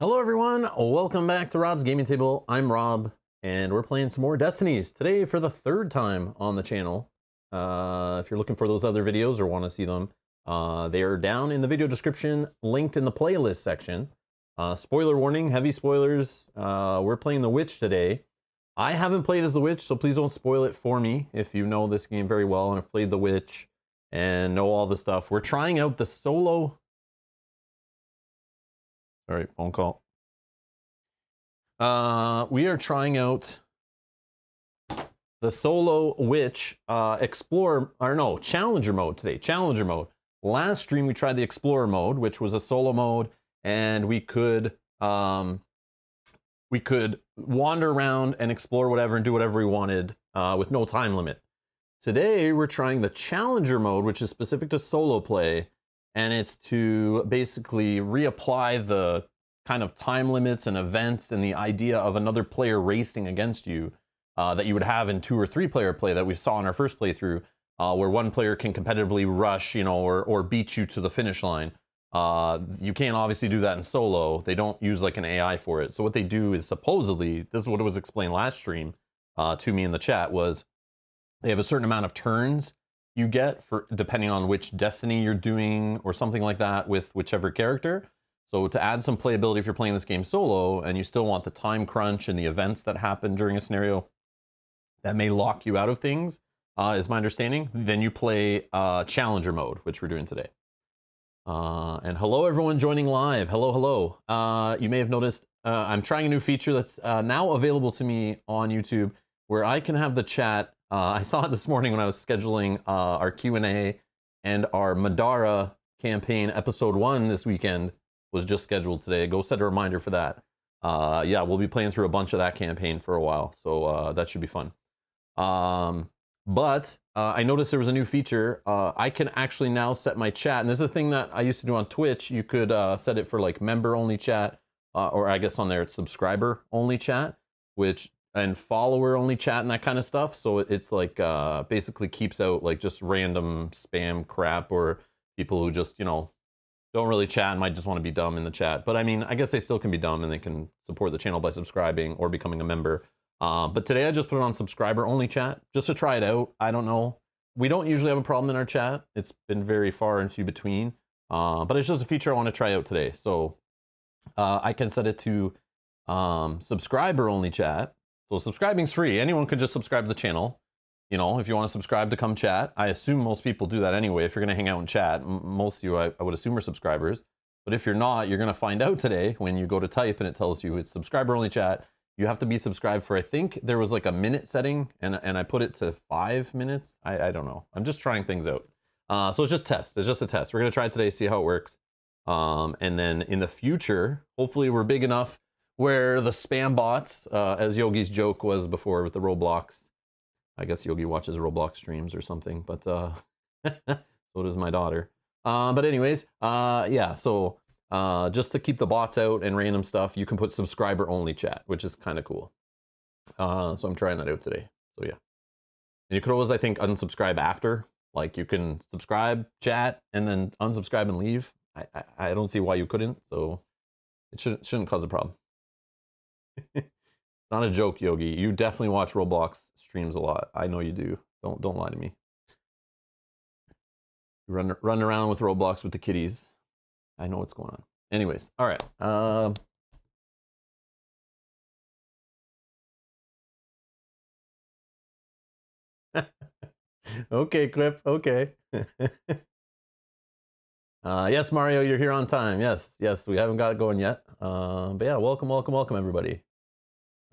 Hello everyone, welcome back to Rob's Gaming Table. I'm Rob, and we're playing some more Destinies today for the third time on the channel. If you're looking for those other videos or want to see them, they are down in the video description, linked in the playlist section. Spoiler warning, heavy spoilers. We're playing the Witch today. I haven't played as the Witch, so please don't spoil it for me if you know this game very well and have played the Witch and know all the stuff. We're trying out the solo... All right, phone call. We are trying out the solo Witch Challenger mode today. Challenger mode. Last stream we tried the Explorer mode, which was a solo mode, and we could wander around and explore whatever and do whatever we wanted with no time limit. Today we're trying the Challenger mode, which is specific to solo play, and it's to basically reapply the kind of time limits and events and the idea of another player racing against you that you would have in 2 or 3 player play that we saw in our first playthrough, where one player can competitively rush, you know, or beat you to the finish line. You can't obviously do that in solo. They don't use like an AI for it. So what they do is supposedly, this is what it was explained last stream to me in the chat, was they have a certain amount of turns you get for depending on which destiny you're doing or something like that with whichever character. So to add some playability if you're playing this game solo and you still want the time crunch and the events that happen during a scenario that may lock you out of things, is my understanding, then you play Challenger mode, which we're doing today. And hello everyone joining live. Hello, hello. You may have noticed I'm trying a new feature that's now available to me on YouTube where I can have the chat. I saw it this morning when I was scheduling our Q&A, and our Madara campaign episode 1 this weekend was just scheduled today. Go set a reminder for that. Yeah, we'll be playing through a bunch of that campaign for a while, so that should be fun. But I noticed there was a new feature. I can actually now set my chat, and this is a thing that I used to do on Twitch. You could set it for like member-only chat, or I guess on there it's subscriber-only chat, and follower-only chat and that kind of stuff. So it's like basically keeps out like just random spam crap or people who just, you know, don't really chat and might just want to be dumb in the chat. But I mean, I guess they still can be dumb and they can support the channel by subscribing or becoming a member. But today I just put it on subscriber only chat just to try it out. I don't know. We don't usually have a problem in our chat. It's been very far and few between. But it's just a feature I want to try out today. So I can set it to subscriber only chat. So subscribing's free. Anyone could just subscribe to the channel. You know, if you want to subscribe to come chat, I assume most people do that anyway. If you're going to hang out and chat, most of you, I would assume, are subscribers. But if you're not, you're going to find out today when you go to type and it tells you it's subscriber only chat. You have to be subscribed for, I think there was like a minute setting, and I put it to 5 minutes. I don't know. I'm just trying things out. So it's just test. It's just a test. We're going to try it today, see how it works. And then in the future, hopefully we're big enough where the spam bots, as Yogi's joke was before with the Roblox. I guess Yogi watches Roblox streams or something, but so does my daughter. But anyways, yeah, so just to keep the bots out and random stuff, you can put subscriber only chat, which is kind of cool. So I'm trying that out today. So yeah. And you could always, I think, unsubscribe after. Like you can subscribe, chat, and then unsubscribe and leave. I don't see why you couldn't, so it shouldn't cause a problem. Not a joke, Yogi. You definitely watch Roblox streams a lot. I know you do. Don't lie to me. Run around with Roblox with the kitties. I know what's going on. Anyways, all right. Okay, Clip. Okay. Yes, Mario, you're here on time. Yes, we haven't got it going yet. But yeah, welcome, everybody.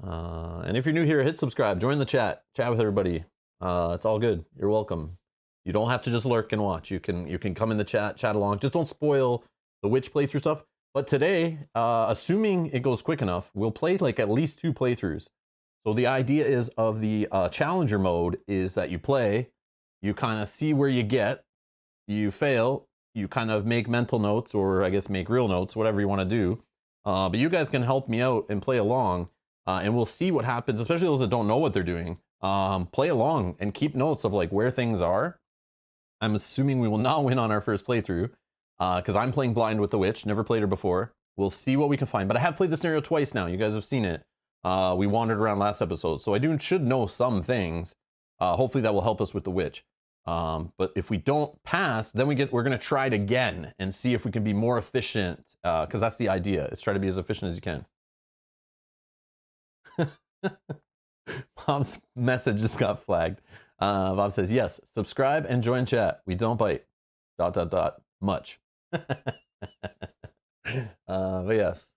And if you're new here, hit subscribe, join the chat with everybody. It's all good. You're welcome. You don't have to just lurk and watch. You can come in the chat along. Just don't spoil the Witch playthrough stuff. But today, assuming it goes quick enough, we'll play like at least 2 playthroughs. So the idea is of the Challenger mode is that you play, you kind of see where you get, you fail, you kind of make mental notes, or I guess make real notes, whatever you want to do. But you guys can help me out and play along. And we'll see what happens, especially those that don't know what they're doing. Play along and keep notes of like where things are. I'm assuming we will not win on our first playthrough because I'm playing blind with the Witch, never played her before. We'll see what we can find. But I have played the scenario twice now. You guys have seen it. We wandered around last episode, so I should know some things. Hopefully that will help us with the witch. But if we don't pass, then we're gonna try it again and see if we can be more efficient. Because that's the idea. Is try to be as efficient as you can. Bob's message just got flagged. Bob says, yes, subscribe and join chat. We don't bite. ... Much. But yes.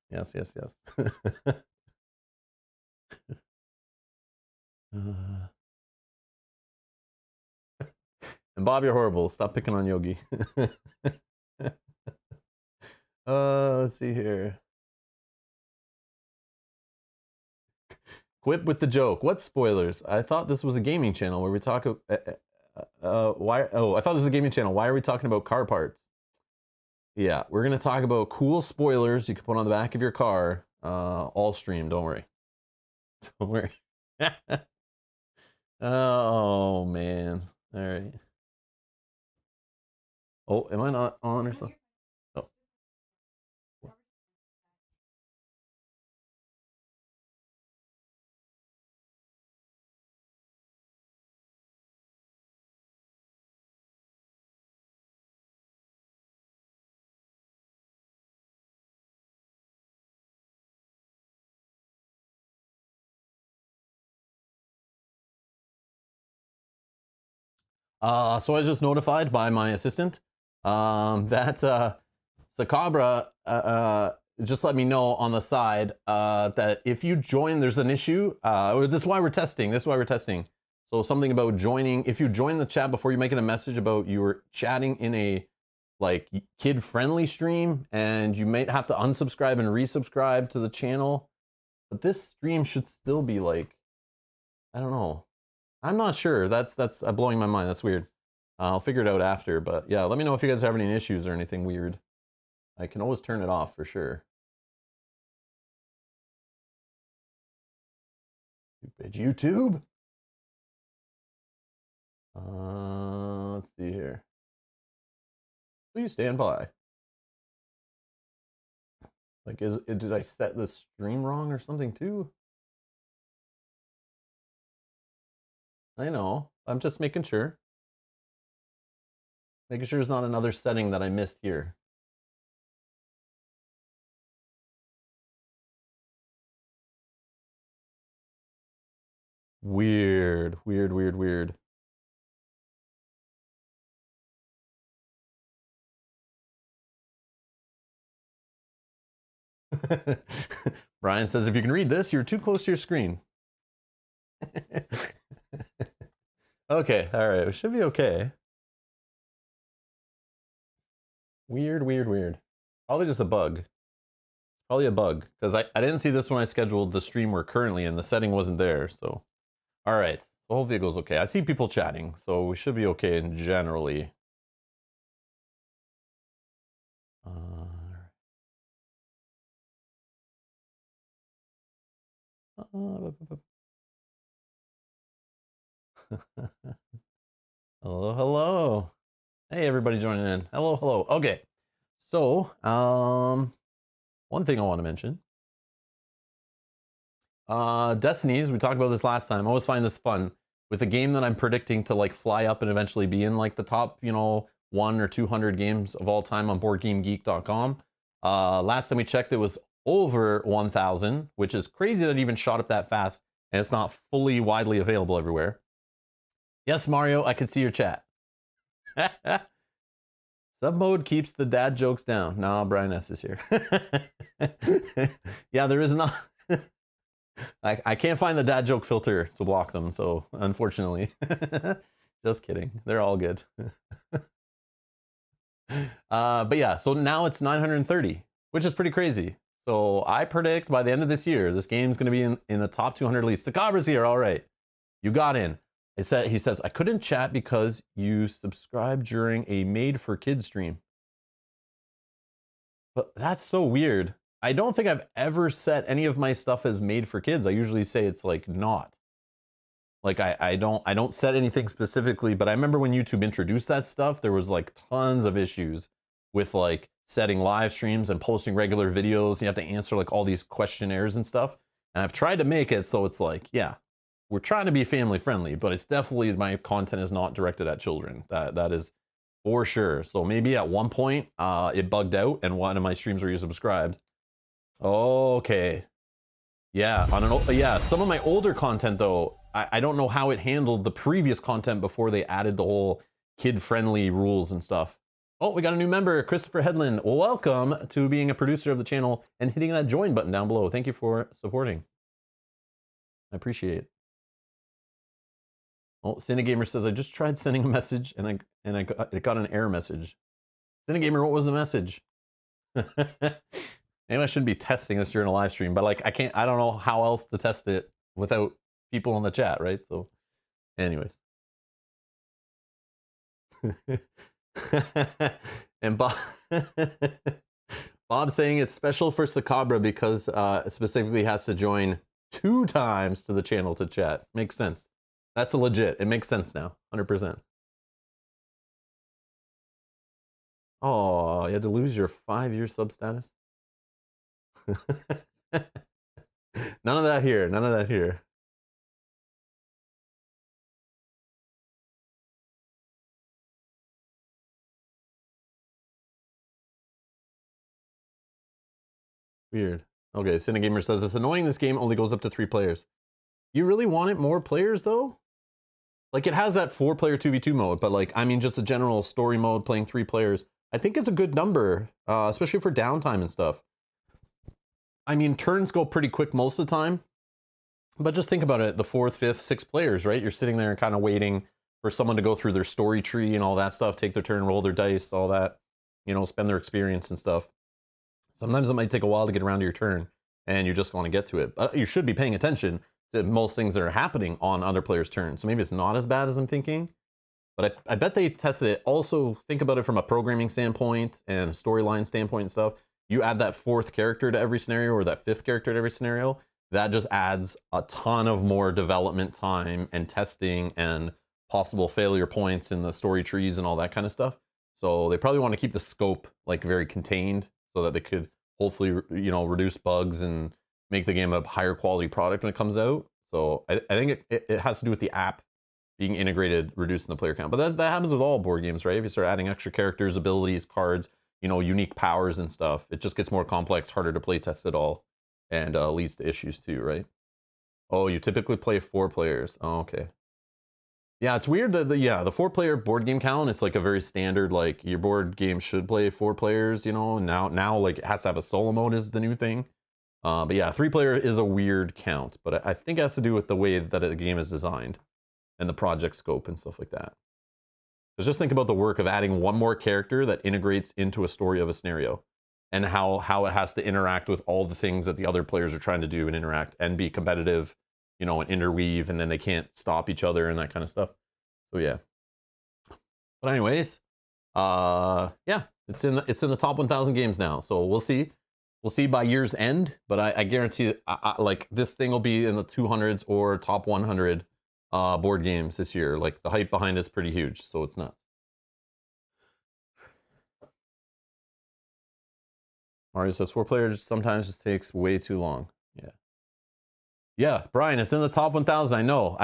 And Bob, you're horrible. Stop picking on Yogi. Let's see here. Quit with the joke. What spoilers? I thought this was a gaming channel where we talk. Why? Oh, I thought this was a gaming channel. Why are we talking about car parts? Yeah, we're gonna talk about cool spoilers you can put on the back of your car. All stream. Don't worry. Don't worry. Oh man. All right. Oh, am I not on or something? Oh. So I was just notified by my assistant that Sakabra just let me know on the side that if you join, there's an issue. This is why we're testing. So something about joining. If you join the chat before you making a message about you were chatting in a like kid-friendly stream, and you might have to unsubscribe and resubscribe to the channel. But this stream should still be like, I don't know. I'm not sure. That's blowing my mind. That's weird. I'll figure it out after. But yeah, let me know if you guys have any issues or anything weird. I can always turn it off for sure. Stupid YouTube. Let's see here. Please stand by. Like, did I set the stream wrong or something too? I know. I'm just making sure. Making sure there's not another setting that I missed here. Weird. Brian says, if you can read this, you're too close to your screen. Okay, all right, it should be okay. Weird. Probably just a bug. Probably a bug, because I didn't see this when I scheduled the stream we're currently in. The setting wasn't there, so. All right, so hopefully it goes okay. I see people chatting, so we should be okay in generally. Hello. Hey, everybody joining in. Hello. Okay, so one thing I want to mention. Destinies, we talked about this last time. I always find this fun with a game that I'm predicting to like fly up and eventually be in like the top, 1 or 200 games of all time on BoardGameGeek.com. Last time we checked, it was over 1,000, which is crazy that it even shot up that fast, and it's not fully widely available everywhere. Yes, Mario, I can see your chat. Sub mode keeps the dad jokes down. Nah, Brian S is here. Yeah, there is not. I can't find the dad joke filter to block them, so unfortunately. Just kidding. They're all good. But yeah, so now it's 930, which is pretty crazy. So I predict by the end of this year, this game's going to be in the top 200 at least. Sakabra's here. All right. You got in. He says, I couldn't chat because you subscribed during a made for kids stream. But that's so weird. I don't think I've ever set any of my stuff as made for kids. I usually say it's like not. Like I don't set anything specifically, but I remember when YouTube introduced that stuff, there was like tons of issues with like setting live streams and posting regular videos. You have to answer like all these questionnaires and stuff. And I've tried to make it so it's like, yeah, we're trying to be family friendly, but it's definitely, my content is not directed at children. That is for sure. So maybe at one point it bugged out and one of my streams were you subscribed. Okay. Yeah, yeah, some of my older content though, I don't know how it handled the previous content before they added the whole kid-friendly rules and stuff. Oh, we got a new member, Christopher Headland. Welcome to being a producer of the channel and hitting that join button down below. Thank you for supporting. I appreciate it. Oh, Cinegamer says, I just tried sending a message and it got an error message. Cinegamer, what was the message? Maybe I shouldn't be testing this during a live stream, but like I don't know how else to test it without people in the chat, right? So anyways. And Bob saying it's special for Sakabra because it specifically has to join 2 times to the channel to chat. Makes sense. That's legit. It makes sense now. 100%. Oh, you had to lose your 5-year sub status? None of that here. None of that here. Weird. Okay, Cinegamer says, it's annoying this game only goes up to 3 players. You really want it more players, though? Like, it has that 4-player 2v2 mode, but, like, I mean, just a general story mode playing 3 players. I think it's a good number, especially for downtime and stuff. I mean, turns go pretty quick most of the time, but just think about it, the 4th, 5th, 6th players, right? You're sitting there kind of waiting for someone to go through their story tree and all that stuff, take their turn, roll their dice, all that, you know, spend their experience and stuff. Sometimes it might take a while to get around to your turn, and you just want to get to it. But you should be paying attention to most things that are happening on other players' turns. So maybe it's not as bad as I'm thinking. But I bet they tested it. Also, think about it from a programming standpoint and storyline standpoint and stuff. You add that 4th character to every scenario or that 5th character to every scenario, that just adds a ton of more development time and testing and possible failure points in the story trees and all that kind of stuff. So they probably want to keep the scope like very contained so that they could hopefully, you know, reduce bugs and make the game a higher quality product when it comes out. So I think it has to do with the app being integrated, reducing the player count. But that happens with all board games, right? If you start adding extra characters, abilities, cards, you know, unique powers and stuff, it just gets more complex, harder to play test it all, and leads to issues too, right? Oh, you typically play 4 players. Oh, okay. Yeah, it's weird that the 4-player board game count, it's like a very standard, like your board game should play 4 players, you know, now like it has to have a solo mode is the new thing. But yeah, 3-player is a weird count, but I think it has to do with the way that the game is designed and the project scope and stuff like that. So just think about the work of adding 1 more character that integrates into a story of a scenario and how it has to interact with all the things that the other players are trying to do and interact and be competitive, you know, and interweave, and then they can't stop each other and that kind of stuff. So yeah. But anyways, yeah, it's in the top 1,000 games now. So we'll see. We'll see by year's end, but I guarantee like this thing will be in the 200s or top 100 board games this year. Like the hype behind it is pretty huge, so it's nuts. Mario says 4 players sometimes just takes way too long. Yeah, Brian, it's in the top 1,000. I know.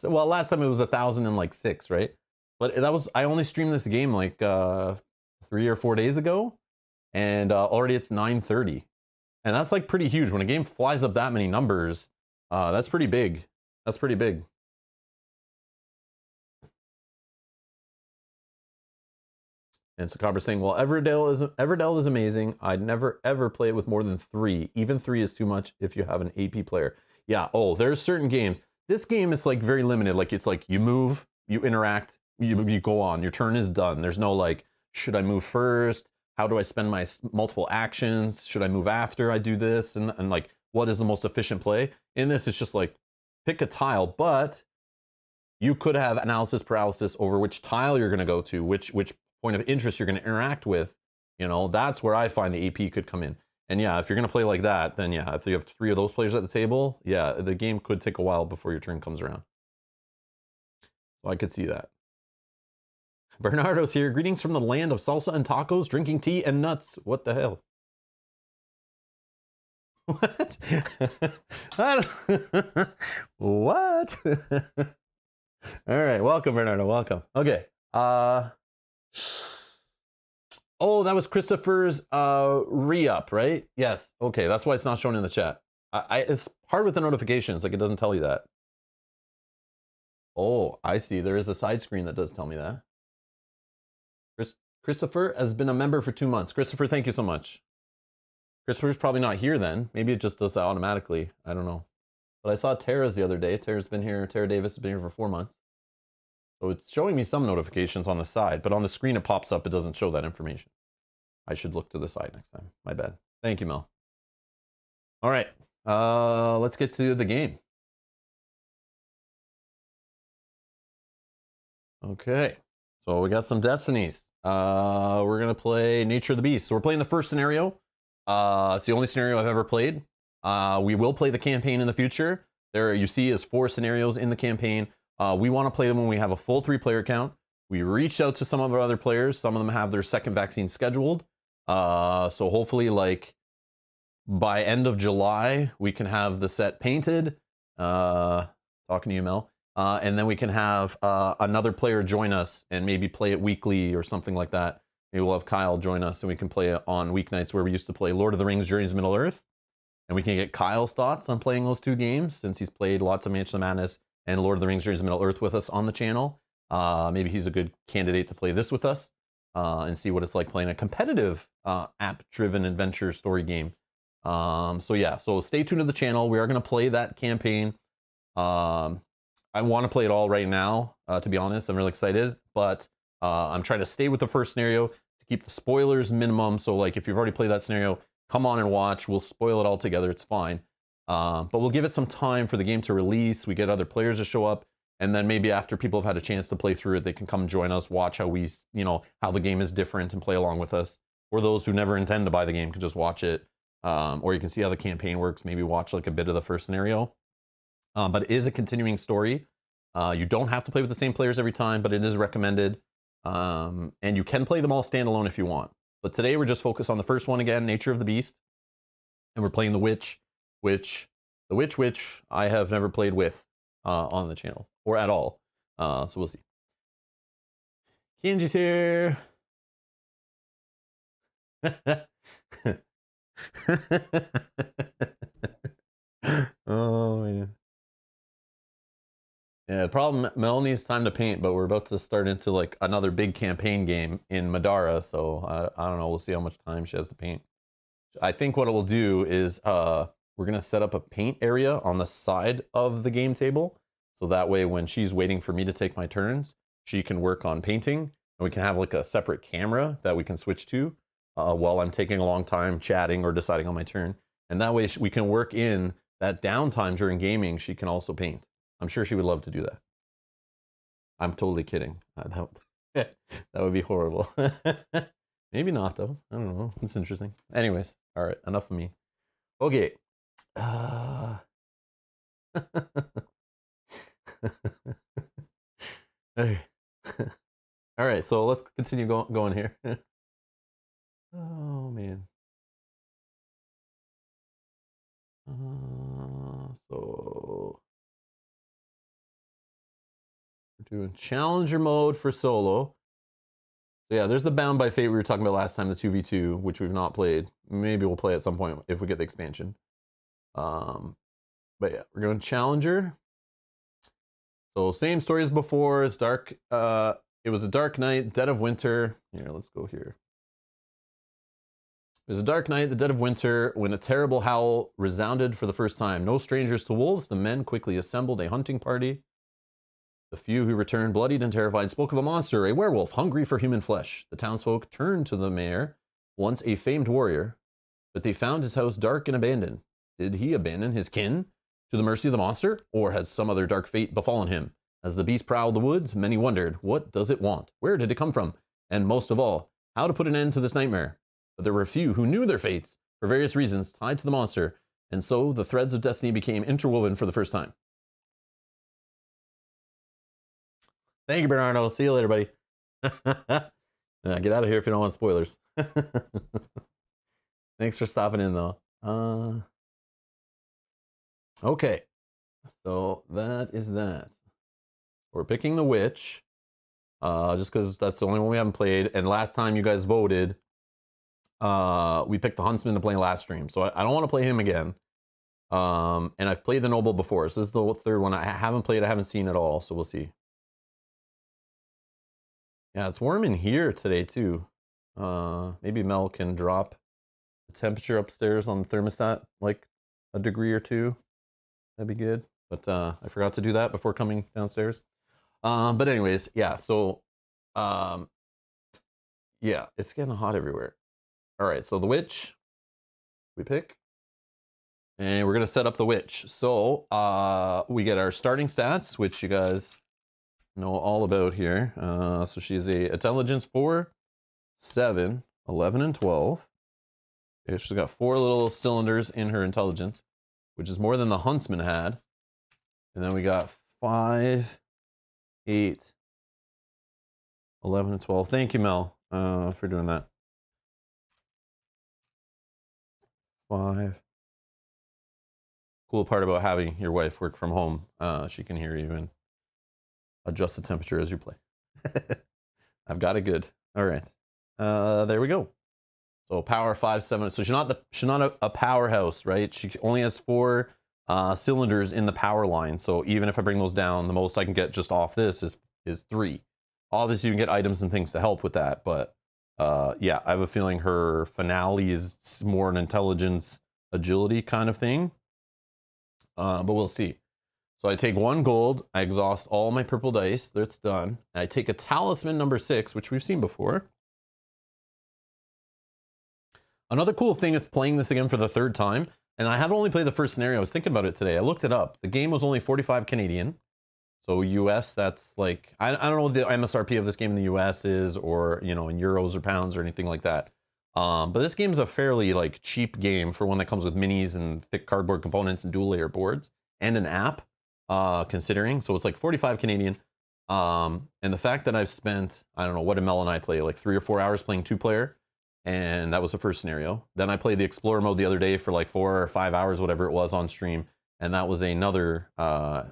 Well, last time it was 1,006, right? But that was, I only streamed this game like 3 or 4 days ago, and already it's 930, and that's like pretty huge. When a game flies up that many numbers, that's pretty big. That's pretty big. And Sakabra saying, well, Everdell is amazing. I'd never ever play it with more than 3. Even 3 is too much if you have an AP player. Yeah, oh, there's certain games. This game is like very limited. Like it's like you move, you interact, you go on. Your turn is done. There's no like, should I move first? How do I spend my multiple actions? Should I move after I do this? And like, what is the most efficient play? In this, it's just like, pick a tile, but you could have analysis paralysis over which tile you're going to go to, which point of interest you're going to interact with. You know, that's where I find the AP could come in. And yeah, if you're going to play like that, then yeah, if you have 3 of those players at the table, yeah, the game could take a while before your turn comes around. So I could see that. Bernardo's here. Greetings from the land of salsa and tacos, drinking tea and nuts. What the hell? What? What? All right, welcome, Bernardo. Welcome. Okay. Oh, that was Christopher's re-up, right? Yes. Okay, that's why it's not shown in the chat. It's hard with the notifications, like it doesn't tell you that. Oh, I see. There is a side screen that does tell me that. Christopher has been a member for 2 months. Christopher, thank you so much. Christopher's probably not here then. Maybe it just does that automatically. I don't know. But I saw Tara's the other day. Tara's been here. Tara Davis has been here for 4 months. So it's showing me some notifications on the side, but on the screen it pops up. It doesn't show that information. I should look to the side next time. My bad. Thank you, Mel. All right. Let's get to the game. Okay. So we got some Destinies. We're going to play Nature of the Beast. So we're playing the first scenario. It's the only scenario I've ever played. We will play the campaign in the future. There you see is 4 scenarios in the campaign. We want to play them when we have a full 3-player count. We reached out to some of our other players. Some of them have their second vaccine scheduled. So hopefully like by end of July, we can have the set painted. Talking to you, Mel. And then we can have another player join us and maybe play it weekly or something like that. Maybe we'll have Kyle join us and we can play it on weeknights where we used to play Lord of the Rings, Journeys to Middle-earth. And we can get Kyle's thoughts on playing those 2 games since he's played lots of Mansion of Madness and Lord of the Rings, Journeys to Middle-earth with us on the channel. Maybe he's a good candidate to play this with us and see what it's like playing a competitive app-driven adventure story game. So yeah, so stay tuned to the channel. We are going to play that campaign. I want to play it all right now, to be honest. I'm really excited, but I'm trying to stay with the first scenario to keep the spoilers minimum. So like if you've already played that scenario, come on and watch. We'll spoil it all together. It's fine. But we'll give it some time for the game to release. We get other players to show up. And then maybe after people have had a chance to play through it, they can come join us, watch how we, how the game is different and play along with us. Or those who never intend to buy the game can just watch it. Or you can see how the campaign works. Maybe watch like a bit of the first scenario. But it is a continuing story. You don't have to play with the same players every time, but it is recommended. And you can play them all standalone if you want. But today we're just focused on the first one again, Nature of the Beast. And we're playing the Witch, which I have never played with on the channel or at all. So we'll see. Kenji's here. Oh man. Yeah, the problem, Mel needs time to paint, but we're about to start into like another big campaign game in Madara, so I don't know, we'll see how much time she has to paint. I think what it will do is we're gonna set up a paint area on the side of the game table, so that way when she's waiting for me to take my turns, she can work on painting, and we can have like a separate camera that we can switch to while I'm taking a long time chatting or deciding on my turn, and that way we can work in that downtime during gaming. She can also paint. I'm sure she would love to do that. I'm totally kidding. That would be horrible. Maybe not, though. I don't know. It's interesting. Anyways, all right. Enough of me. Okay. Hey. All right. So let's continue going here. Oh, man. So we're doing challenger mode for solo. So yeah, there's the Bound by Fate we were talking about last time, the 2v2, which we've not played. Maybe we'll play at some point if we get the expansion. But yeah, we're going challenger. So same story as before. It's dark. It was a dark night, dead of winter. Here, let's go here. It was a dark night, the dead of winter, when a terrible howl resounded for the first time. No strangers to wolves, the men quickly assembled a hunting party. The few who returned, bloodied and terrified, spoke of a monster, a werewolf, hungry for human flesh. The townsfolk turned to the mayor, once a famed warrior, but they found his house dark and abandoned. Did he abandon his kin to the mercy of the monster, or had some other dark fate befallen him? As the beast prowled the woods, many wondered, what does it want? Where did it come from? And most of all, how to put an end to this nightmare? But there were a few who knew their fates, for various reasons, tied to the monster, and so the threads of destiny became interwoven for the first time. Thank you, Bernardo. See you later, buddy. Yeah, get out of here if you don't want spoilers. Thanks for stopping in, though. Okay, so that is that. We're picking the witch, just because that's the only one we haven't played. And last time you guys voted, we picked the huntsman to play last stream, so I don't want to play him again. And I've played the noble before, so this is the third one I haven't played. I haven't seen at all, so we'll see. Yeah, it's warm in here today too. Maybe Mel can drop the temperature upstairs on the thermostat like a degree or two. That'd be good. But I forgot to do that before coming downstairs. But anyways, yeah. So, yeah, it's getting hot everywhere. All right, so the witch we pick, and we're gonna set up the witch. So we get our starting stats, which you guys know all about here. So she's a intelligence 4, 7, 11, and 12. Okay, she's got 4 little cylinders in her intelligence, which is more than the huntsman had. And then we got 5, 8, 11, and 12. Thank you, Mel, for doing that. 5. Cool part about having your wife work from home, she can hear you and adjust the temperature as you play. I've got it good. All right. There we go. So power 5, 7. So she's not a powerhouse, right? She only has 4 cylinders in the power line. So even if I bring those down, the most I can get just off this is 3. Obviously, you can get items and things to help with that, but yeah, I have a feeling her finale is more an intelligence, agility kind of thing. But we'll see. So I take 1 gold, I exhaust all my purple dice, that's done. I take a talisman number 6, which we've seen before. Another cool thing with playing this again for the 3rd time, and I haven't only played the first scenario, I was thinking about it today. I looked it up. The game was only 45 Canadian. So US, that's like, I don't know what the MSRP of this game in the US is, or, you know, in euros or pounds or anything like that. But this game's a fairly like cheap game for one that comes with minis and thick cardboard components and dual layer boards and an app, considering. So it's like 45 Canadian. And the fact that I've spent, I don't know, what did Mel and I play? Like 3 or 4 hours playing 2-player. And that was the first scenario. Then I played the Explorer mode the other day for like 4 or 5 hours, whatever it was on stream. And that was another,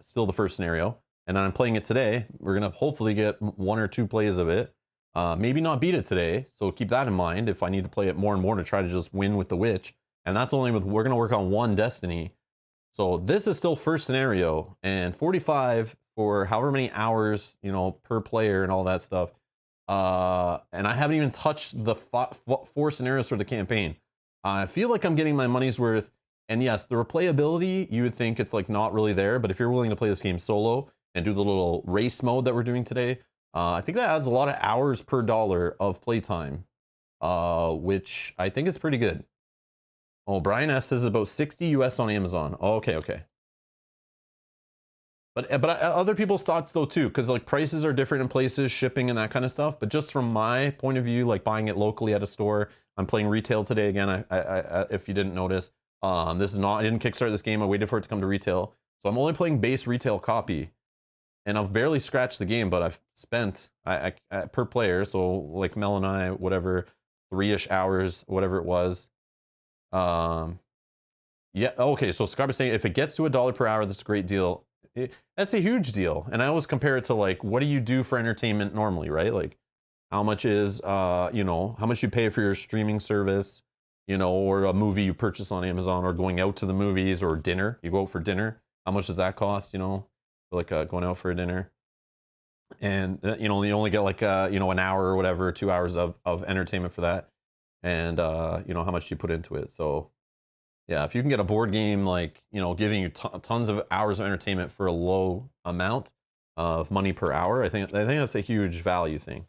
still the first scenario. And I'm playing it today. We're going to hopefully get 1 or 2 plays of it. Maybe not beat it today. So keep that in mind if I need to play it more and more to try to just win with the witch. And that's only with, we're going to work on 1 Destiny. So this is still first scenario. And 45 for however many hours, you know, per player and all that stuff. And I haven't even touched the 4 scenarios for the campaign. I feel like I'm getting my money's worth. And yes, the replayability, you would think it's like not really there. But if you're willing to play this game solo and do the little race mode that we're doing today, I think that adds a lot of hours per dollar of playtime, which I think is pretty good. Oh, Brian S says about 60 US on Amazon. Oh, okay, okay. But other people's thoughts though too, because like prices are different in places, shipping and that kind of stuff. But just from my point of view, like buying it locally at a store, I'm playing retail today again. I if you didn't notice, this is not, I didn't kickstart this game. I waited for it to come to retail, so I'm only playing base retail copy, and I've barely scratched the game, but I've spent per player. So like Mel and I, whatever, 3-ish hours, whatever it was. Yeah, okay. So Scarpa's saying if it gets to $1 per hour, that's a great deal. That's a huge deal. And I always compare it to like, what do you do for entertainment normally, right? Like how much is, you know, how much you pay for your streaming service, you know, or a movie you purchase on Amazon, or going out to the movies, or dinner. You go out for dinner. How much does that cost, you know, like going out for a dinner? And, you know, you only get like, you know, an hour or whatever, 2 hours of entertainment for that. And, you know, how much you put into it. So, yeah, if you can get a board game like, you know, giving you tons of hours of entertainment for a low amount of money per hour, I think that's a huge value thing.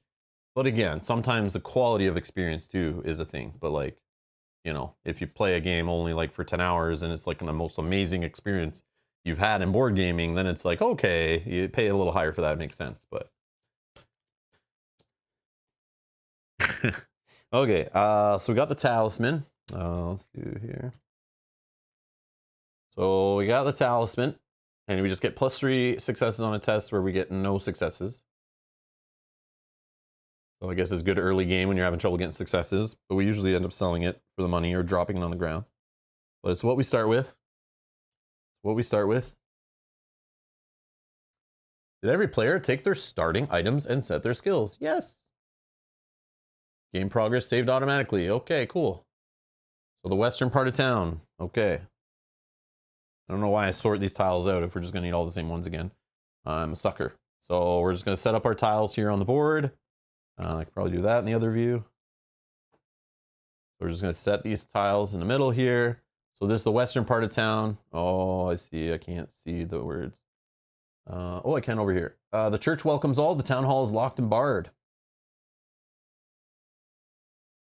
But again, sometimes the quality of experience too is a thing. But like, you know, if you play a game only like for 10 hours and it's like the most amazing experience you've had in board gaming, then it's like, okay, you pay a little higher for that. It makes sense. But okay, so we got the talisman. Let's do here. So we got the talisman, and we just get +3 successes on a test where we get no successes. So I guess it's good early game when you're having trouble getting successes, but we usually end up selling it for the money or dropping it on the ground. But it's what we start with. What we start with. Did every player take their starting items and set their skills? Yes. Game progress saved automatically. Okay, cool. So the western part of town. Okay. I don't know why I sort these tiles out if we're just going to need all the same ones again. I'm a sucker. So we're just going to set up our tiles here on the board. I could probably do that in the other view. We're just going to set these tiles in the middle here. So this is the western part of town. Oh, I see. I can't see the words. Oh, I can over here. The church welcomes all. The town hall is locked and barred.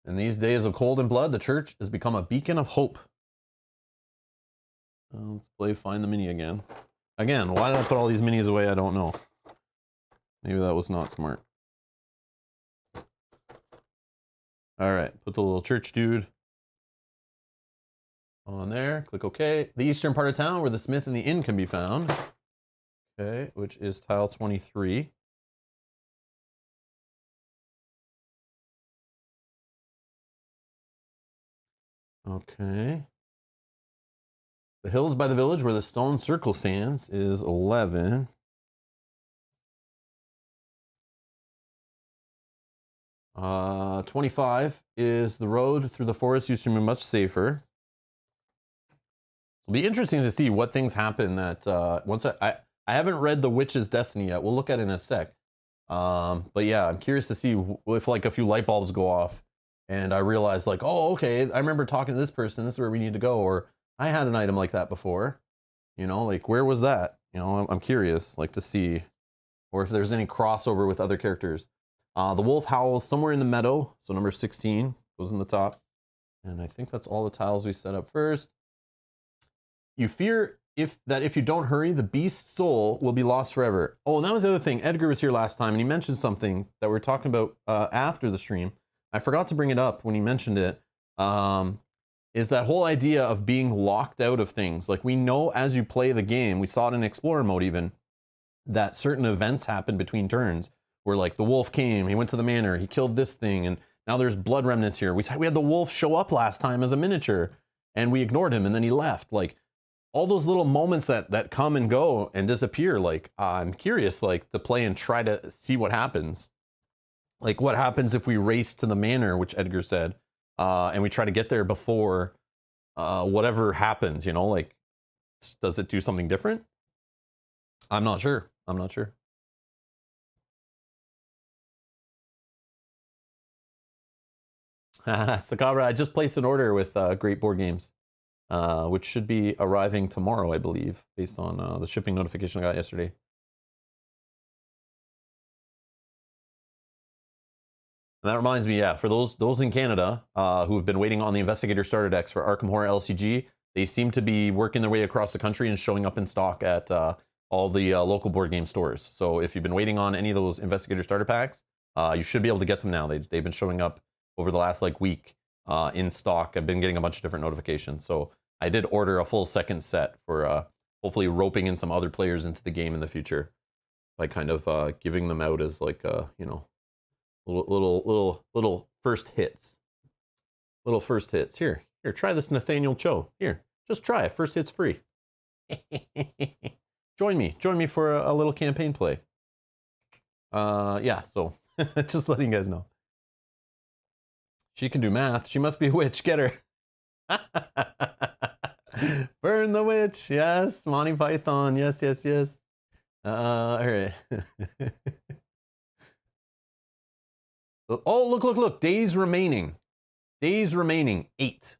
In these days of cold and blood, the church has become a beacon of hope. Let's play Find the Mini again. Again, why did I put all these minis away? I don't know. Maybe that was not smart. All right, put the little church dude on there. Click OK. The eastern part of town where the smith and the inn can be found. Okay, which is tile 23. Okay. The hills by the village where the stone circle stands is 11. Uh, 25 is the road through the forest used to be much safer. It'll be interesting to see what things happen that once I haven't read The Witch's Destiny yet. We'll look at it in a sec. But yeah, I'm curious to see if like a few light bulbs go off and I realize like, oh, okay, I remember talking to this person. This is where we need to go. Or I had an item like that before. You know, like where was that? You know, I'm curious like to see, or if there's any crossover with other characters. The wolf howls somewhere in the meadow. So number 16 goes in the top. And I think that's all the tiles we set up first. You fear if you don't hurry, the beast's soul will be lost forever. Oh, and that was the other thing. Edgar was here last time and he mentioned something that we were talking about after the stream. I forgot to bring it up when he mentioned it. Is that whole idea of being locked out of things. Like we know as you play the game, we saw it in Explorer mode even, that certain events happen between turns. Where like the wolf came, he went to the manor, he killed this thing, and now there's blood remnants here. We had the wolf show up last time as a miniature, and we ignored him, and then he left. Like all those little moments that come and go and disappear. Like I'm curious, like to play and try to see what happens. Like what happens if we race to the manor, which Edgar said, and we try to get there before whatever happens. You know, like does it do something different? I'm not sure. I'm not sure. Sakabra, I just placed an order with Great Board Games, which should be arriving tomorrow, I believe, based on the shipping notification I got yesterday. And that reminds me, yeah, for those in Canada who have been waiting on the Investigator starter decks for Arkham Horror LCG, they seem to be working their way across the country and showing up in stock at all the local board game stores. So if you've been waiting on any of those Investigator starter packs, you should be able to get them now. They've been showing up over the last like week in stock. I've been getting a bunch of different notifications. So I did order a full second set for hopefully roping in some other players into the game in the future by kind of giving them out as like, you know, little first hits. Little first hits. Here, try this Nathaniel Cho. Here, just try it. First hit's free. Join me for a little campaign play. Yeah, so just letting you guys know. She can do math. She must be a witch. Get her. Burn the witch. Yes. Monty Python. Yes. All right. Oh, look. Days remaining. 8.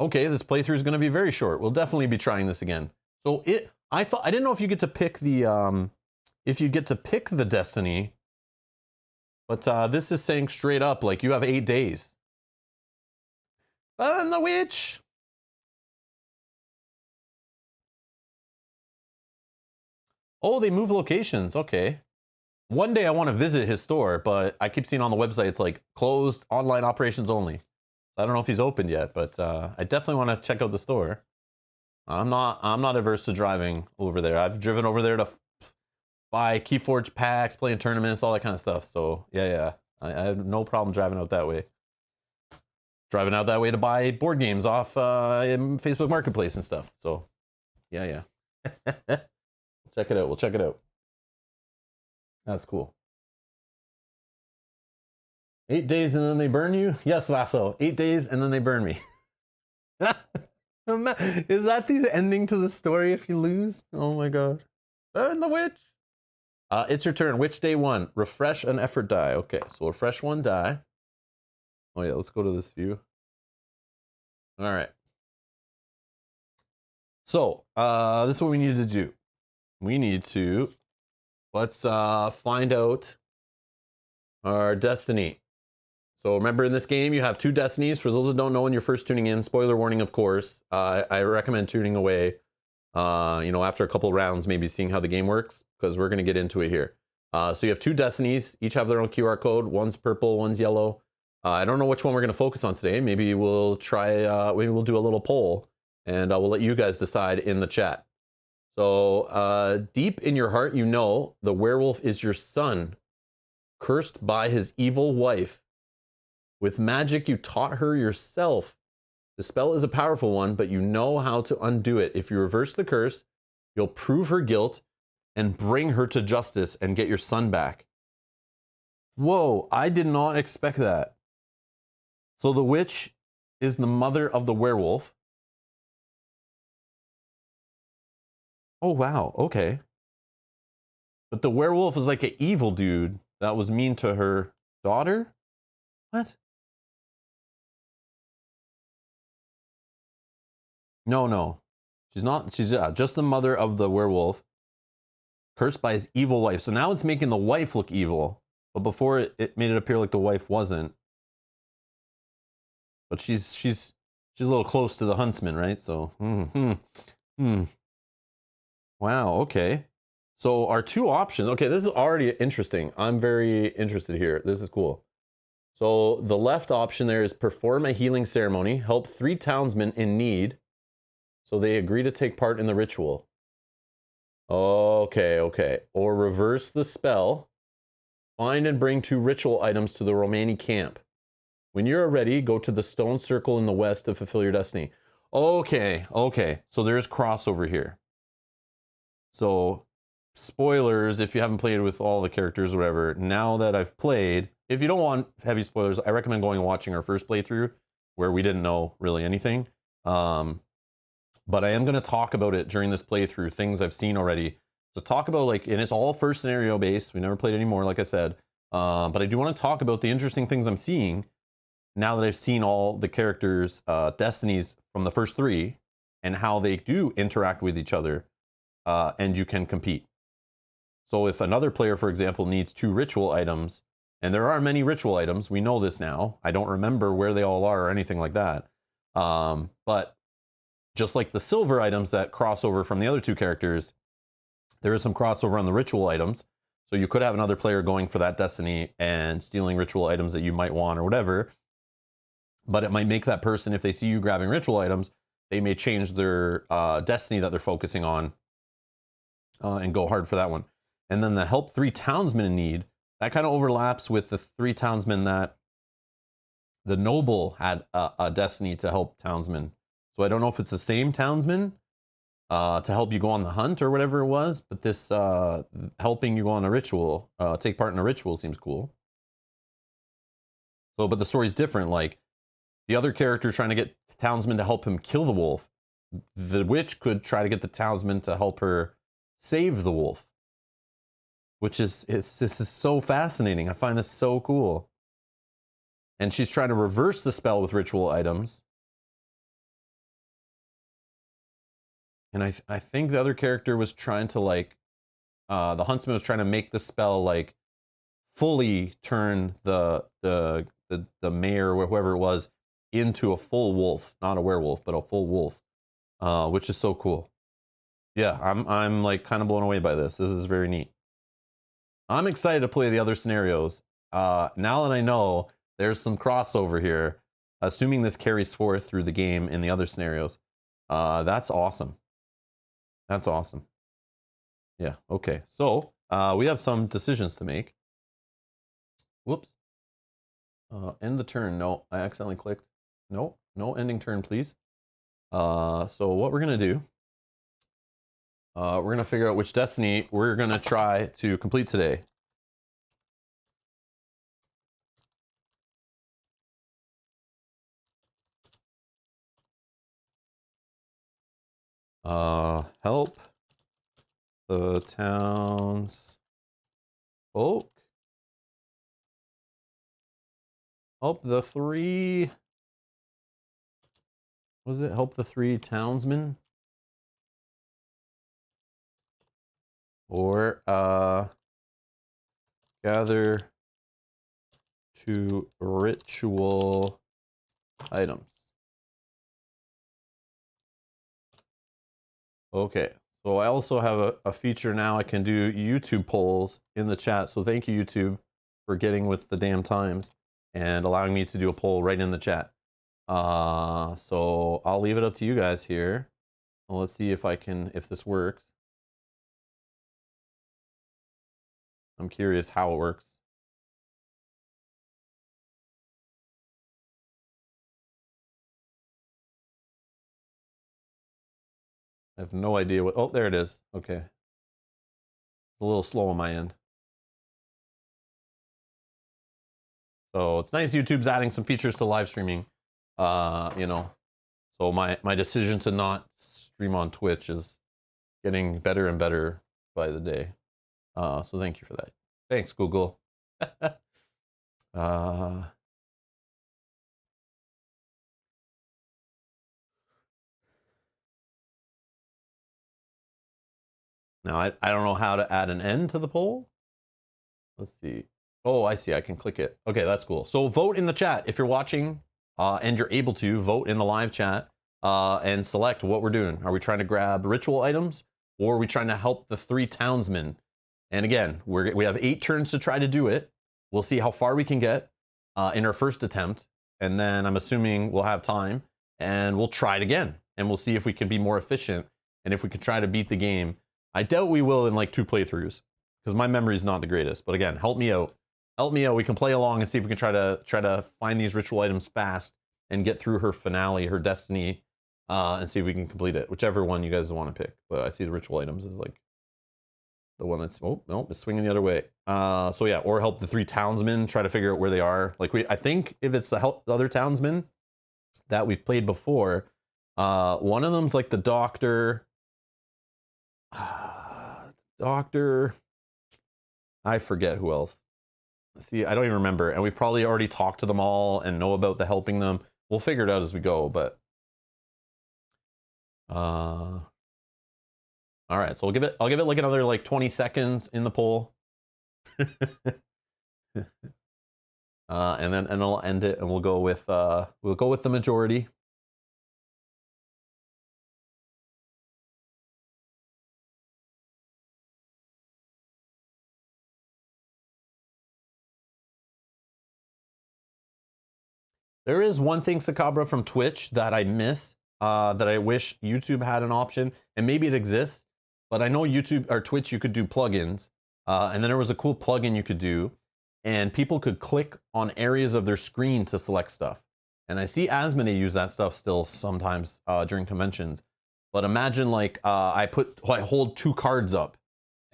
Okay, this playthrough is going to be very short. We'll definitely be trying this again. So I didn't know if you get to pick the Destiny. But this is saying straight up, like, you have 8 days. Burn the witch! Oh, they move locations. Okay. One day I want to visit his store, but I keep seeing on the website it's like closed, online operations only. I don't know if he's opened yet, but I definitely want to check out the store. I'm not averse to driving over there. I've driven over there to buy Keyforge packs, play in tournaments, all that kind of stuff. So yeah, I have no problem driving out that way. Driving out that way to buy board games off in Facebook Marketplace and stuff. So yeah. Check it out. We'll check it out. That's cool. 8 days and then they burn you? Yes, Vaso. 8 days and then they burn me. Is that the ending to the story if you lose? Oh my god. Burn the witch. It's your turn. Witch day 1. Refresh an effort die. Okay, so refresh 1 die. Oh yeah, let's go to this view. All right. So, this is what we need to do. We need to, let's find out our destiny. So remember, in this game, you have 2 destinies. For those that don't know, when you're first tuning in, spoiler warning, of course, I recommend tuning away, after a couple rounds, maybe seeing how the game works, because we're going to get into it here. So you have 2 destinies, each have their own QR code. One's purple, one's yellow. I don't know which one we're going to focus on today. Maybe we'll try, maybe we'll do a little poll, and we'll let you guys decide in the chat. So deep in your heart, you know the werewolf is your son, cursed by his evil wife. With magic you taught her yourself. The spell is a powerful one, but you know how to undo it. If you reverse the curse, you'll prove her guilt and bring her to justice and get your son back. Whoa, I did not expect that. So the witch is the mother of the werewolf. Oh, wow, okay. But the werewolf is like an evil dude that was mean to her daughter? What? No. She's not. She's just the mother of the werewolf, cursed by his evil wife. So now it's making the wife look evil. But before it made it appear like the wife wasn't. But she's a little close to the huntsman, right? So, Wow, okay. So our 2 options. Okay, this is already interesting. I'm very interested here. This is cool. So the left option there is perform a healing ceremony, help 3 townsmen in need. So they agree to take part in the ritual. Okay. Or reverse the spell. Find and bring 2 ritual items to the Romani camp. When you're ready, go to the stone circle in the west to fulfill your destiny. Okay. So there's crossover here. So, spoilers, if you haven't played with all the characters or whatever, now that I've played, if you don't want heavy spoilers, I recommend going and watching our first playthrough, where we didn't know really anything. But I am going to talk about it during this playthrough, things I've seen already. So talk about, and it's all first scenario based. We never played anymore, like I said. But I do want to talk about the interesting things I'm seeing now that I've seen all the characters' destinies from the first 3 and how they do interact with each other, and you can compete. So if another player, for example, needs 2 ritual items, and there are many ritual items, we know this now. I don't remember where they all are or anything like that. But just like the silver items that cross over from the other 2 characters, there is some crossover on the ritual items. So you could have another player going for that destiny and stealing ritual items that you might want or whatever. But it might make that person, if they see you grabbing ritual items, they may change their destiny that they're focusing on and go hard for that one. And then the help 3 townsmen in need, that kind of overlaps with the 3 townsmen that the noble had a destiny to help townsmen. So I don't know if it's the same townsman to help you go on the hunt or whatever it was, but this helping you go on a ritual, take part in a ritual seems cool. So, but the story's different. Like the other character trying to get the townsman to help him kill the wolf. The witch could try to get the townsman to help her save the wolf, which is, this is so fascinating. I find this so cool. And she's trying to reverse the spell with ritual items. And I think the other character was trying to the huntsman was trying to make the spell fully turn the mayor or whoever it was into a full wolf, not a werewolf, but a full wolf, which is so cool. Yeah, I'm kind of blown away by this. This is very neat. I'm excited to play the other scenarios. Now that I know there's some crossover here, assuming this carries forth through the game in the other scenarios, that's awesome. That's awesome. Yeah, okay. So We have some decisions to make. Whoops. End the turn. No, I accidentally clicked. No, no ending turn, please. So what we're gonna do, we're gonna figure out which destiny we're gonna try to complete today. Help the towns folk. Help the three. Was it help the three townsmen? Or gather to ritual items. Okay, so I also have a feature now. I can do YouTube polls in the chat. So thank you, YouTube, for getting with the damn times and allowing me to do a poll right in the chat. So I'll leave it up to you guys here. Well, let's see if this works. I'm curious how it works. I have no idea what, oh, there it is. Okay. It's a little slow on my end. So it's nice YouTube's adding some features to live streaming. You know, so my decision to not stream on Twitch is getting better and better by the day. So thank you for that. Thanks, Google. Now I don't know how to add an end to the poll. Let's see. Oh, I see. I can click it. Okay, that's cool. So vote in the chat if you're watching and you're able to vote in the live chat and select what we're doing. Are we trying to grab ritual items or are we trying to help the three townsmen? And again, we have 8 turns to try to do it. We'll see how far we can get in our first attempt. And then I'm assuming we'll have time and we'll try it again. And we'll see if we can be more efficient and if we can try to beat the game. I doubt we will in like 2 playthroughs because my memory is not the greatest. But again, help me out. Help me out. We can play along and see if we can try to find these ritual items fast and get through her finale, her destiny, and see if we can complete it. Whichever one you guys want to pick. But I see the ritual items is like the one that's, oh no, it's swinging the other way. So yeah, or help the 3 townsmen try to figure out where they are. Like I think if it's the other townsmen that we've played before, one of them's like the doctor. Doctor, I forget who else. See, I don't even remember. And we've probably already talked to them all and know about the helping them. We'll figure it out as we go, but all right, so I'll give it like another like 20 seconds in the poll. And then I'll end it and we'll go with the majority. There is one thing, Sakabra, from Twitch that I miss, that I wish YouTube had an option, and maybe it exists, but I know YouTube or Twitch, you could do plugins, and then there was a cool plugin you could do, and people could click on areas of their screen to select stuff. And I see Asmodee use that stuff still sometimes during conventions. But imagine like I hold 2 cards up,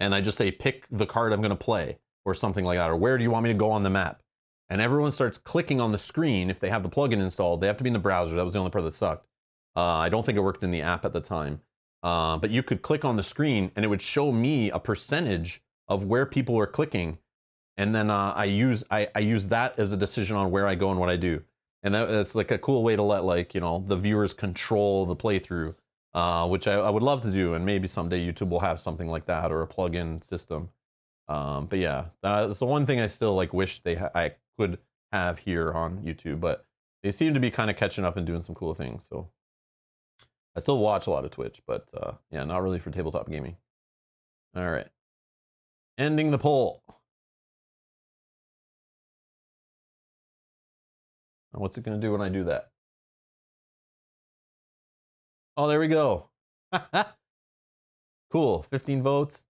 and I just say pick the card I'm going to play, or something like that, or where do you want me to go on the map? And everyone starts clicking on the screen if they have the plugin installed. They have to be in the browser. That was the only part that sucked. I don't think it worked in the app at the time. But you could click on the screen and it would show me a percentage of where people were clicking. And then I use that as a decision on where I go and what I do. And that's like a cool way to let, like, you know, the viewers control the playthrough, which I would love to do. And maybe someday YouTube will have something like that, or a plugin system. But yeah, that's the one thing I still like wish I could have here on YouTube, but they seem to be kind of catching up and doing some cool things. So I still watch a lot of Twitch, but yeah, not really for tabletop gaming. All right, ending the poll. What's it going to do when I do that? Oh, there we go. Cool, 15 votes.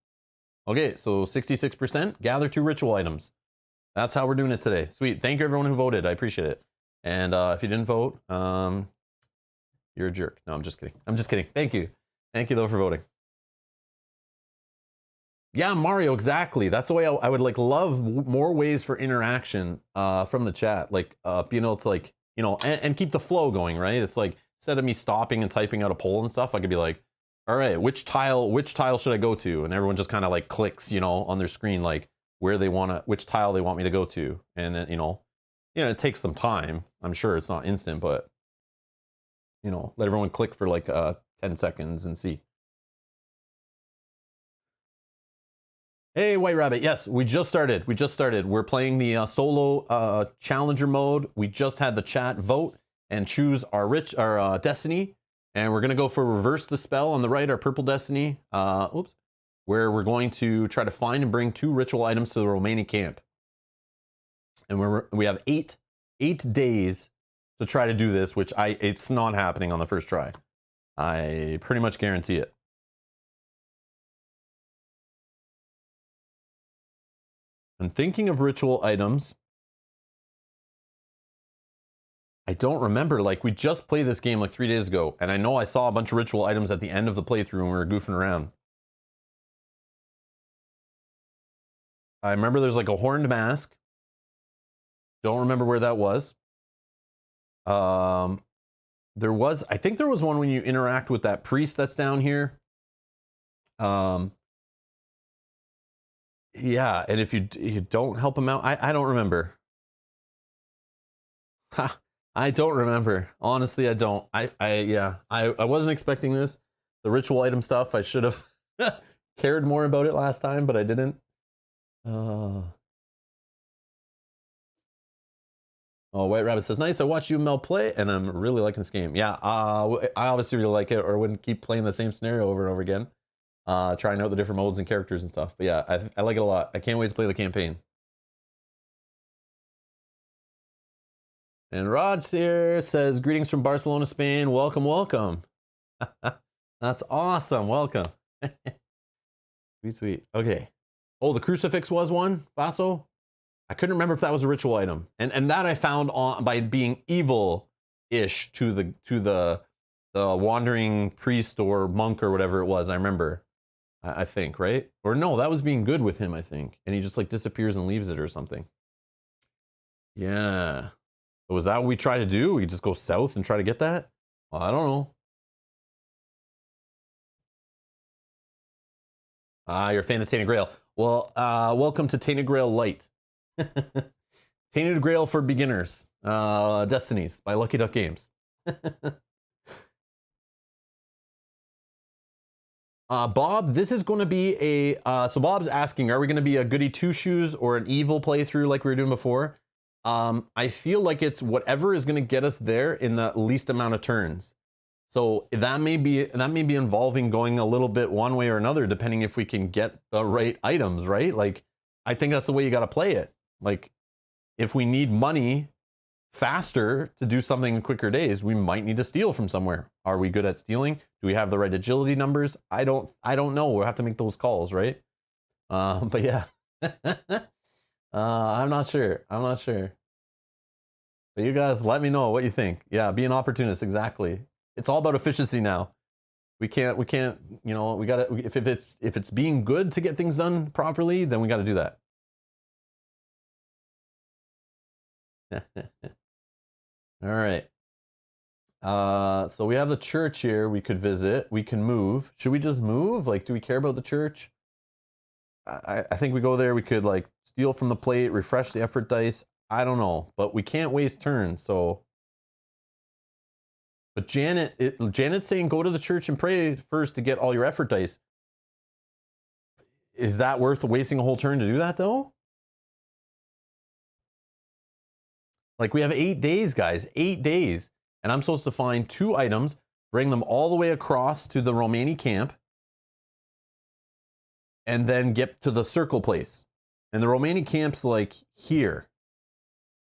Okay, so 66%. Gather 2 ritual items. That's how we're doing it today. Sweet. Thank you everyone who voted. I appreciate it. And if you didn't vote, you're a jerk. No, I'm just kidding. I'm just kidding. Thank you. Thank you though for voting. Yeah, Mario, exactly. That's the way I would like love more ways for interaction from the chat, like being able to like, you know, and keep the flow going, right? It's like instead of me stopping and typing out a poll and stuff, I could be like, all right, which tile should I go to? And everyone just kind of like clicks, you know, on their screen like where they want to, which tile they want me to go to. And then, you know, it takes some time. I'm sure it's not instant, but you know, let everyone click for like 10 seconds and see. Hey, White Rabbit. Yes, we just started. We're playing the solo challenger mode. We just had the chat vote and choose our destiny. And we're going to go for reverse the spell on the right, our purple destiny. Where we're going to try to find and bring 2 ritual items to the Romani camp. And we have 8 days to try to do this, which it's not happening on the first try. I pretty much guarantee it. And thinking of ritual items, I don't remember, like we just played this game like 3 days ago, and I know I saw a bunch of ritual items at the end of the playthrough when we were goofing around. I remember there's like a horned mask. Don't remember where that was. I think there was one when you interact with that priest that's down here. Yeah, and if you don't help him out, I don't remember. Ha, I don't remember. Honestly, I don't. I wasn't expecting this. The ritual item stuff, I should have cared more about it last time, but I didn't. Oh, White Rabbit says, nice, I watched you Mel play, and I'm really liking this game. Yeah, I obviously really like it, or I wouldn't keep playing the same scenario over and over again. Trying out the different modes and characters and stuff. But yeah, I like it a lot. I can't wait to play the campaign. And Rod's here, says, greetings from Barcelona, Spain. Welcome, welcome. That's awesome. Welcome. Sweet, sweet. Okay. Oh, the crucifix was one, Basso? I couldn't remember if that was a ritual item. And that I found by being evil-ish to the wandering priest or monk or whatever it was. I remember. I think, right? Or no, that was being good with him, I think. And he just like disappears and leaves it or something. Yeah. Was that what we try to do? We just go south and try to get that? Well, I don't know. You're a fan of Tainted Grail. Well, welcome to Tainted Grail Light. Tainted Grail for beginners. Destinies by Lucky Duck Games. Bob, this is going to be a... so Bob's asking, are we going to be a goody two-shoes or an evil playthrough like we were doing before? I feel like it's whatever is going to get us there in the least amount of turns. So that may be involving going a little bit one way or another, depending if we can get the right items, right? Like, I think that's the way you got to play it. Like, if we need money faster to do something in quicker days, we might need to steal from somewhere. Are we good at stealing? Do we have the right agility numbers? I don't know. We'll have to make those calls, right? But yeah. I'm not sure. But you guys let me know what you think. Yeah, be an opportunist, exactly. It's all about efficiency now. We can't, you know, we gotta, if it's being good to get things done properly, then we gotta do that. All right. So we have the church here we could visit. We can move. Should we just move? Like, do we care about the church? I think we go there. We could like steal from the plate, refresh the effort dice. I don't know, but we can't waste turns. So, but Janet's saying go to the church and pray first to get all your effort dice. Is that worth wasting a whole turn to do that though? Like, we have 8 days, guys, 8 days. And I'm supposed to find 2 items, bring them all the way across to the Romani camp, and then get to the circle place. And the Romani camp's like here.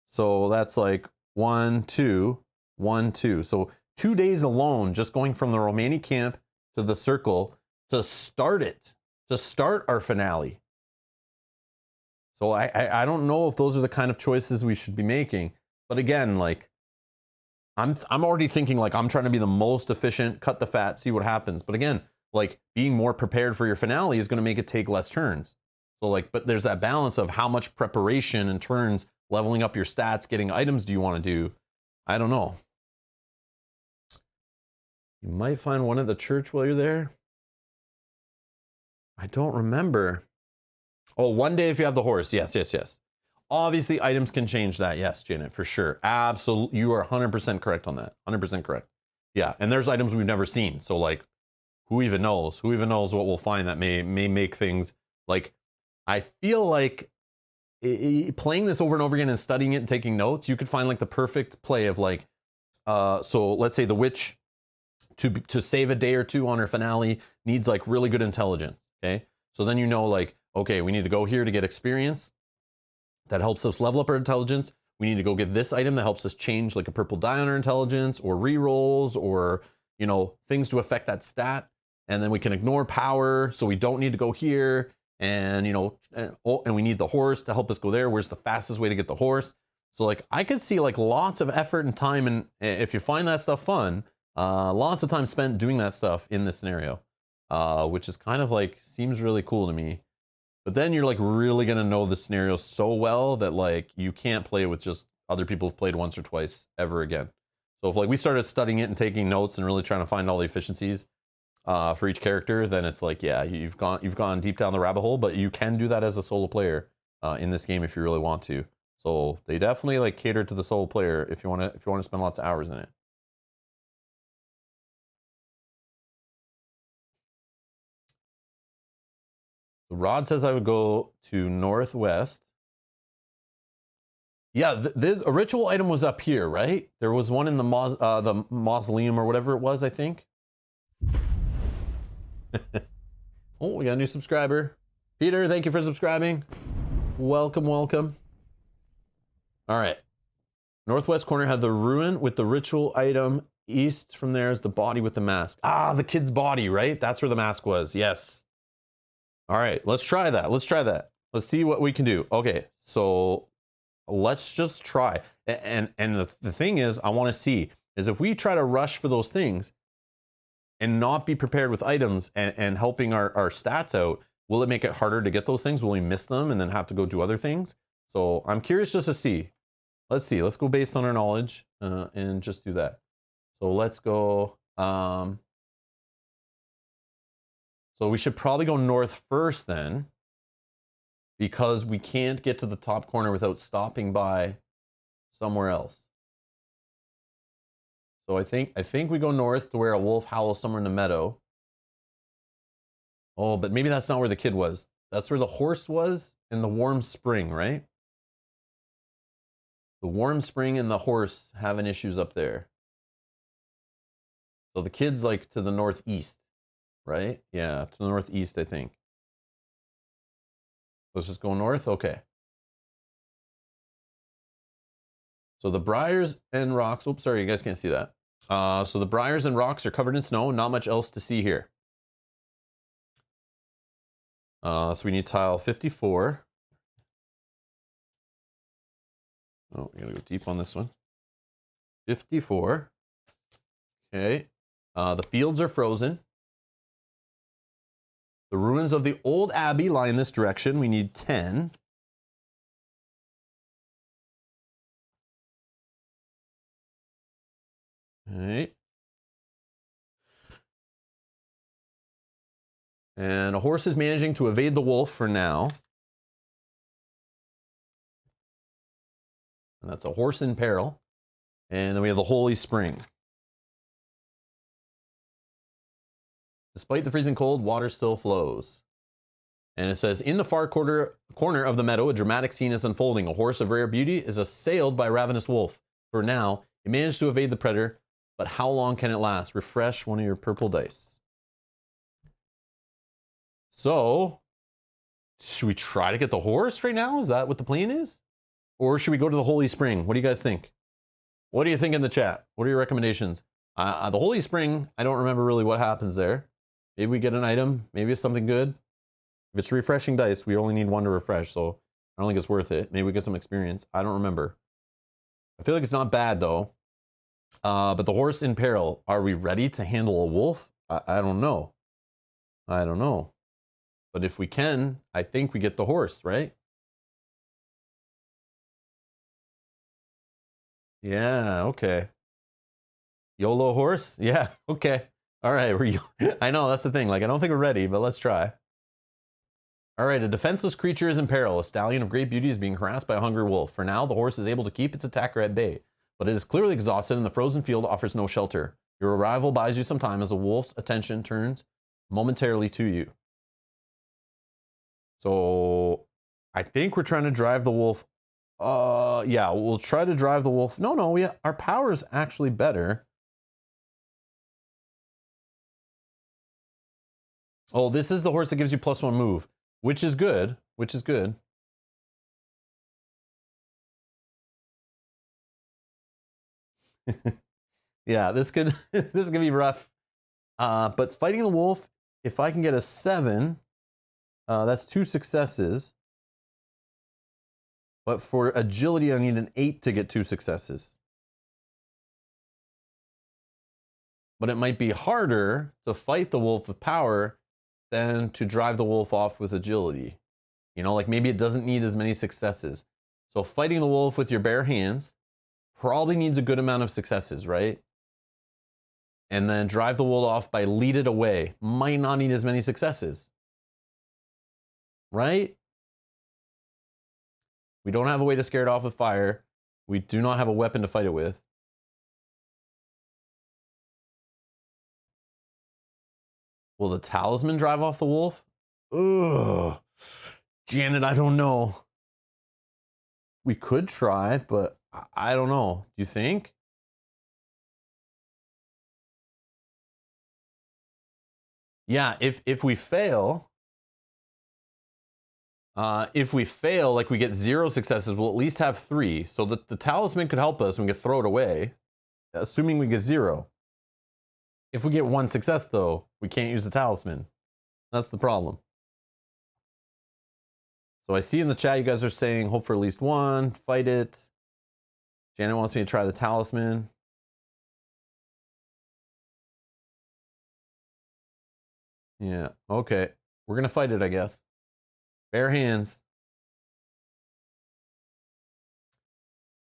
So that's like 1, 2, 1, 2. So 2 days alone, just going from the Romani camp to the circle to start it, to start our finale. So I don't know if those are the kind of choices we should be making. But again, like I'm already thinking like I'm trying to be the most efficient, cut the fat, see what happens. But again, like being more prepared for your finale is going to make it take less turns. So like, but there's that balance of how much preparation and turns, leveling up your stats, getting items do you want to do? I don't know. You might find one at the church while you're there. I don't remember. Oh, one day if you have the horse. Yes, yes, yes. Obviously, items can change that. Yes, Janet, for sure. Absolutely. You are 100% correct on that. 100% correct. Yeah, and there's items we've never seen. So like, who even knows? Who even knows what we'll find that may make things like, I feel like playing this over and over again and studying it and taking notes, you could find like the perfect play of like, so let's say the witch to save a day or two on her finale needs like really good intelligence. Okay. So then you know like, okay, we need to go here to get experience. That helps us level up our intelligence. We need to go get this item that helps us change like a purple die on our intelligence or rerolls or, you know, things to affect that stat. And then we can ignore power. So we don't need to go here. And, you know, and we need the horse to help us go there. Where's the fastest way to get the horse? So like, I could see like lots of effort and time. And if you find that stuff fun, lots of time spent doing that stuff in this scenario, which is kind of like, seems really cool to me. But then you're like really going to know the scenario so well that like you can't play with just other people who've played once or twice ever again. So if like we started studying it and taking notes and really trying to find all the efficiencies for each character, then it's like, yeah, you've gone deep down the rabbit hole, but you can do that as a solo player in this game if you really want to. So they definitely like cater to the solo player if you want to spend lots of hours in it. Rod says I would go to northwest. Yeah, a ritual item was up here, right? There was one in the mausoleum or whatever it was, I think. Oh, we got a new subscriber. Peter, thank you for subscribing. Welcome, welcome. All right. Northwest corner had the ruin with the ritual item. East from there is the body with the mask. Ah, the kid's body, right? That's where the mask was. Yes. All right, let's try that. Let's try that. Let's see what we can do. Okay, so let's just try. And the thing is, I want to see is if we try to rush for those things and not be prepared with items and helping our stats out, will it make it harder to get those things? Will we miss them and then have to go do other things? So I'm curious just to see. Let's see. Let's go based on our knowledge and just do that. So let's go. So we should probably go north first then, because we can't get to the top corner without stopping by somewhere else. So I think we go north to where a wolf howls somewhere in the meadow. Oh, but maybe that's not where the kid was. That's where the horse was in the warm spring, right? The warm spring and the horse having issues up there. So the kid's like to the northeast, right? Yeah, to the northeast, I think. Let's just go north. Okay. So the briars and rocks. Oops, sorry, you guys can't see that. So the briars and rocks are covered in snow. Not much else to see here. So we need tile 54. Oh, we gotta go deep on this one. 54. Okay. The fields are frozen. The ruins of the old abbey lie in this direction. We need 10. All right. And a horse is managing to evade the wolf for now. And that's a horse in peril. And then we have the holy spring. Despite the freezing cold, water still flows. And it says, in the far corner of the meadow, a dramatic scene is unfolding. A horse of rare beauty is assailed by a ravenous wolf. For now, it managed to evade the predator, but how long can it last? Refresh one of your purple dice. So, should we try to get the horse right now? Is that what the plan is? Or should we go to the Holy Spring? What do you guys think? What do you think in the chat? What are your recommendations? The Holy Spring, I don't remember really what happens there. Maybe we get an item. Maybe it's something good. If it's refreshing dice, we only need one to refresh, so I don't think it's worth it. Maybe we get some experience. I don't remember. I feel like it's not bad, though. But the horse in peril. Are we ready to handle a wolf? I don't know. I don't know. But if we can, I think we get the horse, right? Yeah, okay. YOLO horse? Yeah, okay. All right, I know, that's the thing. Like, I don't think we're ready, but let's try. All right, a defenseless creature is in peril. A stallion of great beauty is being harassed by a hungry wolf. For now, the horse is able to keep its attacker at bay, but it is clearly exhausted and the frozen field offers no shelter. Your arrival buys you some time as the wolf's attention turns momentarily to you. So I think we're trying to drive the wolf. Yeah, we'll try to drive the wolf. No, our power is actually better. Oh, this is the horse that gives you +1 move, which is good. Which is good. Yeah, this could this could be rough. But fighting the wolf, if I can get a 7, that's 2 successes. But for agility, I need an 8 to get 2 successes. But it might be harder to fight the wolf with power than to drive the wolf off with agility. You know, like maybe it doesn't need as many successes. So fighting the wolf with your bare hands probably needs a good amount of successes, right? And then drive the wolf off by lead it away. Might not need as many successes. Right? We don't have a way to scare it off with fire. We do not have a weapon to fight it with. Will the talisman drive off the wolf? Ugh. Janet, I don't know. We could try, but I don't know. Do you think? Yeah, if we fail, like we get 0 successes, we'll at least have 3. So the talisman could help us and we could throw it away, assuming we get 0. If we get 1 success, though, we can't use the talisman. That's the problem. So I see in the chat you guys are saying hope for at least 1, fight it. Janet wants me to try the talisman. Yeah, okay. We're going to fight it, I guess. Bare hands.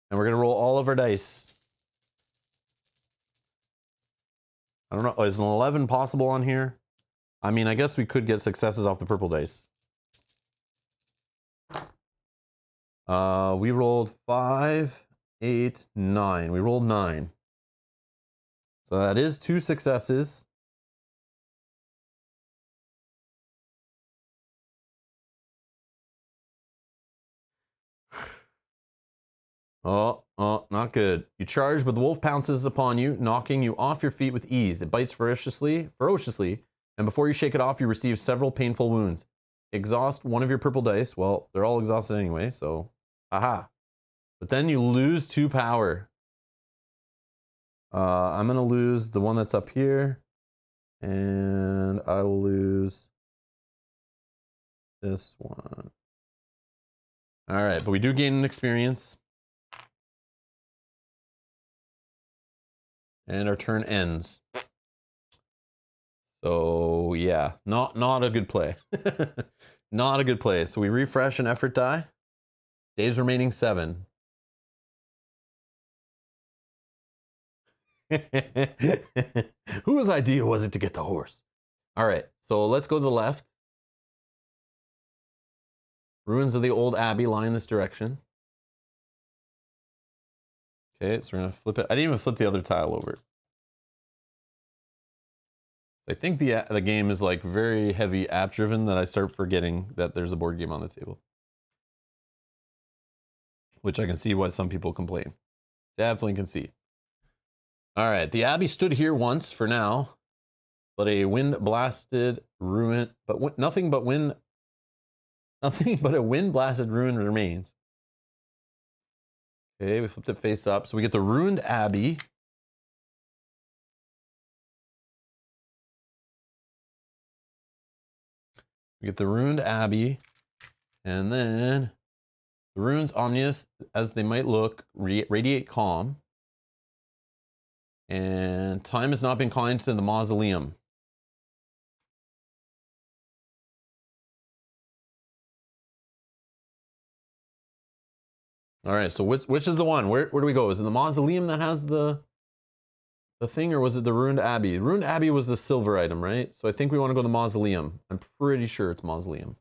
And we're going to roll all of our dice. I don't know. Is an 11 possible on here? I mean, I guess we could get successes off the purple dice. We rolled 5, 8, 9. We rolled 9. So that is 2 successes. Oh, not good. You charge, but the wolf pounces upon you, knocking you off your feet with ease. It bites ferociously, and before you shake it off, you receive several painful wounds. Exhaust one of your purple dice. Well, they're all exhausted anyway, so aha. But then you lose 2 power. I'm going to lose the one that's up here, and I will lose this one. All right, but we do gain an experience. And our turn ends. So yeah, not a good play. Not a good play. So we refresh an effort die. Days remaining 7. Whose idea was it to get the horse? All right, so let's go to the left. Ruins of the old abbey lie in this direction. Okay, so we're gonna flip it. I didn't even flip the other tile over. I think the game is like very heavy app driven that I start forgetting that there's a board game on the table. Which I can see why some people complain. Definitely can see. All right, the abbey stood here once for now, but a wind-blasted ruin, nothing but a wind-blasted ruin remains. Okay, we flipped it face up, so we get the ruined abbey. We get the Ruined Abbey, and then the runes ominous as they might look, radiate calm. And time has not been kind to the mausoleum. All right, so which is the one? Where do we go? Is it the mausoleum that has the thing, or was it the Ruined Abbey? Ruined Abbey was the silver item, right? So I think we want to go to the mausoleum. I'm pretty sure it's mausoleum.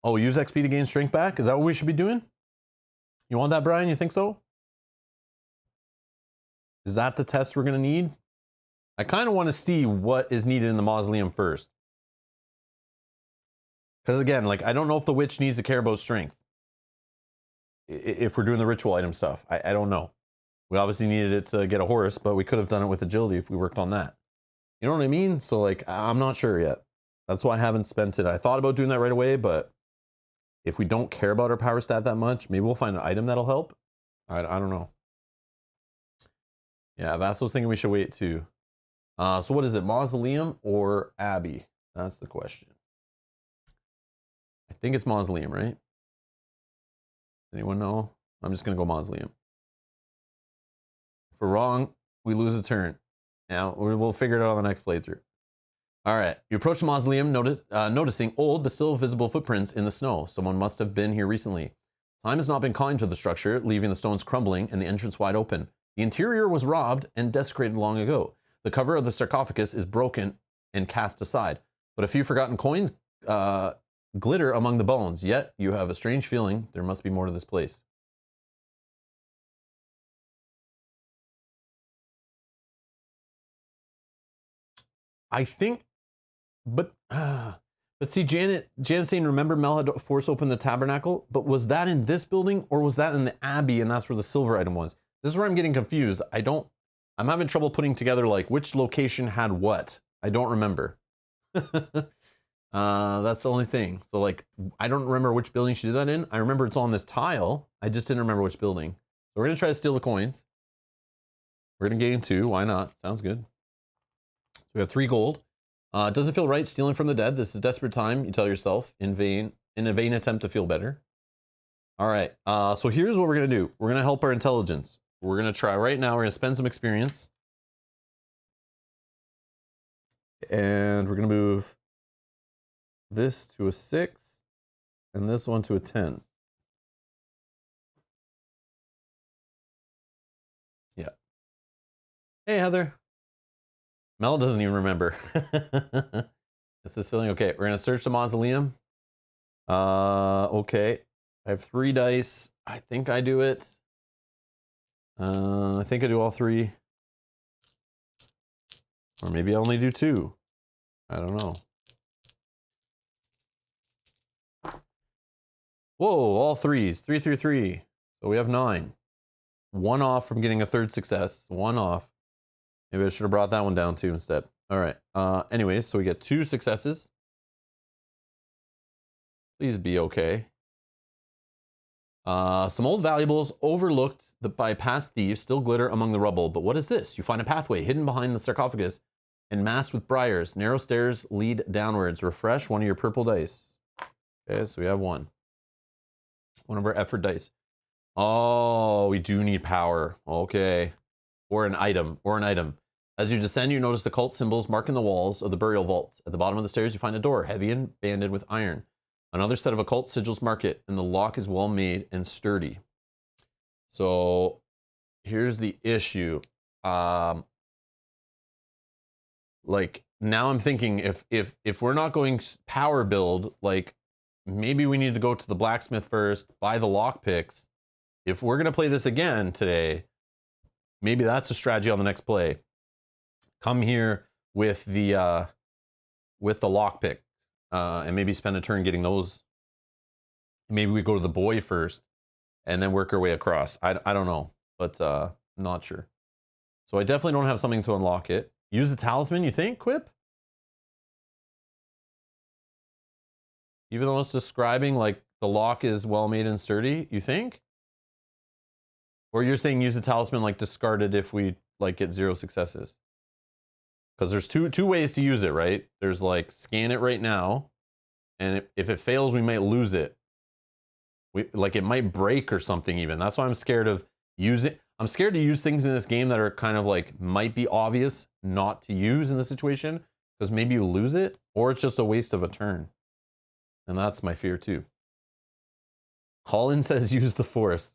Oh, use XP to gain strength back? Is that what we should be doing? You want that, Brian? You think so? Is that the test we're going to need? I kind of want to see what is needed in the mausoleum first. Because again, like, I don't know if the witch needs to care about strength. If we're doing the ritual item stuff, I don't know. We obviously needed it to get a horse, but we could have done it with agility if we worked on that. You know what I mean? So like, I'm not sure yet. That's why I haven't spent it. I thought about doing that right away, but if we don't care about our power stat that much, maybe we'll find an item that'll help. I don't know. Yeah, Vassal's thinking we should wait too. So what is it, mausoleum or abbey? That's the question. I think it's mausoleum, right? Anyone know? I'm just gonna go mausoleum. If we're wrong, we lose a turn. Now we'll figure it out on the next playthrough. All right, you approach the mausoleum, noticing old but still visible footprints in the snow. Someone must have been here recently. Time has not been kind to the structure, leaving the stones crumbling and the entrance wide open. The interior was robbed and desecrated long ago. The cover of the sarcophagus is broken and cast aside, but a few forgotten coins glitter among the bones. Yet you have a strange feeling there must be more to this place. I think, but see, Janet's saying, remember Mel had to force open the tabernacle, but was that in this building or was that in the abbey, and that's where the silver item was? This is where I'm getting confused. I'm having trouble putting together like which location had what. I don't remember. That's the only thing. So like, I don't remember which building she did that in. I remember it's on this tile. I just didn't remember which building. So we're gonna try to steal the coins. We're gonna gain 2. Why not? Sounds good. So we have 3 gold. It doesn't feel right stealing from the dead. This is desperate time, you tell yourself, in a vain attempt to feel better. All right, so here's what we're gonna do. We're gonna help our intelligence. We're gonna try right now, we're gonna spend some experience. And we're gonna move this to a 6, and this one to a 10. Yeah. Hey, Heather. Mel doesn't even remember. Is this feeling okay? We're gonna search the mausoleum. Okay. I have 3 dice. I think I do it. I think I do all 3. Or maybe I only do 2. I don't know. Whoa, all 3s. 3 through 3. So we have 9. 1 off from getting a 3rd success. 1 off. Maybe I should have brought that one down too instead. All right. Anyways, so we get 2 successes. Please be okay. Some old valuables overlooked by past thieves still glitter among the rubble. But what is this? You find a pathway hidden behind the sarcophagus and masked with briars. Narrow stairs lead downwards. Refresh 1 of your purple dice. Okay, so we have 1. 1 of our effort dice. Oh, we do need power. Okay. Or an item. As you descend, you notice the cult symbols marking the walls of the burial vault. At the bottom of the stairs, you find a door, heavy and banded with iron. Another set of occult sigils mark it, and the lock is well made and sturdy. So here's the issue. Like, now I'm thinking if we're not going power build, like, maybe we need to go to the blacksmith first, buy the lock picks. If we're gonna play this again today, maybe that's a strategy on the next play. Come here with the lockpick, and maybe spend a turn getting those. Maybe we go to the boy first, and then work our way across. I don't know, but I'm not sure. So I definitely don't have something to unlock it. Use the talisman, you think, Quip? Even though it's describing like the lock is well made and sturdy, you think? Or you're saying use the talisman, like discard it if we like get 0 successes. Because there's two ways to use it, right? There's like scan it right now, and if it fails, we might lose it. Like it might break or something even. That's why I'm scared of using. I'm scared to use things in this game that are kind of like might be obvious not to use in the situation, because maybe you lose it or it's just a waste of a turn. And that's my fear too. Colin says use the force.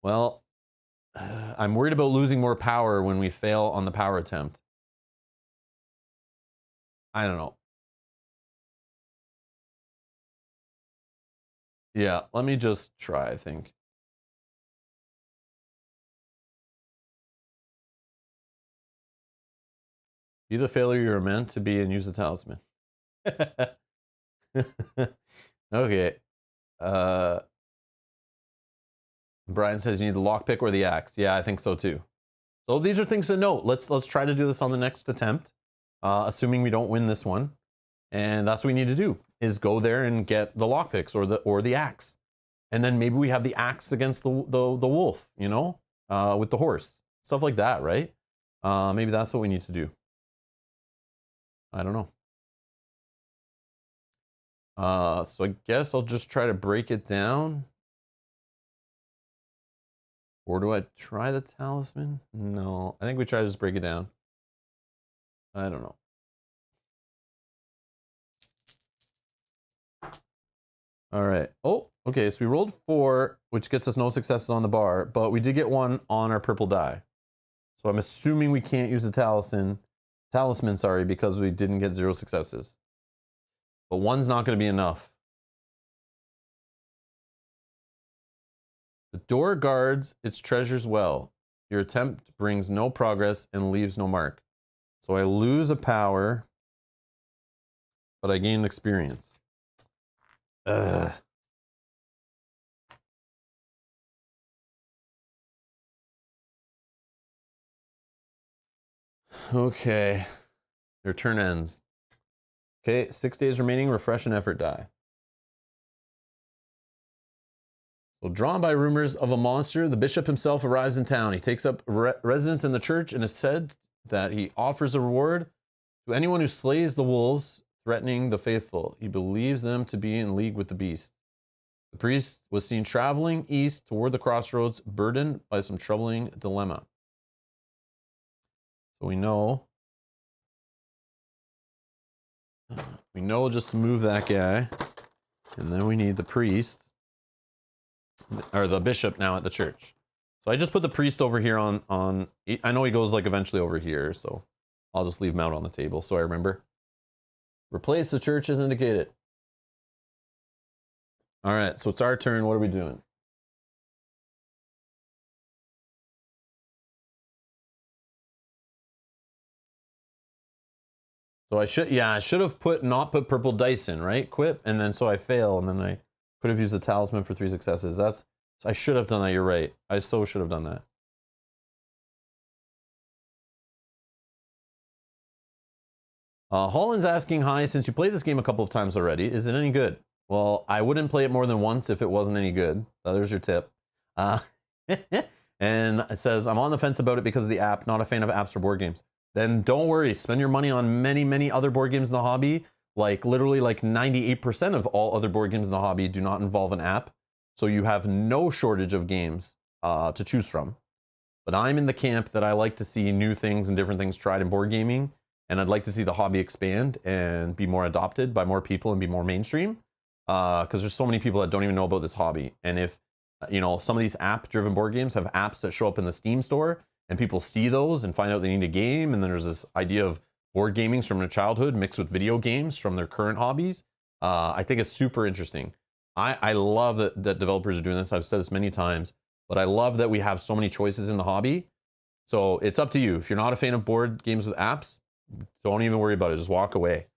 Well, I'm worried about losing more power when we fail on the power attempt. I don't know. Yeah, let me just try, I think. Be the failure you're meant to be and use the talisman. Okay. Brian says you need the lockpick or the axe. Yeah, I think so too. So these are things to note. Let's try to do this on the next attempt, assuming we don't win this one. And that's what we need to do, is go there and get the lockpicks or the axe. And then maybe we have the axe against the wolf, you know, with the horse. Stuff like that, right? Maybe that's what we need to do. I don't know. So I guess I'll just try to break it down. Or do I try the talisman? No, I think we try to just break it down. I don't know. All right. Oh, okay. So we rolled 4, which gets us no successes on the bar, but we did get 1 on our purple die. So I'm assuming we can't use the talisman, sorry, because we didn't get 0 successes. But 1's not going to be enough. The door guards its treasures well. Your attempt brings no progress and leaves no mark. So I lose a power, but I gain experience. Ugh. Okay. Your turn ends. Okay, 6 days remaining. Refresh and effort die. So, drawn by rumors of a monster, the bishop himself arrives in town. He takes up residence in the church and is said that he offers a reward to anyone who slays the wolves, threatening the faithful. He believes them to be in league with the beast. The priest was seen traveling east toward the crossroads, burdened by some troubling dilemma. So we know just to move that guy, and then we need the priest, or the bishop now at the church. So I just put the priest over here on, I know he goes like eventually over here, so I'll just leave him out on the table so I remember. Replace the church as indicated. All right, so it's our turn. What are we doing? So I should have not put purple dice in, right? Quip, and then so I fail, and then I could have used the talisman for 3 successes. I should have done that. You're right. I so should have done that. Holland's asking, hi, since you played this game a couple of times already, is it any good? Well, I wouldn't play it more than once if it wasn't any good. There's your tip. And it says, I'm on the fence about it because of the app, not a fan of apps for board games. Then don't worry, spend your money on many, many other board games in the hobby. Like literally like 98% of all other board games in the hobby do not involve an app. So you have no shortage of games to choose from. But I'm in the camp that I like to see new things and different things tried in board gaming. And I'd like to see the hobby expand and be more adopted by more people and be more mainstream. Because there's so many people that don't even know about this hobby. And if, you know, some of these app-driven board games have apps that show up in the Steam store, and people see those and find out they need a game, and then there's this idea of board gaming from their childhood mixed with video games from their current hobbies. I think it's super interesting. I love that developers are doing this. I've said this many times, but I love that we have so many choices in the hobby. So it's up to you. If you're not a fan of board games with apps, don't even worry about it. Just walk away.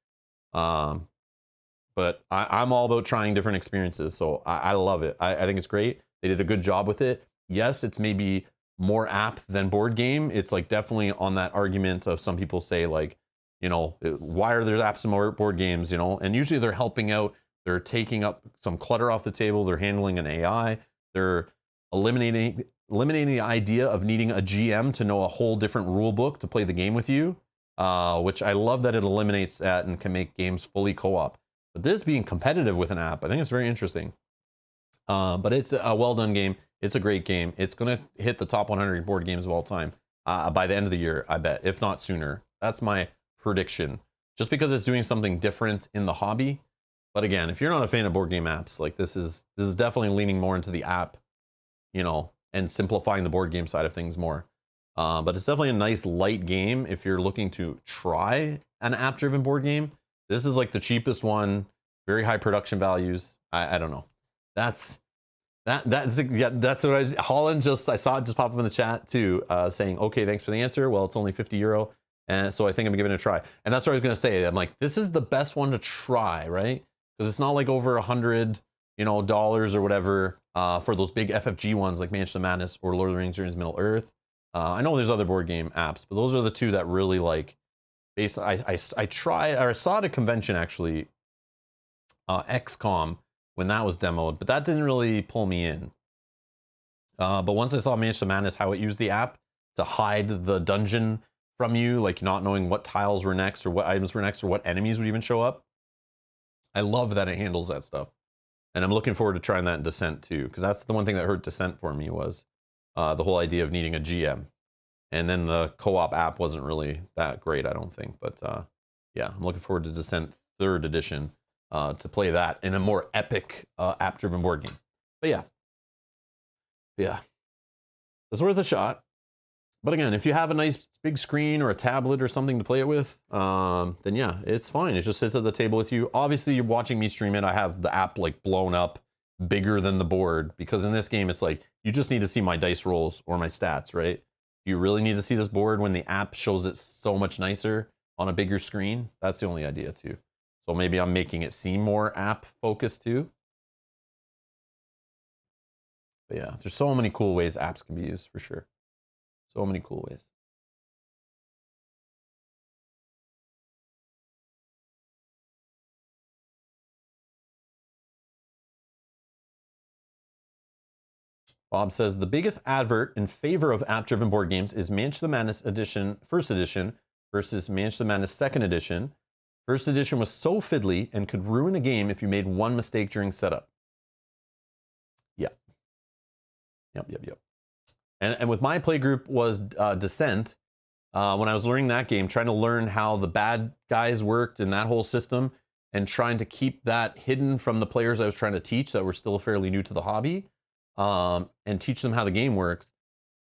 But I'm all about trying different experiences. So I love it. I think it's great. They did a good job with it. Yes, it's maybe more app than board game. It's like definitely on that argument of some people say like, you know, why are there apps in more board games, you know? And usually they're helping out. They're taking up some clutter off the table. They're handling an AI. They're eliminating the idea of needing a GM to know a whole different rule book to play the game with you, which I love that it eliminates that and can make games fully co-op. But this being competitive with an app, I think it's very interesting. But it's a well done game. It's a great game. It's gonna hit the top 100 board games of all time by the end of the year, I bet, if not sooner. That's my prediction. Just because it's doing something different in the hobby. But again, if you're not a fan of board game apps, like this is definitely leaning more into the app, you know, and simplifying the board game side of things more. But it's definitely a nice light game if you're looking to try an app-driven board game. This is like the cheapest one, very high production values. I don't know. That's what Holland I saw it just pop up in the chat too, saying, okay, thanks for the answer. Well, it's only €50. And so I think I'm giving it a try. And that's what I was going to say. I'm like, this is the best one to try, right? Because it's not like over $100, dollars or whatever for those big FFG ones like Mansion of Madness or Lord of the Rings: Journey to Middle Earth. I know there's other board game apps, but those are the two that really like. Basically, I tried, or I saw at a convention actually, XCOM when that was demoed, but that didn't really pull me in. But once I saw Mansion of Madness, how it used the app to hide the dungeon from you, like not knowing what tiles were next or what items were next or what enemies would even show up. I love that it handles that stuff. And I'm looking forward to trying that in Descent too, because that's the one thing that hurt Descent for me was the whole idea of needing a GM. And then the co-op app wasn't really that great, I don't think. But yeah, I'm looking forward to Descent 3rd edition to play that in a more epic app-driven board game. But yeah, it's worth a shot. But again, if you have a nice big screen or a tablet or something to play it with, then yeah, it's fine. It just sits at the table with you. Obviously, you're watching me stream it. I have the app like blown up bigger than the board because in this game, it's like you just need to see my dice rolls or my stats, right? Do you really need to see this board when the app shows it so much nicer on a bigger screen? That's the only idea too. So maybe I'm making it seem more app focused too. But yeah, there's so many cool ways apps can be used for sure. So many cool ways. Bob says the biggest advert in favor of app-driven board games is Mansion of the Madness edition, first edition, versus Mansion of the Madness second edition. First edition was so fiddly and could ruin a game if you made one mistake during setup. Yeah. Yep. And with my play group was Descent. When I was learning that game, trying to learn how the bad guys worked in that whole system and trying to keep that hidden from the players I was trying to teach that were still fairly new to the hobby, and teach them how the game works.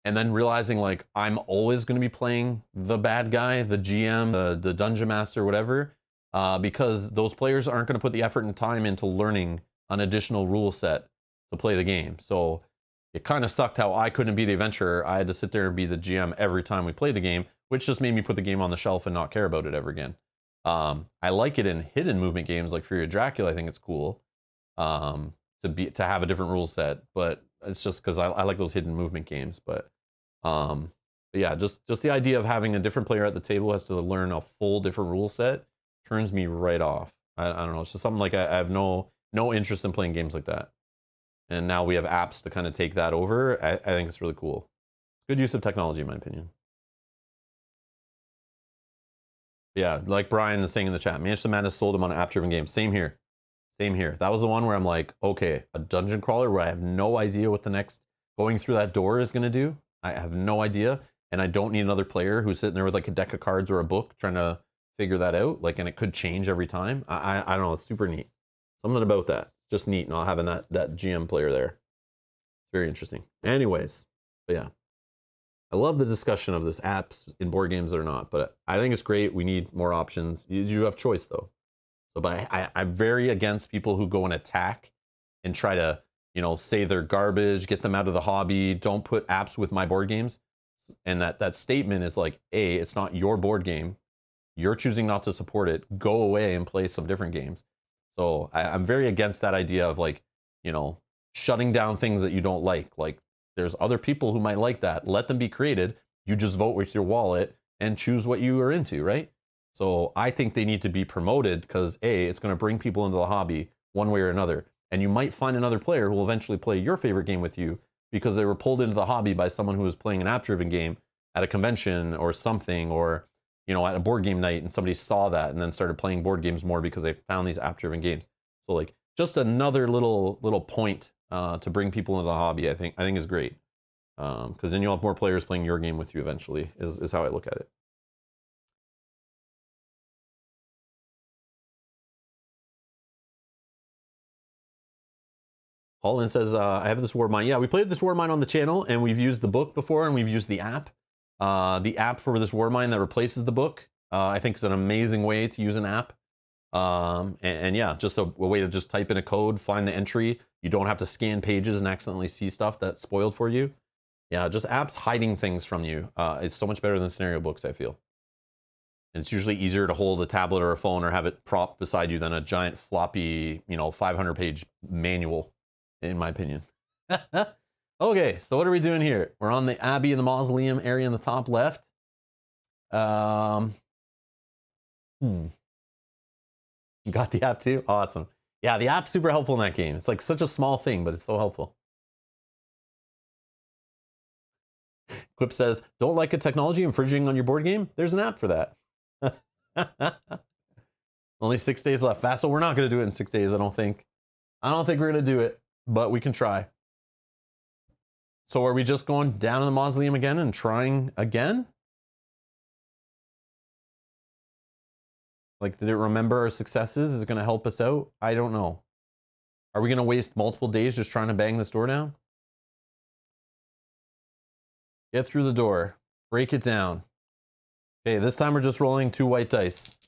And then realizing like I'm always going to be playing the bad guy, the GM, the dungeon master, whatever, because those players aren't going to put the effort and time into learning an additional rule set to play the game. So it kind of sucked how I couldn't be the adventurer. I had to sit there and be the GM every time we played the game, which just made me put the game on the shelf and not care about it ever again. I like it in hidden movement games like Fury of Dracula. I think it's cool to have a different rule set, but it's just because I like those hidden movement games. But yeah, just the idea of having a different player at the table has to learn a full different rule set turns me right off. I don't know. It's just something like I have no interest in playing games like that. And now we have apps to kind of take that over. I think it's really cool. Good use of technology, in my opinion. Yeah, like Brian is saying in the chat, Mansion of Madness sold him on an app-driven game. Same here. That was the one where I'm like, okay, a dungeon crawler where I have no idea what the next going through that door is going to do. I have no idea. And I don't need another player who's sitting there with like a deck of cards or a book trying to figure that out. Like, and it could change every time. I don't know. It's super neat. Something about that. Just neat not having that GM player there. It's very interesting. Anyways, but yeah. I love the discussion of this apps in board games or not, but I think it's great. We need more options. You have choice though. So, but I'm very against people who go and attack and try to, say they're garbage, get them out of the hobby. Don't put apps with my board games. And that statement is like, A, it's not your board game. You're choosing not to support it. Go away and play some different games. So I'm very against that idea of like, shutting down things that you don't like. Like there's other people who might like that. Let them be created. You just vote with your wallet and choose what you are into, right? So I think they need to be promoted because A, it's going to bring people into the hobby one way or another. And you might find another player who will eventually play your favorite game with you because they were pulled into the hobby by someone who was playing an app-driven game at a convention or something, or at a board game night, and somebody saw that and then started playing board games more because they found these app-driven games. So like just another little point to bring people into the hobby, I think is great, because then you'll have more players playing your game with you eventually. Is how I look at it. Holland says, I have this War Mine. Yeah, we played this War Mine on the channel, and we've used the book before, and we've used the app. The app for this War Mine that replaces the book, I think is an amazing way to use an app. And yeah, just a way to just type in a code, find the entry. You don't have to scan pages and accidentally see stuff that's spoiled for you. Yeah, just apps hiding things from you. It's so much better than scenario books, I feel. And it's usually easier to hold a tablet or a phone or have it propped beside you than a giant floppy, 500-page manual, in my opinion. Okay, so what are we doing here? We're on the Abbey and the Mausoleum area in the top left. You got the app too? Awesome. Yeah, the app's super helpful in that game. It's like such a small thing, but it's so helpful. Quip says, don't like a technology infringing on your board game? There's an app for that. Only 6 days left. Vassal, we're not going to do it in 6 days, I don't think. I don't think we're going to do it, but we can try. So are we just going down in the mausoleum again and trying again? Like, did it remember our successes? Is it going to help us out? I don't know. Are we going to waste multiple days just trying to bang this door down? Get through the door. Break it down. Okay, this time we're just rolling 2 white dice.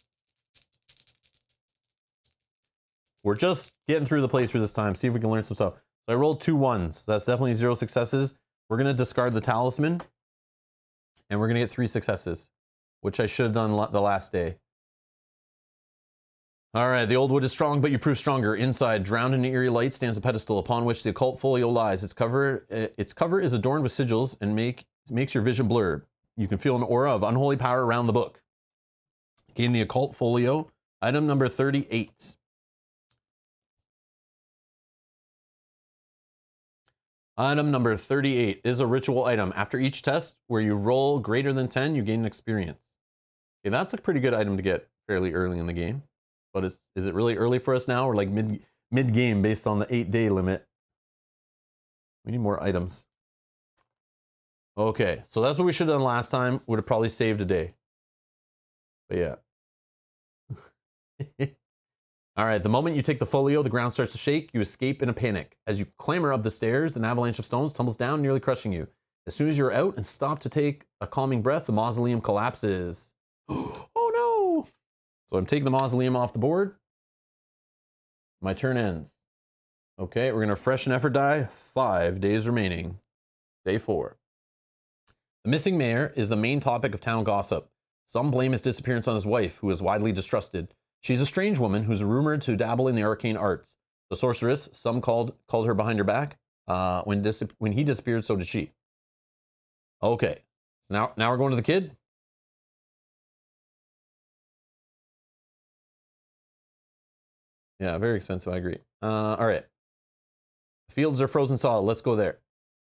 We're just getting through the playthrough this time. See if we can learn some stuff. So I rolled 2 1s. That's definitely 0 successes. We're going to discard the talisman. And we're going to get 3 successes, which I should have done the last day. All right, the old wood is strong, but you prove stronger. Inside, drowned in eerie light, stands a pedestal upon which the occult folio lies. Its cover is adorned with sigils and makes your vision blur. You can feel an aura of unholy power around the book. Gain the occult folio, item number 38. Item number 38 is a ritual item. After each test where you roll greater than 10, you gain an experience. Okay, that's a pretty good item to get fairly early in the game. But is it really early for us now? Or like mid-game based on the 8-day limit? We need more items. Okay, so that's what we should have done last time. Would have probably saved a day. But yeah. All right, the moment you take the folio, the ground starts to shake. You escape in a panic. As you clamber up the stairs, an avalanche of stones tumbles down, nearly crushing you. As soon as you're out and stop to take a calming breath, the mausoleum collapses. Oh no! So I'm taking the mausoleum off the board. My turn ends. Okay, we're going to freshen effort die. 5 days remaining. Day 4. The missing mayor is the main topic of town gossip. Some blame his disappearance on his wife, who is widely distrusted. She's a strange woman who's rumored to dabble in the arcane arts. The sorceress, some called her behind her back. When he disappeared, so did she. Okay, now we're going to the kid. Yeah, very expensive, I agree. All right. Fields are frozen solid. Let's go there.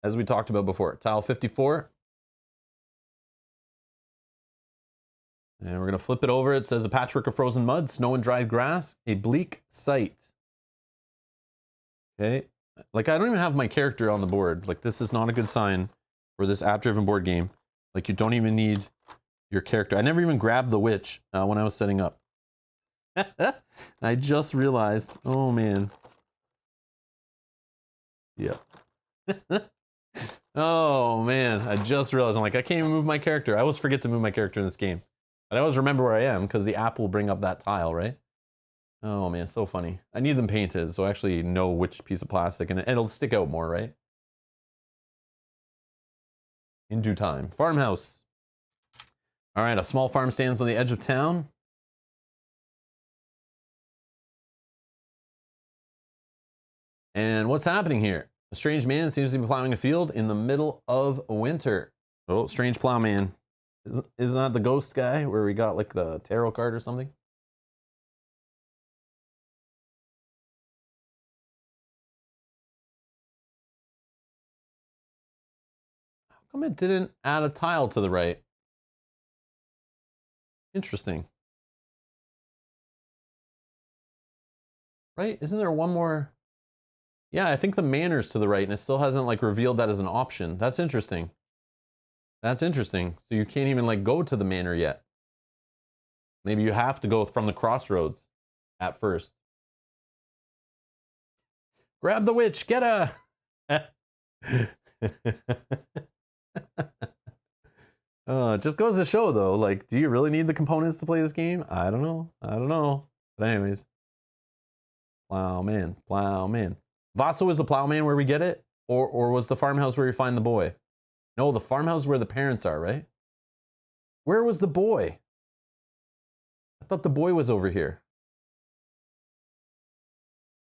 As we talked about before. Tile 54. And we're going to flip it over. It says a patchwork of frozen mud, snow and dried grass, a bleak sight. Okay. Like, I don't even have my character on the board. Like, this is not a good sign for this app-driven board game. Like, you don't even need your character. I never even grabbed the witch when I was setting up. I just realized. Oh, man. Yeah. Oh, man. I just realized. I'm like, I can't even move my character. I always forget to move my character in this game. But I always remember where I am because the app will bring up that tile, right? Oh, man. So funny. I need them painted so I actually know which piece of plastic, and it'll stick out more, right? In due time. Farmhouse. All right. A small farm stands on the edge of town. And what's happening here? A strange man seems to be plowing a field in the middle of winter. Oh, strange plowman. Isn't that the ghost guy where we got like the tarot card or something? come it didn't add a tile to the right? Interesting. Right? Isn't there one more? Yeah, I think the manor's to the right, and it still hasn't like revealed that as an option. That's interesting. That's interesting. So you can't even like go to the manor yet. Maybe you have to go from the crossroads at first. Grab the witch, get her! It just goes to show though, like, do you really need the components to play this game? I don't know. I don't know. But anyways. Plowman, plowman. Vaso is the plowman where we get it? Or was the farmhouse where you find the boy? No, the farmhouse where the parents are, right? Where was the boy? I thought the boy was over here.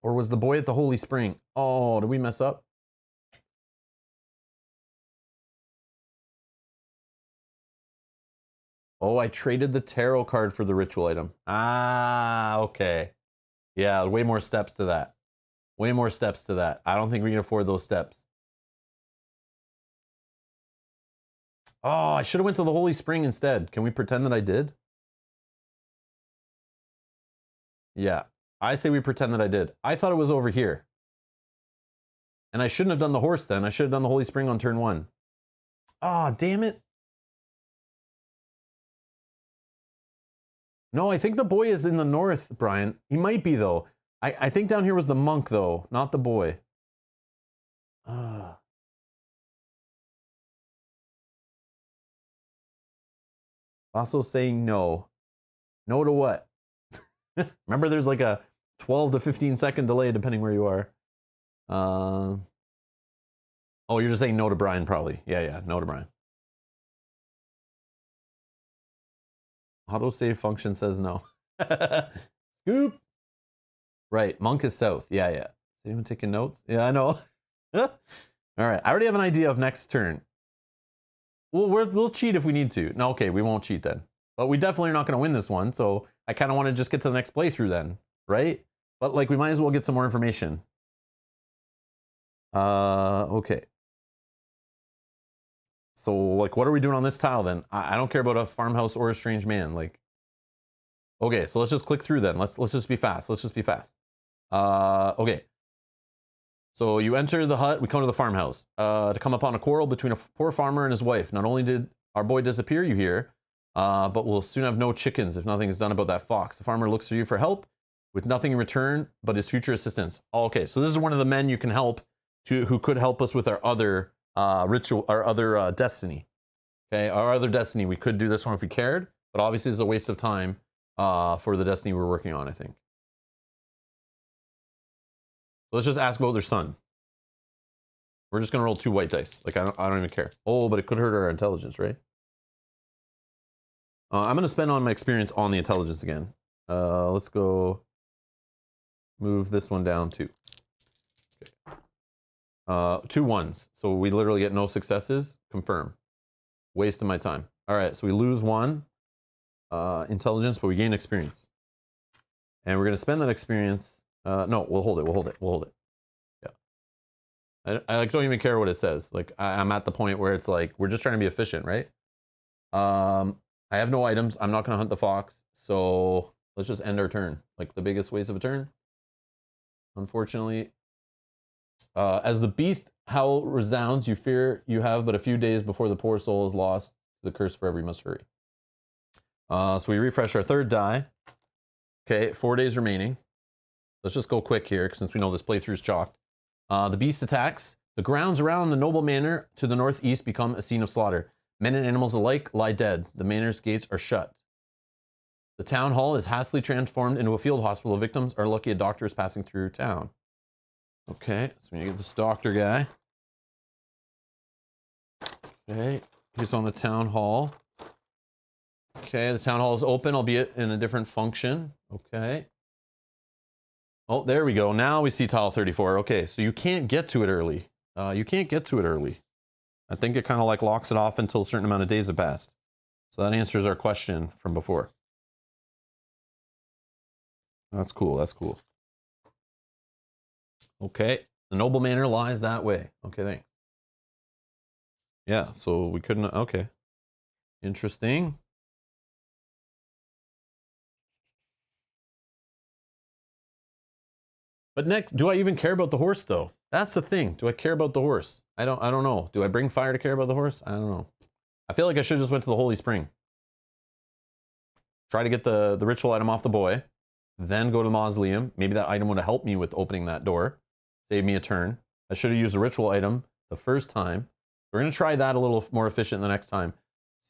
Or was the boy at the Holy Spring? Oh, did we mess up? Oh, I traded the tarot card for the ritual item. Ah, okay. Yeah, way more steps to that. Way more steps to that. I don't think we can afford those steps. Oh, I should have went to the Holy Spring instead. Can we pretend that I did? Yeah, I say we pretend that I did. I thought it was over here. And I shouldn't have done the horse then. I should have done the Holy Spring on turn 1. Ah, damn it. No, I think the boy is in the north, Brian. He might be, though. I think down here was the monk, though, not the boy. Also saying no. No to what? Remember, there's like a 12 to 15-second delay depending where you are. Oh, you're just saying no to Brian, probably. Yeah, no to Brian. Autosave function says no. Scoop. Right, monk is south. Yeah. Is anyone taking notes? Yeah, I know. All right, I already have an idea of next turn. We'll cheat if we need to. No, okay, we won't cheat then. But we definitely are not going to win this one, so I kind of want to just get to the next playthrough then, right? But like, we might as well get some more information. Okay. So like, what are we doing on this tile then? I don't care about a farmhouse or a strange man. Like, okay, so let's just click through then. Let's just be fast. Let's just be fast. Okay. So you enter the hut, we come to the farmhouse. To come upon a quarrel between a poor farmer and his wife. Not only did our boy disappear, you hear, but we'll soon have no chickens if nothing is done about that fox. The farmer looks to you for help with nothing in return but his future assistance. Okay, so this is one of the men you can help who could help us with our other ritual, our other destiny. Okay, our other destiny. We could do this one if we cared, but obviously it's a waste of time for the destiny we're working on, I think. So let's just ask about their son. We're just gonna roll 2 white dice. Like, I don't even care. Oh, but it could hurt our intelligence, right? I'm gonna spend on my experience on the intelligence again. Let's go move this one down 2. Okay. 2 1s. So we literally get no successes. Confirm. Waste of my time. All right, so we lose 1 intelligence, but we gain experience. And we're gonna spend that experience. No, we'll hold it. Yeah. I like don't even care what it says. Like, I'm at the point where it's like, we're just trying to be efficient, right? I have no items. I'm not going to hunt the fox. So let's just end our turn. Like, the biggest waste of a turn. Unfortunately. As the beast howl resounds, you fear you have but a few days before the poor soul is lost. The curse forever, you must hurry. So we refresh our 3rd die. Okay, 4 days remaining. Let's just go quick here, since we know this playthrough is chalked. The beast attacks. The grounds around the noble manor to the northeast become a scene of slaughter. Men and animals alike lie dead. The manor's gates are shut. The town hall is hastily transformed into a field hospital. Victims are lucky a doctor is passing through town. Okay, so we get this doctor guy. Okay, he's on the town hall. Okay, the town hall is open, albeit in a different function. Okay. Oh, there we go. Now we see tile 34. Okay, so you can't get to it early. You can't get to it early. I think it kind of like locks it off until a certain amount of days have passed. So that answers our question from before. That's cool. That's cool. Okay, the noble manor lies that way. Okay, thanks. Yeah, so we couldn't. Okay. Interesting. But next, do I even care about the horse though? That's the thing. Do I care about the horse? I don't know. Do I bring fire to care about the horse? I don't know. I feel like I should just went to the Holy Spring. Try to get the ritual item off the boy. Then go to the mausoleum. Maybe that item would have helped me with opening that door. Save me a turn. I should have used the ritual item the first time. We're going to try that a little more efficient the next time.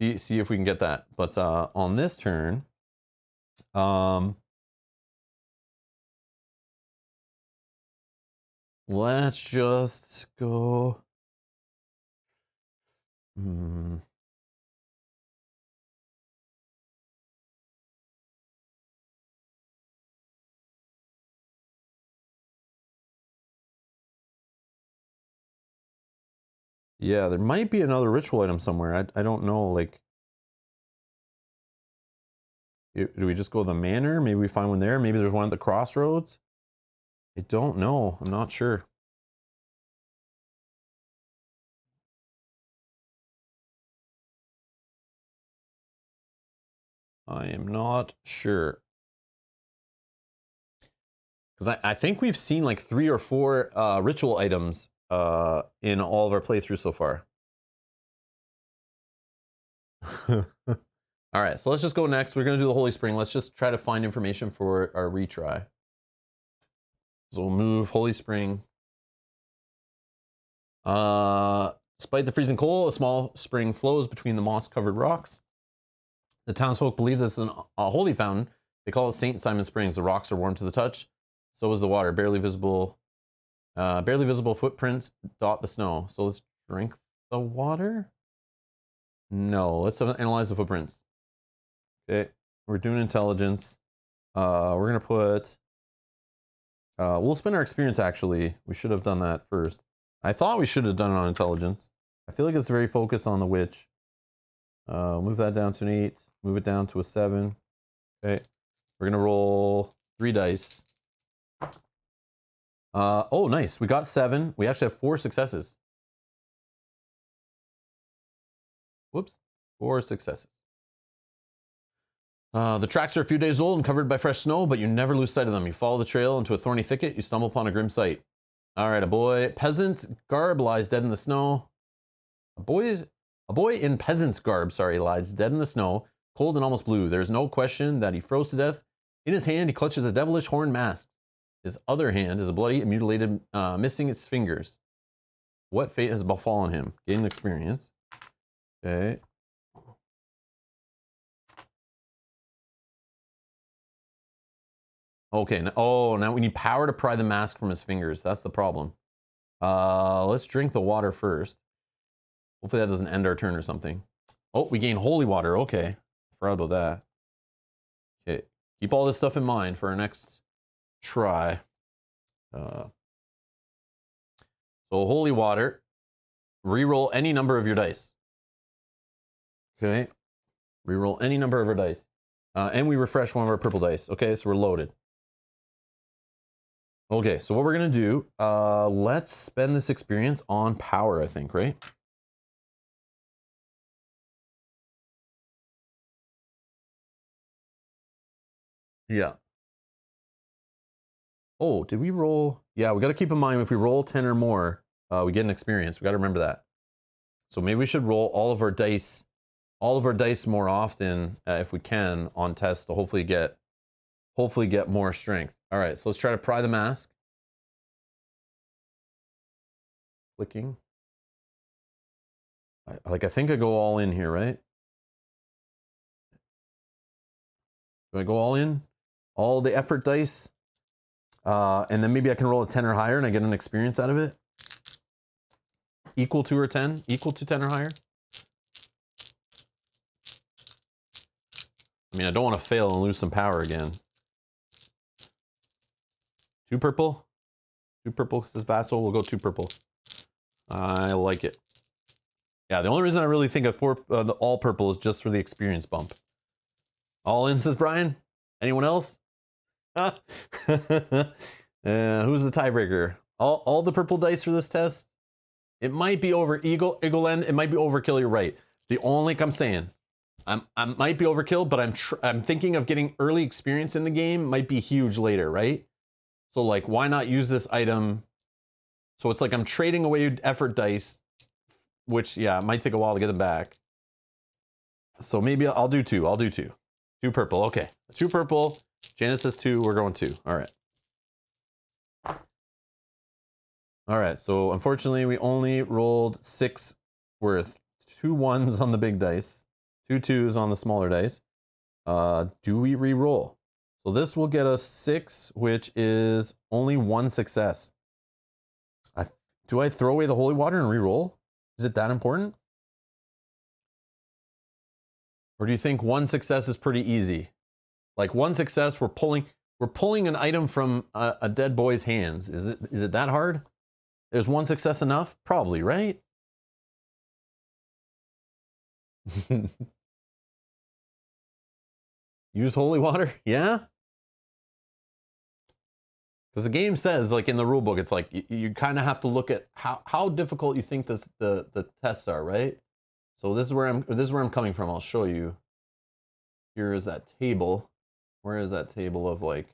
See if we can get that. But on this turn, let's just go. Yeah, there might be another ritual item somewhere. I don't know. Like, do we just go to the manor? Maybe we find one there. Maybe there's one at the crossroads. I don't know. I'm not sure. I am not sure. Because I think we've seen like 3 or 4 ritual items in all of our playthroughs so far. All right, so let's just go next. We're going to do the Holy Spring. Let's just try to find information for our retry. So we'll move Holy Spring. Despite the freezing cold, a small spring flows between the moss-covered rocks. The townsfolk believe this is a holy fountain. They call it St. Simon Springs. The rocks are warm to the touch. So is the water. Barely visible footprints dot the snow. So let's drink the water. No, let's analyze the footprints. Okay, we're doing intelligence. We're gonna put. We'll spend our experience. Actually, we should have done that first. I thought we should have done it on intelligence. I feel like it's very focused on the witch. Move that down to an 8. Move it down to a 7. Okay, we're gonna roll 3 dice. Oh, nice. We got 7. We actually have 4 successes. Whoops, 4 successes. The tracks are a few days old and covered by fresh snow, but you never lose sight of them. You follow the trail into a thorny thicket. You stumble upon a grim sight. All right, peasant garb lies dead in the snow. A boy in peasant's garb, lies dead in the snow, cold and almost blue. There's no question that he froze to death. In his hand, he clutches a devilish horn mask. His other hand is a bloody and mutilated, missing its fingers. What fate has befallen him? Gain experience. Okay. Okay. Now we need power to pry the mask from his fingers. That's the problem. Let's drink the water first. Hopefully that doesn't end our turn or something. Oh, we gain holy water. Okay. Forgot about that. Okay. Keep all this stuff in mind for our next try. So holy water. Reroll any number of your dice. Okay. Reroll any number of our dice. And we refresh one of our purple dice. Okay, so we're loaded. Okay, so what we're going to do, let's spend this experience on power, I think, right? Yeah. Oh, did we roll? Yeah, we got to keep in mind if we roll 10 or more, we get an experience. We got to remember that. So maybe we should roll all of our dice more often if we can on tests to hopefully get more strength. All right, so let's try to pry the mask. Clicking. I think I go all in here, right? Do I go all in? All the effort dice? And then maybe I can roll a 10 or higher and I get an experience out of it? Equal to or 10? Equal to 10 or higher? I mean, I don't want to fail and lose some power again. 2 purple? 2 purple, says Vassal. We'll go 2 purple. I like it. Yeah, the only reason I really think of the all purple is just for the experience bump. All in, says Brian. Anyone else? Who's the tiebreaker? All the purple dice for this test? It might be over Eagle End. It might be overkill. You're right. The only I'm saying, I might be overkill, but I'm thinking of getting early experience in the game. Might be huge later, right? So like, why not use this item? So it's like I'm trading away effort dice, which yeah, it might take a while to get them back. So maybe I'll do two. I'll do two. Two purple. Okay, two purple. Janet says two. We're going two. All right. All right. So unfortunately, we only rolled 6 worth. 2 1s on the big dice, 2 2s on the smaller dice. Do we re-roll? So this will get us 6, which is only 1 success. Do I throw away the holy water and re-roll? Is it that important? Or do you think 1 success is pretty easy? Like 1 success, we're pulling an item from a dead boy's hands. Is it that hard? Is 1 success enough? Probably, right? Use holy water? Yeah? Because the game says, like in the rule book, it's like you kind of have to look at how difficult you think the tests are, right? So this is where I'm coming from. I'll show you. Here is that table. Where is that table of like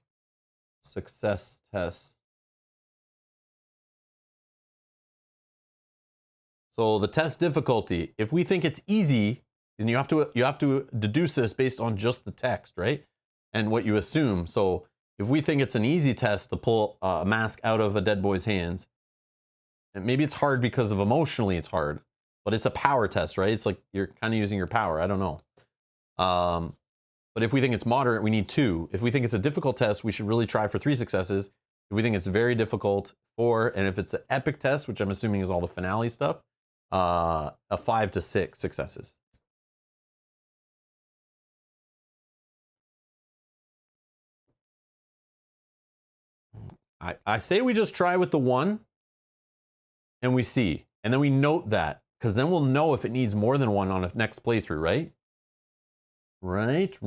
success tests? So the test difficulty, if we think it's easy, then you have to deduce this based on just the text, right? And what you assume. So if we think it's an easy test to pull a mask out of a dead boy's hands, and maybe it's hard because of emotionally it's hard, but it's a power test, right? It's like you're kind of using your power. I don't know. But if we think it's moderate, we need 2. If we think it's a difficult test, we should really try for 3 successes. If we think it's very difficult, 4. And if it's an epic test, which I'm assuming is all the finale stuff, a 5 to 6 successes. I say we just try with the 1 and we see. And then we note that, because then we'll know if it needs more than 1 on a next playthrough, right? Right.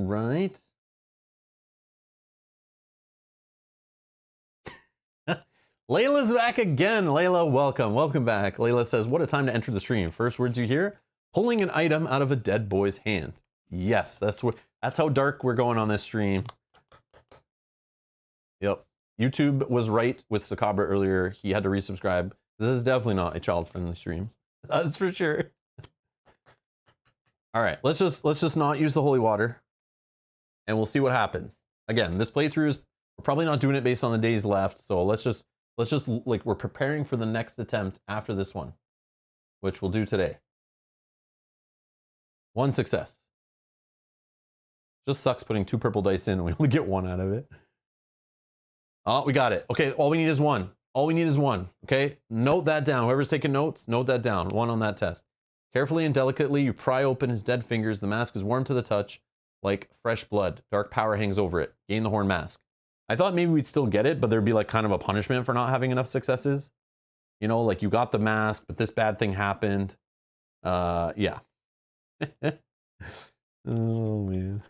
Layla's back again. Layla, welcome. Welcome back. Layla says, what a time to enter the stream. First words you hear, pulling an item out of a dead boy's hand. Yes, that's how dark we're going on this stream. Yep. YouTube was right with Sakabra earlier. He had to resubscribe. This is definitely not a child-friendly stream. That's for sure. All right, let's just not use the holy water, and we'll see what happens. Again, this playthrough is we're probably not doing it based on the days left, so let's just like we're preparing for the next attempt after this one, which we'll do today. 1 success. Just sucks putting 2 purple dice in and we only get 1 out of it. Oh, we got it. Okay, all we need is 1. All we need is 1. Okay, note that down. Whoever's taking notes, note that down. 1 on that test. Carefully and delicately, you pry open his dead fingers. The mask is warm to the touch, like fresh blood. Dark power hangs over it. Gain the horn mask. I thought maybe we'd still get it, but there'd be like kind of a punishment for not having enough successes. You know, like you got the mask, but this bad thing happened. Yeah. Oh, man.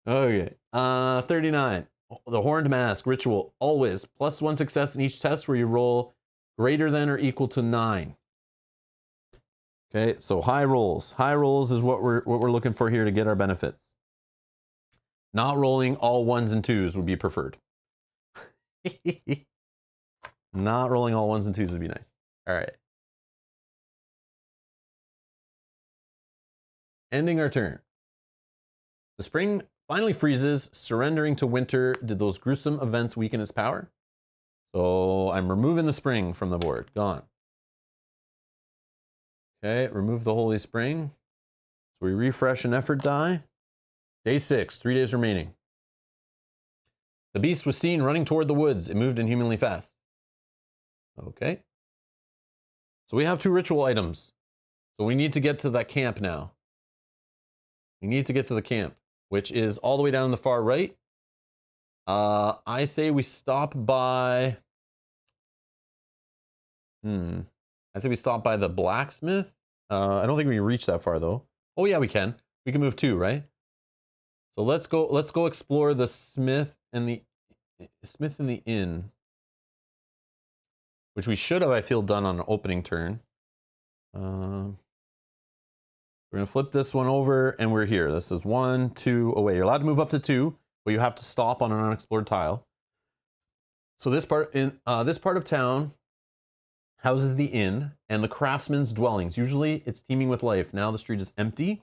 Okay. 39. The horned mask ritual. Always +1 success in each test where you roll greater than or equal to 9. Okay, so high rolls. High rolls is what we're looking for here to get our benefits. Not rolling all 1s and 2s would be preferred. Not rolling all 1s and 2s would be nice. All right. Ending our turn. The spring finally freezes, surrendering to winter. Did those gruesome events weaken its power? So I'm removing the spring from the board. Gone. Okay, remove the holy spring. So we refresh an effort die. Day 6, 3 days remaining. The beast was seen running toward the woods. It moved inhumanly fast. Okay. So we have 2 ritual items. So we need to get to that camp now. We need to get to the camp, which is all the way down on the far right. I say we stop by... I say we stop by the blacksmith. I don't think we can reach that far, though. Oh, yeah, we can. We can move 2, right? So let's go explore the smith and the inn. which we should have, I feel, done on an opening turn. We're going to flip this one over, and we're here. This is 1, 2 away. You're allowed to move up to 2, but you have to stop on an unexplored tile. So this part of town houses the inn and the craftsman's dwellings. Usually it's teeming with life. Now the street is empty.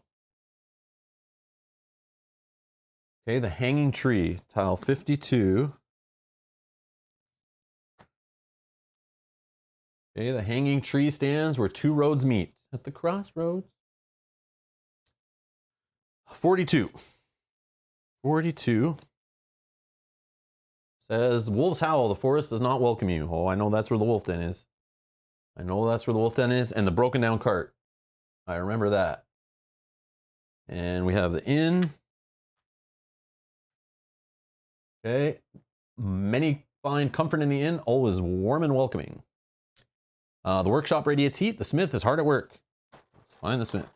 Okay, the hanging tree, tile 52. Okay, the hanging tree stands where 2 roads meet at the crossroads. 42. 42 says, wolves howl, the forest does not welcome you. Oh, I know that's where the wolf den is. I know that's where the wolf den is, and the broken down cart. I remember that. And we have the inn. Okay. Many find comfort in the inn, always warm and welcoming. The workshop radiates heat. The smith is hard at work. Let's find the smith.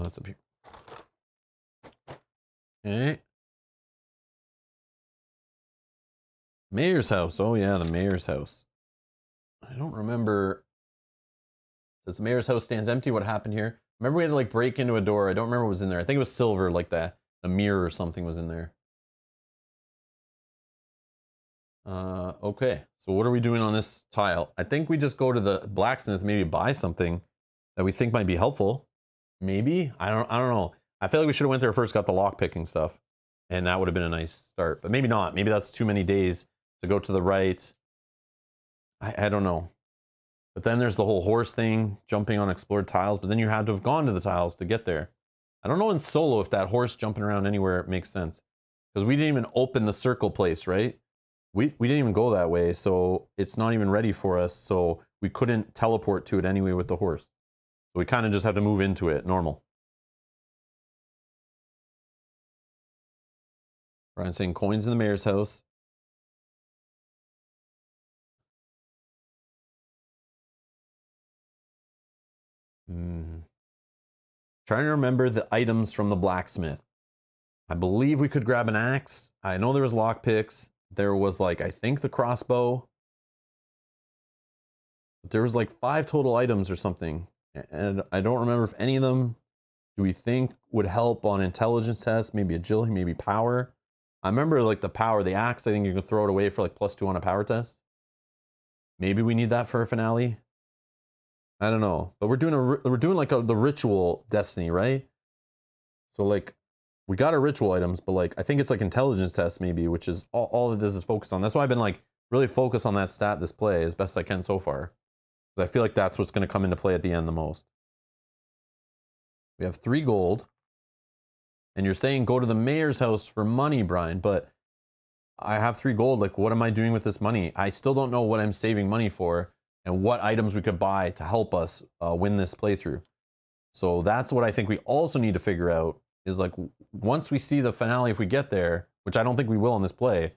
It's up here. Okay. Mayor's house. Oh yeah, the mayor's house. I don't remember. It says the mayor's house stands empty. What happened here? Remember we had to like break into a door. I don't remember what was in there. I think it was silver, like that. A mirror or something was in there. Okay. So what are we doing on this tile? I think we just go to the blacksmith, maybe buy something that we think might be helpful. Maybe. I don't know. I feel like we should have went there first, got the lock picking stuff, and that would have been a nice start. But maybe not. Maybe that's too many days to go to the right. I don't know. But then there's the whole horse thing, jumping on explored tiles. But then you had to have gone to the tiles to get there. I don't know in solo if that horse jumping around anywhere makes sense, because we didn't even open the circle place, right? We didn't even go that way, so it's not even ready for us. So we couldn't teleport to it anyway with the horse. So we kind of just have to move into it, normal. Brian's saying coins in the mayor's house. Trying to remember the items from the blacksmith. I believe we could grab an axe. I know there was lockpicks. There was like, I think the crossbow. There was like 5 total items or something. And I don't remember if any of them do we think would help on intelligence tests, maybe agility, maybe power. I remember like the power, the axe, I think you can throw it away for like +2 on a power test. Maybe we need that for a finale. I don't know. But we're doing like the ritual destiny, right? So like we got our ritual items, but like I think it's like intelligence tests maybe, which is all that this is focused on. That's why I've been like really focused on that stat display as best I can so far. Because I feel like that's what's going to come into play at the end the most. We have 3 gold. And you're saying go to the mayor's house for money, Brian, but I have 3 gold. Like, what am I doing with this money? I still don't know what I'm saving money for and what items we could buy to help us win this playthrough. So that's what I think we also need to figure out is like, once we see the finale, if we get there, which I don't think we will in this play,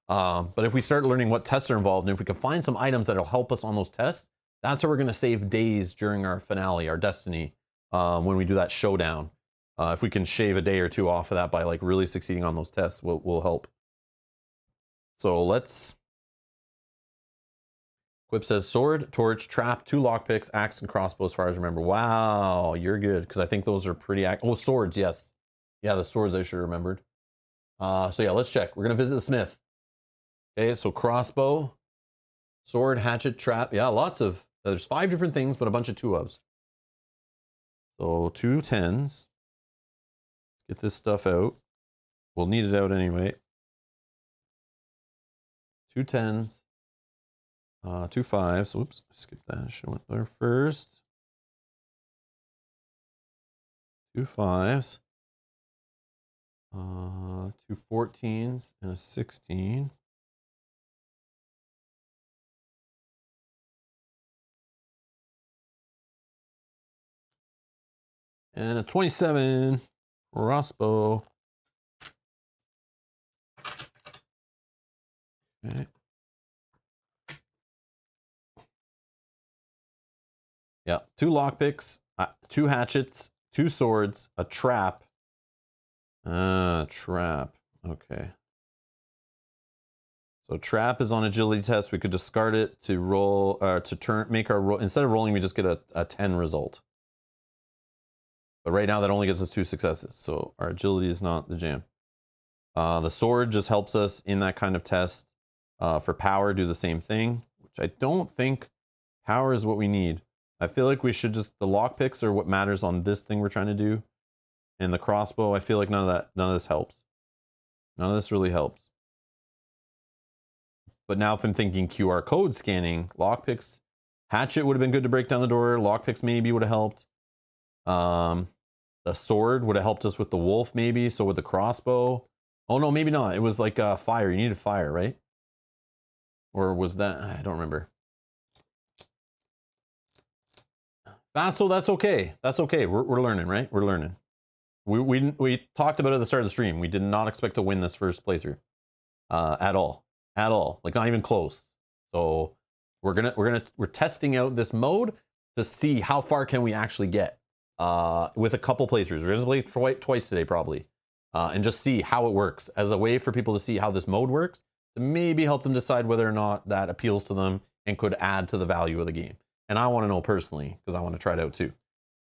but if we start learning what tests are involved and if we can find some items that'll help us on those tests, that's how we're going to save days during our finale, our destiny, when we do that showdown. If we can shave a day or 2 off of that by like really succeeding on those tests, will help. So let's. Quip says sword, torch, trap, 2 lockpicks, axe, and crossbow as far as I remember. Wow, you're good, because I think those are pretty. Oh, swords, yes. Yeah, the swords I should have remembered. So yeah, let's check. We're going to visit the smith. Okay, so crossbow, sword, hatchet, trap. Yeah, lots of. There's 5 different things, but a bunch of 2-ofs. So 2 10s. Get this stuff out. We'll need it out anyway. 2 10s. 2 5s. Oops, skip that. Should went there first. 2 5s. 2 14s and a 16. And a 27 crossbow. Okay. Yeah, 2 lockpicks, 2 hatchets, 2 swords, a trap, Trap. Okay. So trap is on agility test. We could discard it to roll, make our roll. Instead of rolling, we just get a 10 result. But right now that only gets us 2 successes. So our agility is not the jam. The sword just helps us in that kind of test. For power, do the same thing, which I don't think power is what we need. I feel like we should just, the lockpicks are what matters on this thing we're trying to do. And the crossbow, I feel like none of this helps. None of this really helps. But now if I'm thinking QR code scanning, lockpicks, hatchet would have been good to break down the door. Lockpicks maybe would have helped. The sword would have helped us with the wolf maybe. So with the crossbow, oh no, maybe not. It was like fire. You needed fire, right? Or was that, I don't remember. So that's okay. That's okay. We're learning, right? We're learning. We talked about it at the start of the stream. We did not expect to win this first playthrough at all. At all. Like not even close. So we're testing out this mode to see how far can we actually get with a couple playthroughs. We're going to play twice today probably. And just see how it works as a way for people to see how this mode works, to maybe help them decide whether or not that appeals to them and could add to the value of the game. And I want to know personally, because I want to try it out too.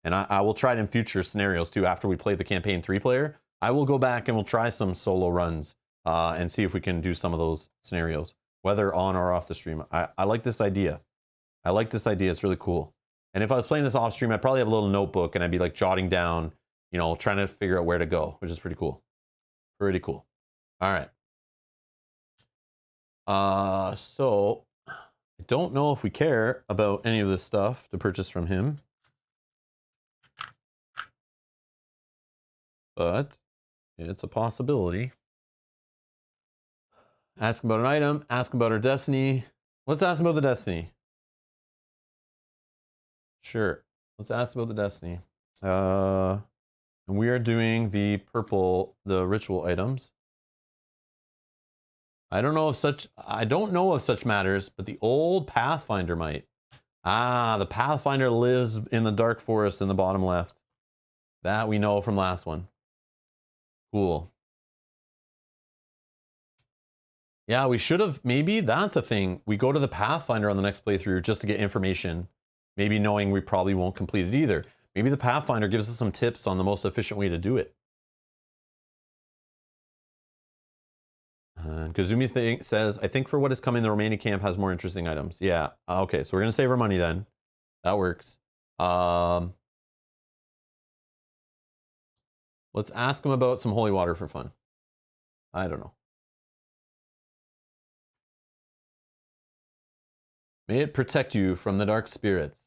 And I will try it in future scenarios too. After we play the campaign 3-player, I will go back and we'll try some solo runs and see if we can do some of those scenarios, whether on or off the stream. I like this idea. I like this idea. It's really cool. And if I was playing this off stream, I'd probably have a little notebook and I'd be like jotting down, you know, trying to figure out where to go, which is pretty cool. Pretty cool. All right. So I don't know if we care about any of this stuff to purchase from him. But it's a possibility. Ask about an item, ask about our destiny. Let's ask about the destiny. Sure. Let's ask about the destiny. And we are doing the purple, the ritual items. I don't know if such matters, but the old Pathfinder might. Ah, the Pathfinder lives in the dark forest in the bottom left. That we know from last one. Cool. Yeah, we should have, maybe that's a thing. We go to the Pathfinder on the next playthrough just to get information, maybe knowing we probably won't complete it either. Maybe the Pathfinder gives us some tips on the most efficient way to do it. And Kazumi says, I think for what is coming, the remaining camp has more interesting items. Yeah, okay, so we're going to save our money then. That works. Let's ask him about some holy water for fun. I don't know. May it protect you from the dark spirits.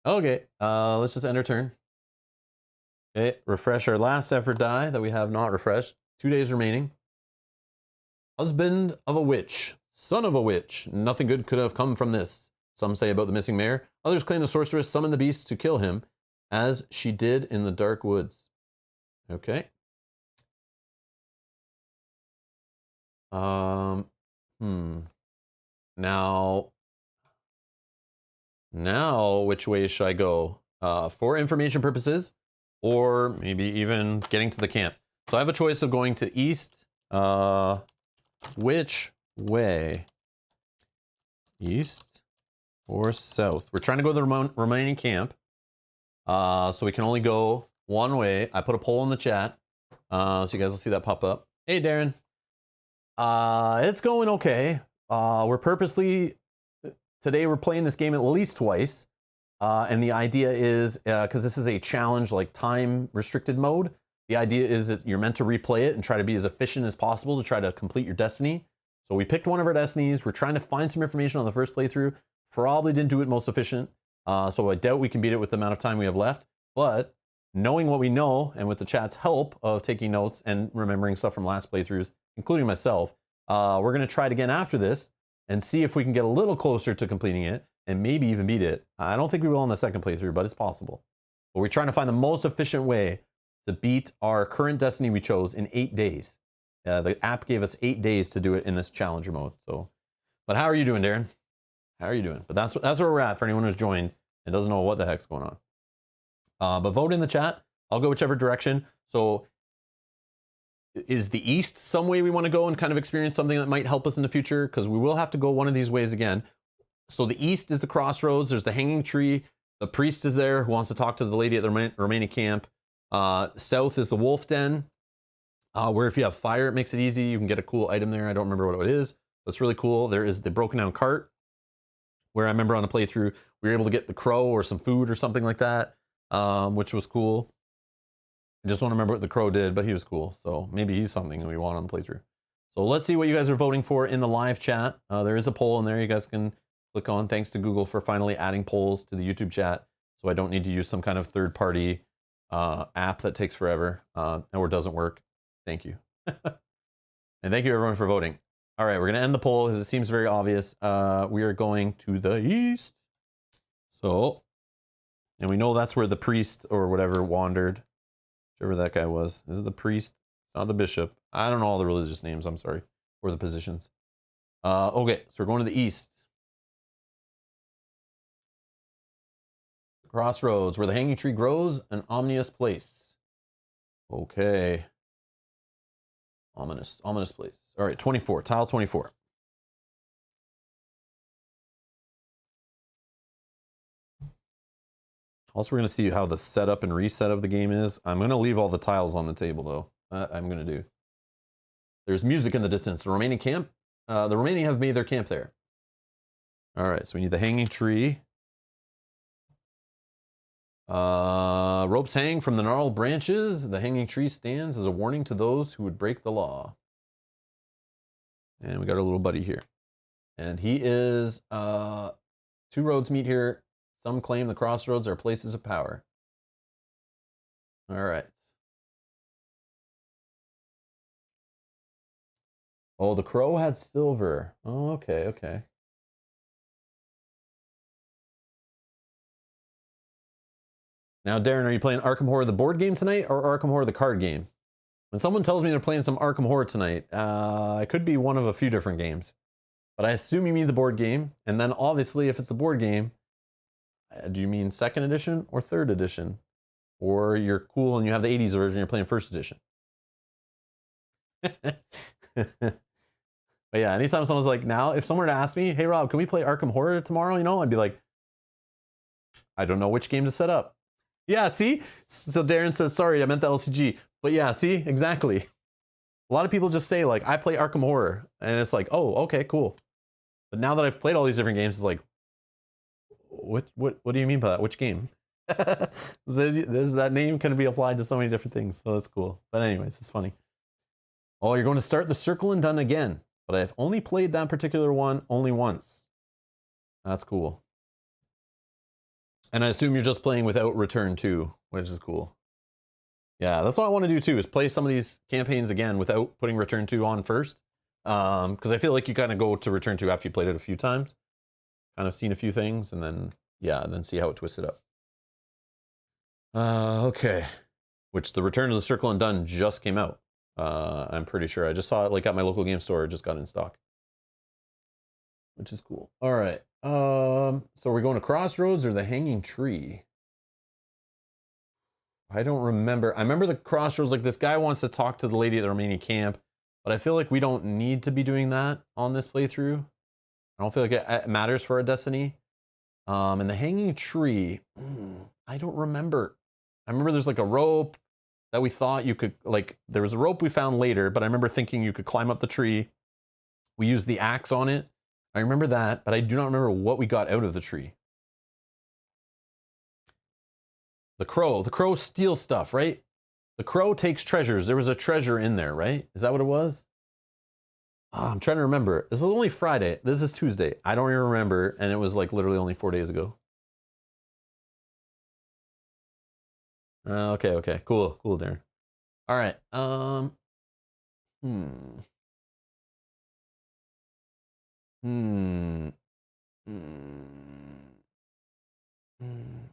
Okay, let's just end our turn. Okay, refresh our last effort die that we have not refreshed. 2 days remaining. Husband of a witch, son of a witch. Nothing good could have come from this. Some say about the missing mayor. Others claim the sorceress summoned the beast to kill him, as she did in the dark woods. Okay. Now, which way should I go? For information purposes, or maybe even getting to the camp. So I have a choice of going to east. Which way? East or south? We're trying to go to the remaining camp. So we can only go one way. I put a poll in the chat. So you guys will see that pop up. Hey, Darren. It's going okay. Today we're playing this game at least twice. And the idea is, because this is a challenge, like time restricted mode, the idea is that you're meant to replay it and try to be as efficient as possible to try to complete your destiny. So we picked one of our destinies. We're trying to find some information on the first playthrough. Probably didn't do it most efficient. So I doubt we can beat it with the amount of time we have left. But knowing what we know, and with the chat's help of taking notes and remembering stuff from last playthroughs, including myself, we're going to try it again after this and see if we can get a little closer to completing it and maybe even beat it. I don't think we will on the second playthrough, but it's possible. But we're trying to find the most efficient way to beat our current destiny we chose in 8 days. The app gave us 8 days to do it in this challenger mode. So, but how are you doing, Darren? How are you doing? But that's where we're at for anyone who's joined and doesn't know what the heck's going on. But vote in the chat. I'll go whichever direction. So is the east some way we want to go and kind of experience something that might help us in the future? Because we will have to go one of these ways again. So the east is the crossroads. There's the hanging tree. The priest is there who wants to talk to the lady at the Romani camp. South is the wolf den, where if you have fire, it makes it easy. You can get a cool item there. I don't remember what it is, but it's really cool. There is the broken down cart, where I remember on a playthrough, we were able to get the crow or some food or something like that, which was cool. I just don't remember what the crow did, but he was cool. So maybe he's something we want on the playthrough. So let's see what you guys are voting for in the live chat. There is a poll in there you guys can click on. Thanks to Google for finally adding polls to the YouTube chat, so I don't need to use some kind of third-party app that takes forever or doesn't work. Thank you. And thank you everyone for voting. All right, we're going to end the poll because it seems very obvious. We are going to the east. So, and we know that's where the priest or whatever wandered. Whichever that guy was. Is it the priest? It's not the bishop. I don't know all the religious names, I'm sorry. Or the positions. Okay, so we're going to the east. Crossroads, where the hanging tree grows, an ominous place. Okay. Ominous place. All right, 24, tile 24. Also, we're going to see how the setup and reset of the game is. I'm going to leave all the tiles on the table, though. I'm going to do. There's music in the distance. The Romanian camp. The Romani have made their camp there. All right, so we need the hanging tree. Ropes hang from the gnarled branches. The hanging tree stands as a warning to those who would break the law. And we got our little buddy here. And he is, two roads meet here. Some claim the crossroads are places of power. All right. Oh, the crow had silver. Oh, okay, okay. Now, Darren, are you playing Arkham Horror the board game tonight or Arkham Horror the card game? When someone tells me they're playing some Arkham Horror tonight, it could be one of a few different games. But I assume you mean the board game. And then obviously, if it's the board game, do you mean 2nd edition or 3rd edition? Or you're cool and you have the 80s version, you're playing 1st edition. But yeah, anytime someone's like, now, if someone were to ask me, hey Rob, can we play Arkham Horror tomorrow? You know, I'd be like, I don't know which game to set up. Yeah, see? So Darren says, sorry, I meant the LCG. But yeah, see? Exactly. A lot of people just say, like, I play Arkham Horror. And it's like, oh, okay, cool. But now that I've played all these different games, it's like, what do you mean by that? Which game? That name can be applied to so many different things. So that's cool. But anyways, it's funny. Oh, you're going to start the Circle and Done again. But I've only played that particular one only once. That's cool. And I assume you're just playing without Return 2, which is cool. Yeah, that's what I want to do too, is play some of these campaigns again without putting Return 2 on first. Because I feel like you kind of go to Return 2 after you played it a few times. Kind of seen a few things, and then, yeah, then see how it twists it up. Okay. Which the Return to the Circle and Done just came out. I'm pretty sure. I just saw it like at my local game store. It just got in stock. Which is cool. All right. So we're going to Crossroads or the Hanging Tree? I don't remember. I remember the Crossroads, like this guy wants to talk to the lady at the Romani camp, but I feel like we don't need to be doing that on this playthrough. I don't feel like it matters for a Destiny. And the Hanging Tree, I don't remember. I remember there's like a rope that we thought you could, like, there was a rope we found later, but I remember thinking you could climb up the tree. We used the axe on it. I remember that, but I do not remember what we got out of the tree. The crow steals stuff, right? The crow takes treasures. There was a treasure in there, right? Is that what it was? Oh, I'm trying to remember. This is only Friday. This is Tuesday. I don't even remember, and it was like literally only 4 days ago. Okay. Cool, Darren. All right.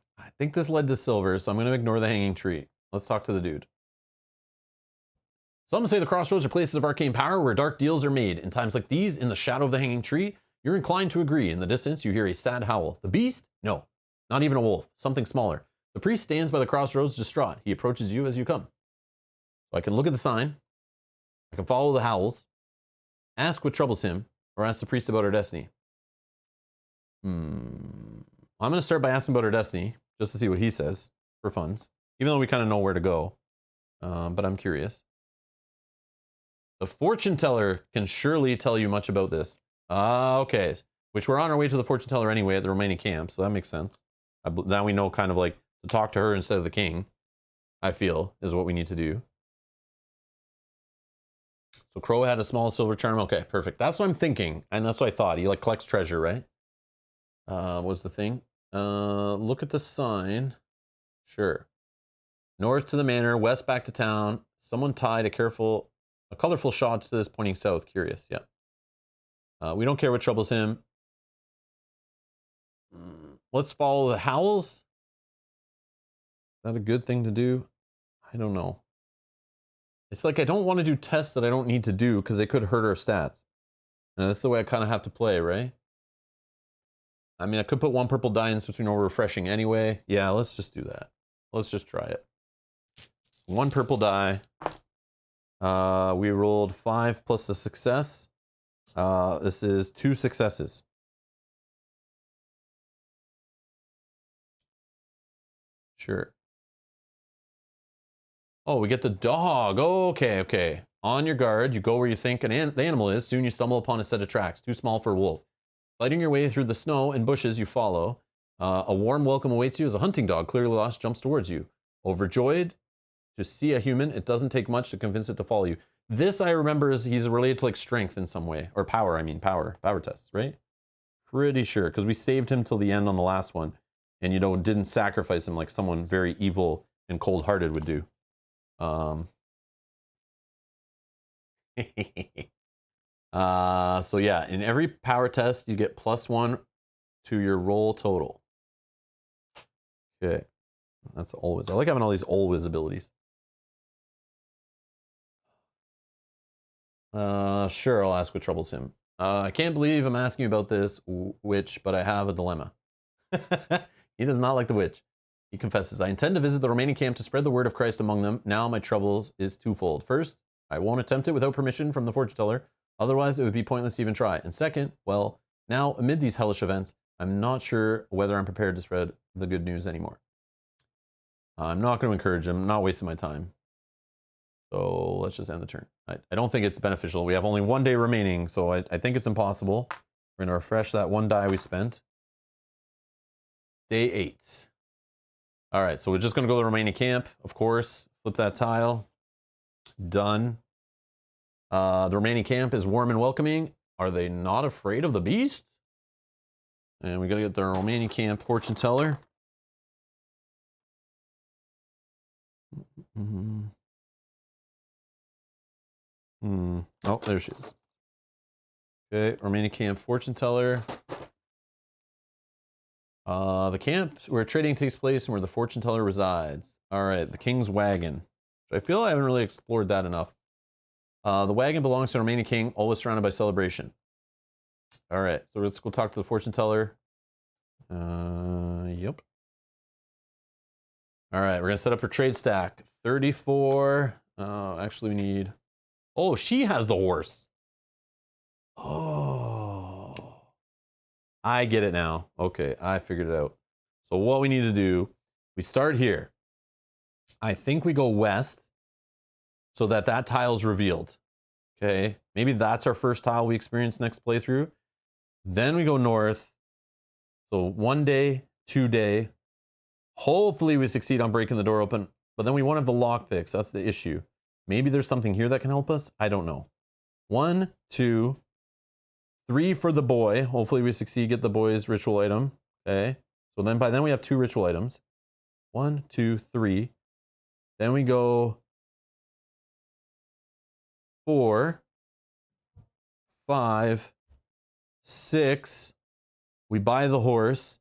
I think this led to silver, so I'm going to ignore the hanging tree. Let's talk to the dude. Some say the crossroads are places of arcane power where dark deals are made. In times like these, in the shadow of the hanging tree, you're inclined to agree. In the distance, you hear a sad howl. The beast? No, not even a wolf. Something smaller. The priest stands by the crossroads distraught. He approaches you as you come. So I can look at the sign. I can follow the howls. Ask what troubles him, or ask the priest about our destiny. I'm going to start by asking about our destiny, just to see what he says, for funs. Even though we kind of know where to go. But I'm curious. The fortune teller can surely tell you much about this. Okay. Which we're on our way to the fortune teller anyway at the remaining camp, so that makes sense. Now we know kind of like to talk to her instead of the king, I feel, is what we need to do. So Crow had a small silver charm. Okay, perfect. That's what I'm thinking, and that's what I thought. He like collects treasure, right? Was the thing. Look at the sign. Sure. North to the manor, west back to town. Someone tied a colorful shot to this pointing south. Curious, yeah. We don't care what troubles him. Let's follow the howls. Is that a good thing to do? I don't know. It's like I don't want to do tests that I don't need to do because they could hurt our stats. And that's the way I kind of have to play, right? I mean, I could put one purple die in since we know we're refreshing anyway. Yeah, let's just do that. Let's just try it. One purple die. We rolled 5 plus a success. This is 2 successes. Sure. Oh, we get the dog. Oh, okay. On your guard, you go where you think the animal is. Soon you stumble upon a set of tracks, too small for a wolf. Fighting your way through the snow and bushes you follow. A warm welcome awaits you as a hunting dog, clearly lost, jumps towards you. Overjoyed to see a human, it doesn't take much to convince it to follow you. This I remember is he's related to like strength in some way. Or power, I mean power tests, right? Pretty sure, because we saved him till the end on the last one. And didn't sacrifice him like someone very evil and cold-hearted would do. So yeah, in every power test, you get +1 to your roll total. Okay. That's always. I like having all these always abilities. Sure, I'll ask what troubles him. I can't believe I'm asking you about this, witch, but I have a dilemma. He does not like the witch. He confesses, I intend to visit the remaining camp to spread the word of Christ among them. Now my troubles is twofold. First, I won't attempt it without permission from the fortune teller. Otherwise, it would be pointless to even try. And second, well, now amid these hellish events, I'm not sure whether I'm prepared to spread the good news anymore. I'm not going to encourage him. I'm not wasting my time. So let's just end the turn. I don't think it's beneficial. We have only 1 day remaining, so I think it's impossible. We're going to refresh that 1 die we spent. Day 8. All right, so we're just going to go to the remaining camp, of course. Flip that tile. Done. The remaining camp is warm and welcoming. Are they not afraid of the beast? And we got to get the remaining camp fortune teller. Oh, there she is. Okay, remaining camp fortune teller. The camp where trading takes place and where the fortune teller resides. All right, the king's wagon. I feel I haven't really explored that enough. The wagon belongs to the remaining king, always surrounded by celebration. All right, so let's go talk to the fortune teller. Yep. All right, we're gonna set up her trade stack. 34. Actually, we need. Oh, she has the horse. Oh, I get it now. Okay, I figured it out. So what we need to do, we start here. I think we go west so that tile is revealed. Okay, maybe that's our first tile we experience next playthrough. Then we go north. So 1 day, 2 day. Hopefully we succeed on breaking the door open, but then we won't have the lockpicks. That's the issue. Maybe there's something here that can help us. I don't know. 1, 2, 3 for the boy. Hopefully we succeed, get the boy's ritual item. Okay. So then by then we have 2 ritual items. 1, 2, 3. Then we go 4, 5, 6. We buy the horse.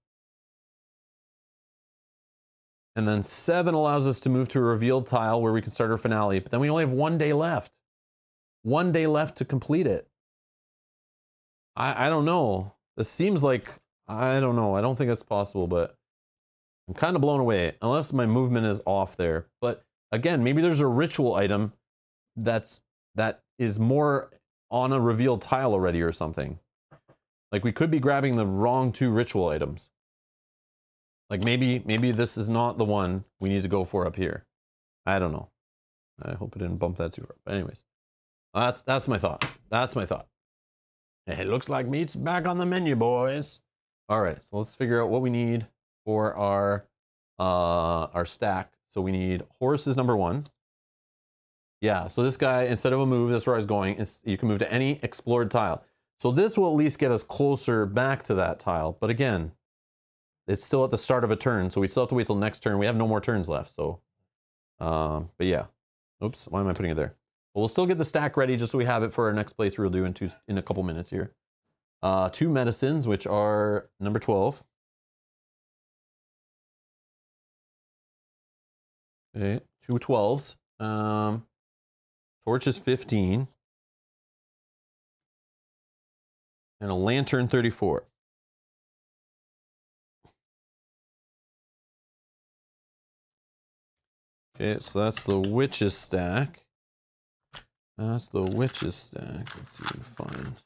And then 7 allows us to move to a revealed tile where we can start our finale. But then we only have 1 day left. 1 day left to complete it. I don't know. This seems like, I don't know. I don't think that's possible, but I'm kind of blown away, unless my movement is off there. But again, maybe there's a ritual item that is more on a revealed tile already or something. Like we could be grabbing the wrong 2 ritual items. Like maybe this is not the one we need to go for up here. I don't know. I hope it didn't bump that too hard. But anyways, that's my thought. That's my thought. It looks like meat's back on the menu, boys. All right, so let's figure out what we need for our stack. So we need horse is number 1. Yeah, so this guy, instead of a move, that's where I was going, is you can move to any explored tile. So this will at least get us closer back to that tile. But again, it's still at the start of a turn, so we still have to wait till next turn. We have no more turns left, so. But yeah. Oops, why am I putting it there? But we'll still get the stack ready just so we have it for our next playthrough we'll do in a couple minutes here. 2 medicines, which are number 12. Okay, 2 12s. Torch is 15. And a lantern 34. Okay, so that's the witch's stack. That's the witch's stack. Let's see if we can find.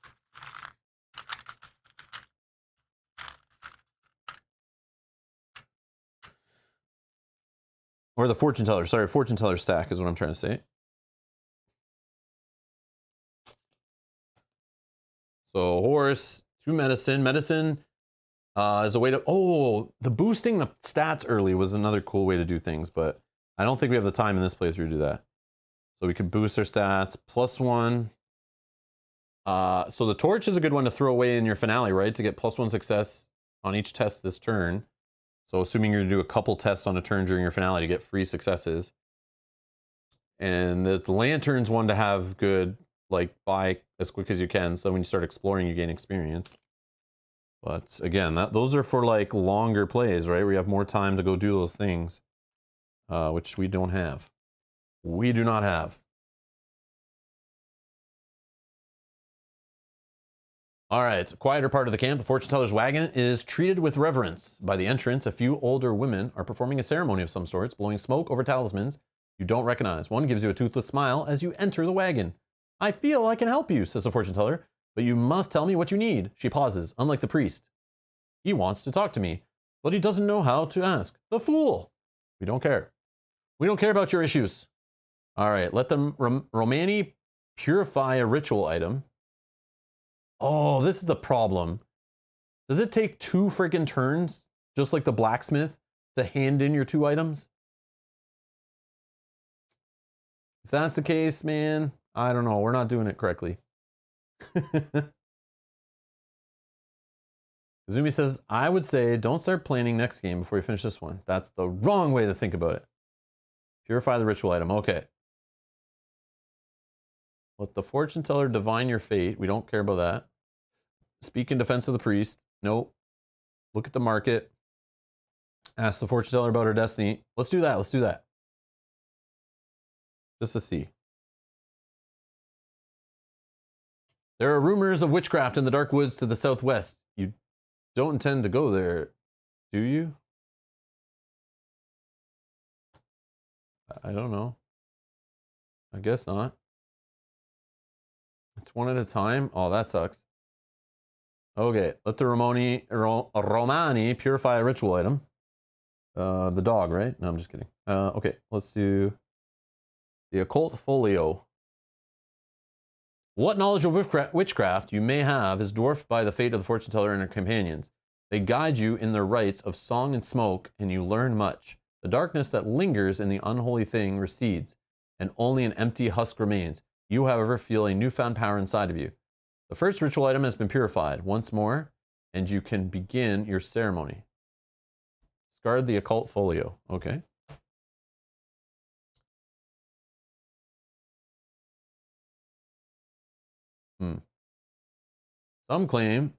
Or the fortune teller. Sorry, fortune teller stack is what I'm trying to say. So horse, 2 medicine. Medicine is a way to... Oh, the boosting the stats early was another cool way to do things, but I don't think we have the time in this playthrough to do that. So we can boost our stats. +1. So the torch is a good one to throw away in your finale, right? To get +1 success on each test this turn. So assuming you're going to do a couple tests on a turn during your finale to get free successes. And the lantern's one to have good, like, buy as quick as you can. So when you start exploring, you gain experience. But again, those are for like longer plays, right? Where you have more time to go do those things. Which we don't have. We do not have. All right, quieter part of the camp. The fortune teller's wagon is treated with reverence. By the entrance, a few older women are performing a ceremony of some sorts, blowing smoke over talismans you don't recognize. One gives you a toothless smile as you enter the wagon. I feel I can help you, says the fortune teller, but you must tell me what you need. She pauses, unlike the priest. He wants to talk to me, but he doesn't know how to ask. The fool! We don't care. We don't care about your issues. All right, let them Romani purify a ritual item. Oh, this is the problem. Does it take 2 freaking turns, just like the blacksmith, to hand in your 2 items? If that's the case, man, I don't know. We're not doing it correctly. Kazumi says, I would say don't start planning next game before you finish this one. That's the wrong way to think about it. Purify the ritual item. Okay. Let the fortune teller divine your fate. We don't care about that. Speak in defense of the priest. Nope. Look at the market. Ask the fortune teller about her destiny. Let's do that. Let's do that. Just to see. There are rumors of witchcraft in the dark woods to the southwest. You don't intend to go there, do you? I don't know. I guess not. It's one at a time. Oh, that sucks. Okay, let the Romani purify a ritual item. The dog, right? No, I'm just kidding. Okay, let's do the occult folio. What knowledge of witchcraft you may have is dwarfed by the fate of the fortune teller and her companions. They guide you in the rites of song and smoke, and you learn much. The darkness that lingers in the unholy thing recedes, and only an empty husk remains. You, however, feel a newfound power inside of you. The first ritual item has been purified once more, and you can begin your ceremony. Discard the occult folio. Okay. Some claim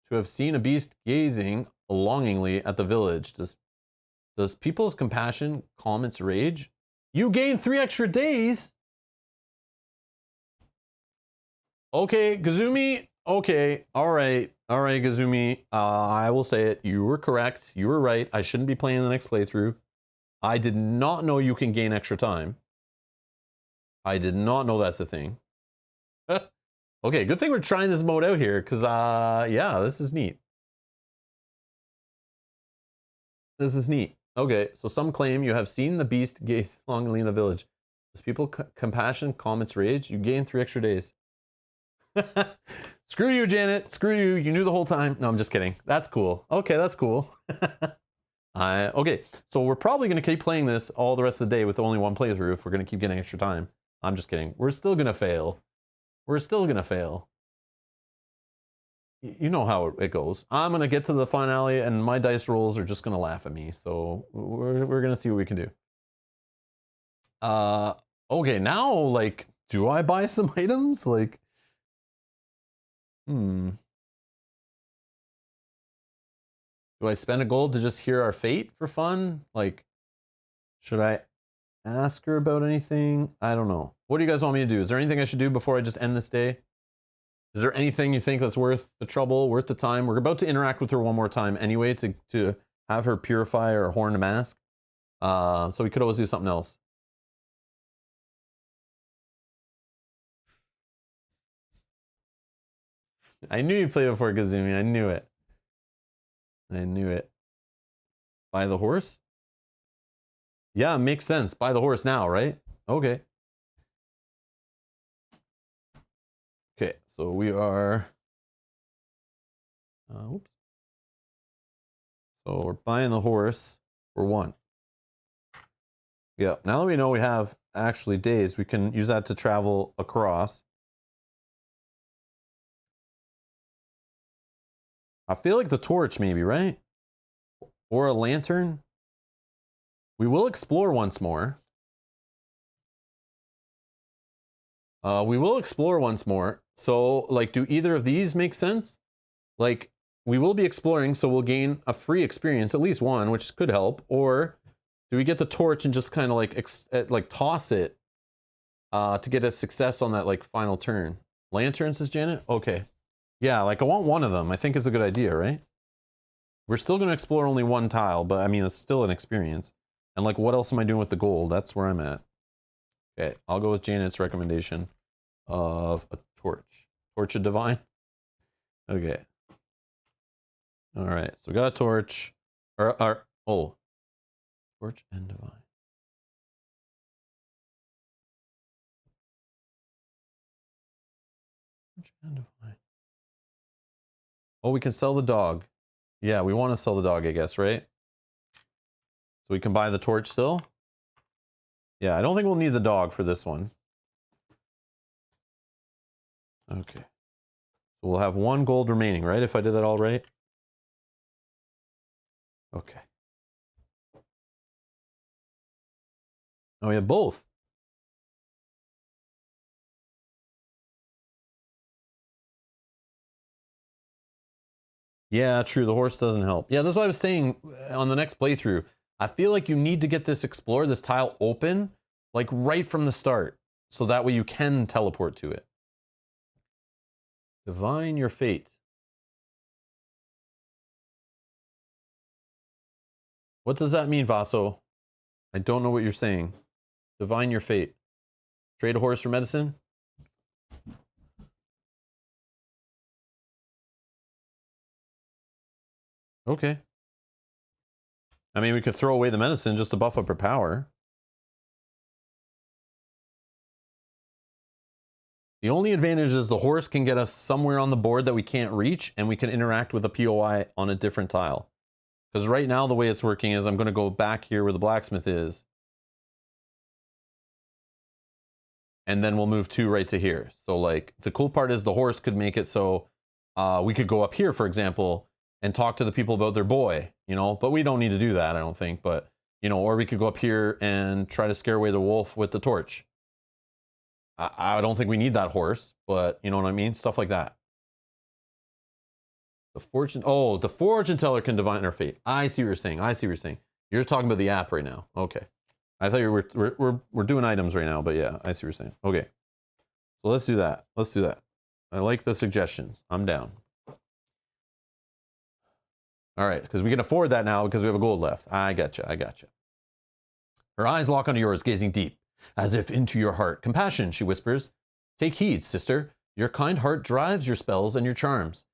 to have seen a beast gazing longingly at the village. Does people's compassion calm its rage? You gain 3 extra days? Okay, Kazumi, Okay, all right, Gazumi. I will say it. You were correct. You were right. I shouldn't be playing the next playthrough. I did not know you can gain extra time. I did not know that's a thing. Okay, good thing we're trying this mode out here, because, yeah, this is neat. This is neat. Okay, so some claim you have seen the beast gaze longingly in the village. As people compassion, comments rage, you gain 3 extra days. Screw you, Janet. Screw you. You knew the whole time. No, I'm just kidding. That's cool. Okay, that's cool. Okay, so we're probably going to keep playing this all the rest of the day with only one playthrough if we're going to keep getting extra time. I'm just kidding. We're still going to fail. We're still going to fail. You know how it goes. I'm going to get to the finale and my dice rolls are just going to laugh at me. So we're going to see what we can do. Okay, now, like, do I buy some items? Like, do I spend a gold to just hear our fate for fun? Like, should I ask her about anything? I don't know. What do you guys want me to do? Is there anything I should do before I just end this day? Is there anything you think that's worth the trouble, worth the time? We're about to interact with her one more time anyway to have her purify her horned mask. So we could always do something else. I knew you'd play before, Gazumi. I knew it. I knew it. Buy the horse? Yeah, makes sense. Buy the horse now, right? Okay. Okay, so we are... oops. So we're buying the horse for 1. Yeah, now that we know we have actually days, we can use that to travel across. I feel like the torch maybe, right? Or a lantern. We will explore once more. We will explore once more. So, like, do either of these make sense? Like, we will be exploring, so we'll gain a free experience, at least one, which could help. Or do we get the torch and just kind of like toss it to get a success on that like final turn? Lantern, says Janet. Okay. Yeah, like I want one of them. I think it's a good idea, right? We're still going to explore only one tile, but I mean, it's still an experience. And like, what else am I doing with the gold? That's where I'm at. Okay, I'll go with Janet's recommendation of a torch. Torch of Divine? Okay. All right, so we got a torch. Oh. Torch and Divine. Torch and Divine. Oh, we can sell the dog. Yeah, we want to sell the dog, I guess, right? So we can buy the torch still? Yeah, I don't think we'll need the dog for this one. Okay. So we'll have 1 gold remaining, right? If I did that all right? Okay. Oh, we have both. Yeah, true. The horse doesn't help. Yeah, that's what I was saying on the next playthrough. I feel like you need to get this explore, this tile open, like right from the start. So that way you can teleport to it. Divine your fate. What does that mean, Vaso? I don't know what you're saying. Divine your fate. Trade a horse for medicine? Okay. I mean, we could throw away the medicine just to buff up her power. The only advantage is the horse can get us somewhere on the board that we can't reach, and we can interact with the POI on a different tile. Because right now, the way it's working is I'm going to go back here where the blacksmith is. And then we'll move 2 right to here. So, like, the cool part is the horse could make it so we could go up here, for example, and talk to the people about their boy, you know? But we don't need to do that, I don't think. But, you know, or we could go up here and try to scare away the wolf with the torch. I don't think we need that horse, but you know what I mean? Stuff like that. The fortune teller can divine our fate. I see what you're saying. I see what you're saying. You're talking about the app right now. Okay. I thought we're doing items right now, but yeah, I see what you're saying. Okay. So let's do that. Let's do that. I like the suggestions. I'm down. All right, because we can afford that now because we have a gold left. I gotcha. I gotcha. Her eyes lock onto yours, gazing deep, as if into your heart. Compassion, she whispers. Take heed, sister. Your kind heart drives your spells and your charms,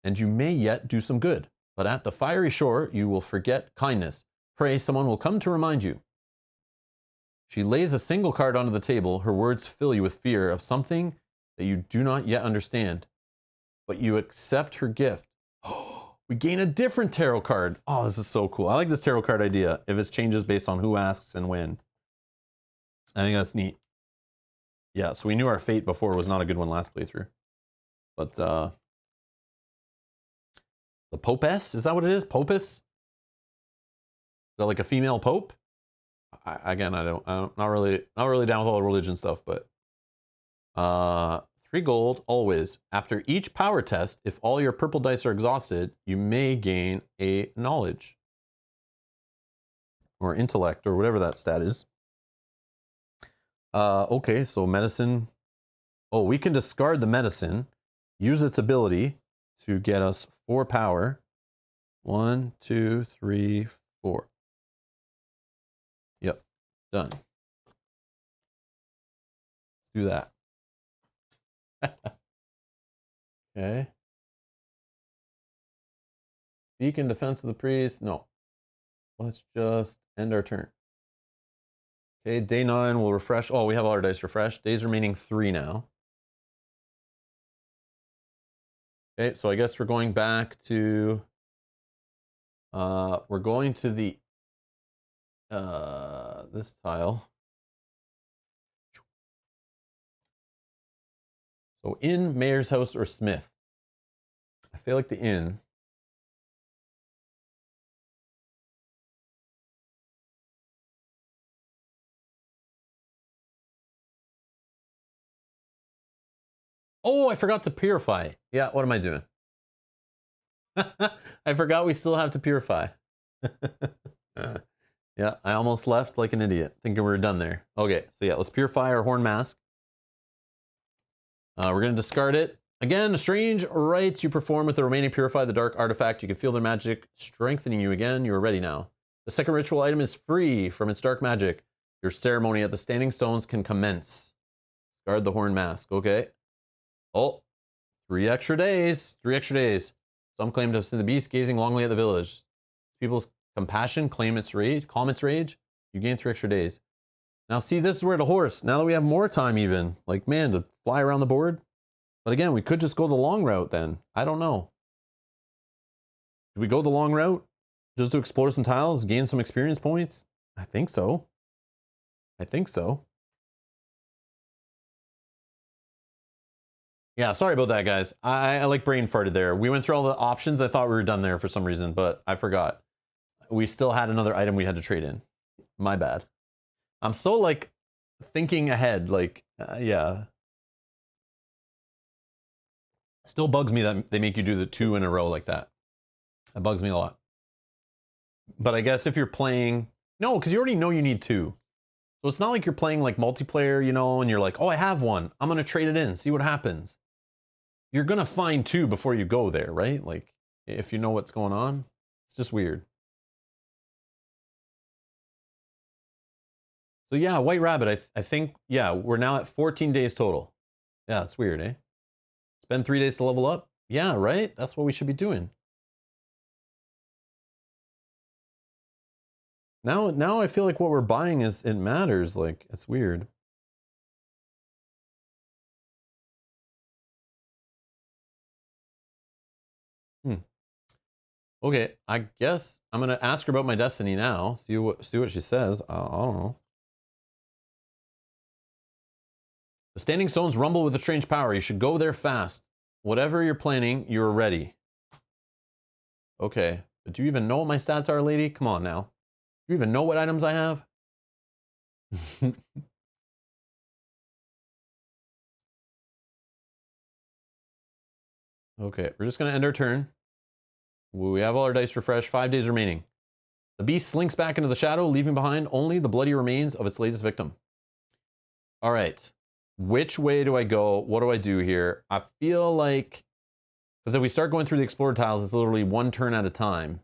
and you may yet do some good. But at the fiery shore, you will forget kindness. Pray someone will come to remind you. She lays a single card onto the table. Her words fill you with fear of something that you do not yet understand. But you accept her gift. We gain a different tarot card. Oh, this is so cool. I like this tarot card idea. If it changes based on who asks and when. I think that's neat. Yeah, so we knew our fate before was not a good one last playthrough. But the Popess, is that what it is? Popus? Is that like a female pope? I'm not really down with all the religion stuff, but 3 gold always. After each power test, if all your purple dice are exhausted, you may gain a knowledge or intellect or whatever that stat is. Okay, so medicine. Oh, we can discard the medicine, use its ability to get us 4 power. 1, 2, 3, 4. Yep, done. Let's do that. Okay. Speak in defense of the priest. No. Let's just end our turn. Okay, day 9 will refresh. Oh, we have all our dice refreshed. Days remaining 3 now. Okay, so I guess we're going back to we're going to the this tile. So inn, mayor's house, or smith. I feel like the inn. Oh, I forgot to purify. Yeah, what am I doing? I forgot we still have to purify. Yeah, I almost left like an idiot, thinking we were done there. Okay, so yeah, let's purify our horn mask. We're going to discard it. Again, strange rites you perform with the remaining purify the dark artifact. You can feel their magic strengthening you again. You are ready now. The second ritual item is free from its dark magic. Your ceremony at the Standing Stones can commence. Guard the horn mask. Okay. Oh, 3 extra days. 3 extra days. Some claim to have seen the beast gazing longly at the village. People's compassion calm its rage. You gain 3 extra days. Now see, this is where the horse, now that we have more time even, like, man, to fly around the board. But again, we could just go the long route then. I don't know. Do we go the long route just to explore some tiles, gain some experience points? I think so. I think so. Yeah, sorry about that, guys. I like brain farted there. We went through all the options. I thought we were done there for some reason, but I forgot. We still had another item we had to trade in. My bad. I'm so, like, thinking ahead, like, yeah. Still bugs me that they make you do the 2 in a row like that. That bugs me a lot. But I guess if you're playing... No, because you already know you need 2. So it's not like you're playing, like, multiplayer, you know, and you're like, oh, I have 1. I'm going to trade it in, see what happens. You're going to find 2 before you go there, right? Like, if you know what's going on. It's just weird. So yeah, White Rabbit, I think, yeah, we're now at 14 days total. Yeah, it's weird, eh? Spend 3 days to level up? Yeah, right? That's what we should be doing. Now I feel like what we're buying it matters. Like, it's weird. Okay, I guess I'm gonna ask her about my destiny now. See what she says. I don't know. The Standing Stones rumble with a strange power. You should go there fast. Whatever you're planning, you're ready. Okay, but do you even know what my stats are, lady? Come on now. Do you even know what items I have? Okay, we're just gonna end our turn. We have all our dice refreshed. 5 days remaining. The beast slinks back into the shadow, leaving behind only the bloody remains of its latest victim. All right. Which way do I go? What do I do here? I feel like, because if we start going through the explored tiles, it's literally one turn at a time.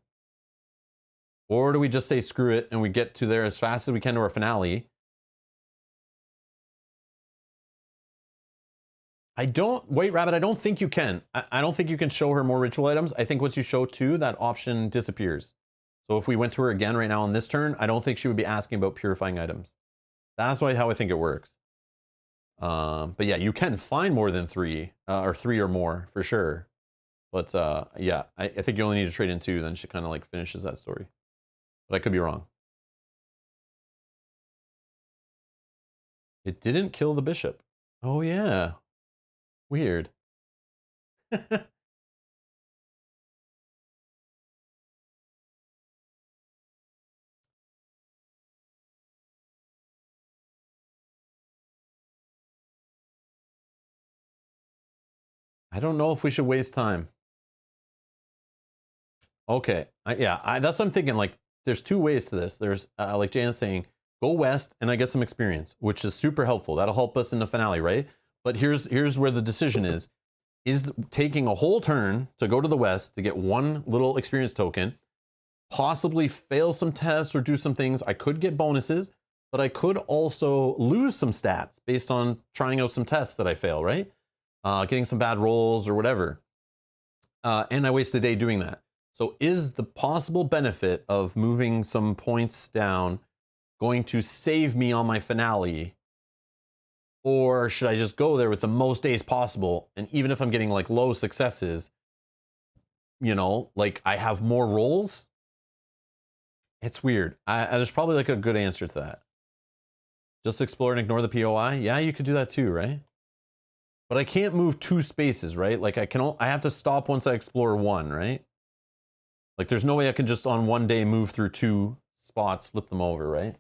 Or do we just say screw it and we get to there as fast as we can to our finale? Wait, Rabbit, I don't think you can. I don't think you can show her more ritual items. I think once you show 2, that option disappears. So if we went to her again right now on this turn, I don't think she would be asking about purifying items. That's how I think it works. But yeah, you can find more than 3, or 3 or more for sure. But yeah, I think you only need to trade in 2, then she kind of like finishes that story. But I could be wrong. It didn't kill the bishop. Oh yeah. Weird. I don't know if we should waste time. Okay. That's what I'm thinking. Like, there's 2 ways to this. There's, like Jan's saying, go west and I get some experience, which is super helpful. That'll help us in the finale, right? But here's where the decision is taking a whole turn to go to the west to get 1 little experience token, possibly fail some tests or do some things. I could get bonuses, but I could also lose some stats based on trying out some tests that I fail, right? Getting some bad rolls or whatever. And I waste a day doing that. So is the possible benefit of moving some points down going to save me on my finale? Or should I just go there with the most days possible? And even if I'm getting like low successes, you know, like I have more rolls. It's weird. There's probably like a good answer to that. Just explore and ignore the POI. Yeah, you could do that too, right? But I can't move 2 spaces, right? Like I have to stop once I explore 1, right? Like there's no way I can just on one day move through 2 spots, flip them over, right?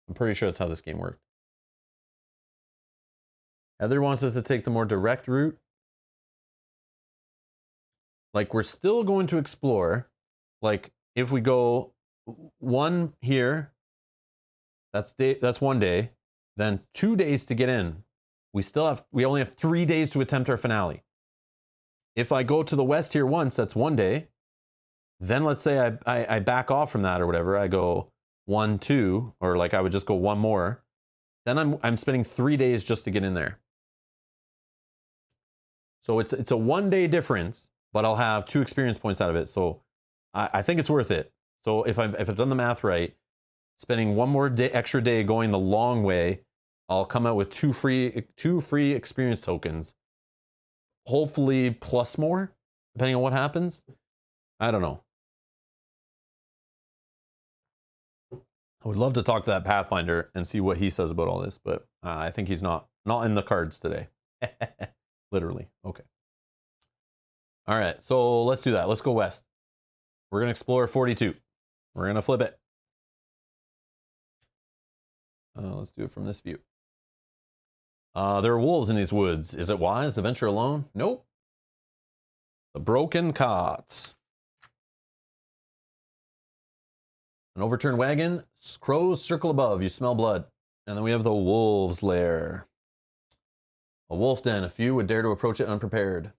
I'm pretty sure that's how this game worked. Heather wants us to take the more direct route. Like we're still going to explore. Like if we go 1 here, that's 1 day, then 2 days to get in. We only have 3 days to attempt our finale. If I go to the west here once, that's 1 day. Then let's say I back off from that or whatever. I go 1, 2, or like I would just go 1 more. Then I'm spending 3 days just to get in there. So it's a 1 day difference, but I'll have 2 experience points out of it. So I think it's worth it. So if I've done the math right, spending 1 more extra day going the long way, I'll come out with 2 free experience tokens. Hopefully plus more, depending on what happens. I don't know. I would love to talk to that Pathfinder and see what he says about all this, but I think he's not in the cards today. Literally. Okay. All right, so let's do that. Let's go west. We're gonna explore 42. We're gonna flip it. Let's do it from this view. There are wolves in these woods. Is it wise to venture alone? Nope. The broken cots. An overturned wagon. Crows circle above. You smell blood. And then we have the wolves' lair. A wolf den. A few would dare to approach it unprepared.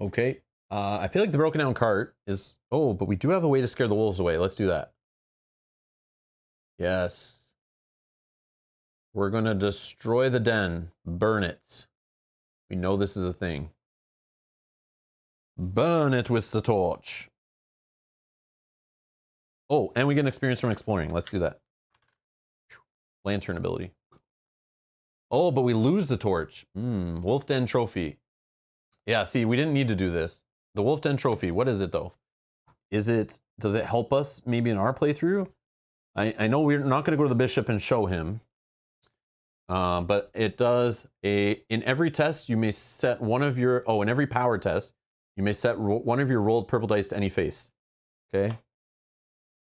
Okay. I feel like the broken down cart is... Oh, but we do have a way to scare the wolves away. Let's do that. Yes. We're going to destroy the den. Burn it. We know this is a thing. Burn it with the torch. Oh, and we get an experience from exploring. Let's do that. Lantern ability. Oh, but we lose the torch. Wolf Den trophy. Yeah, see, we didn't need to do this. The Wolf Den trophy, what is it though? Does it help us maybe in our playthrough? I know we're not going to go to the bishop and show him. But it does in every test, you may set one of your, in every power test, you may set one of your rolled purple dice to any face. Okay.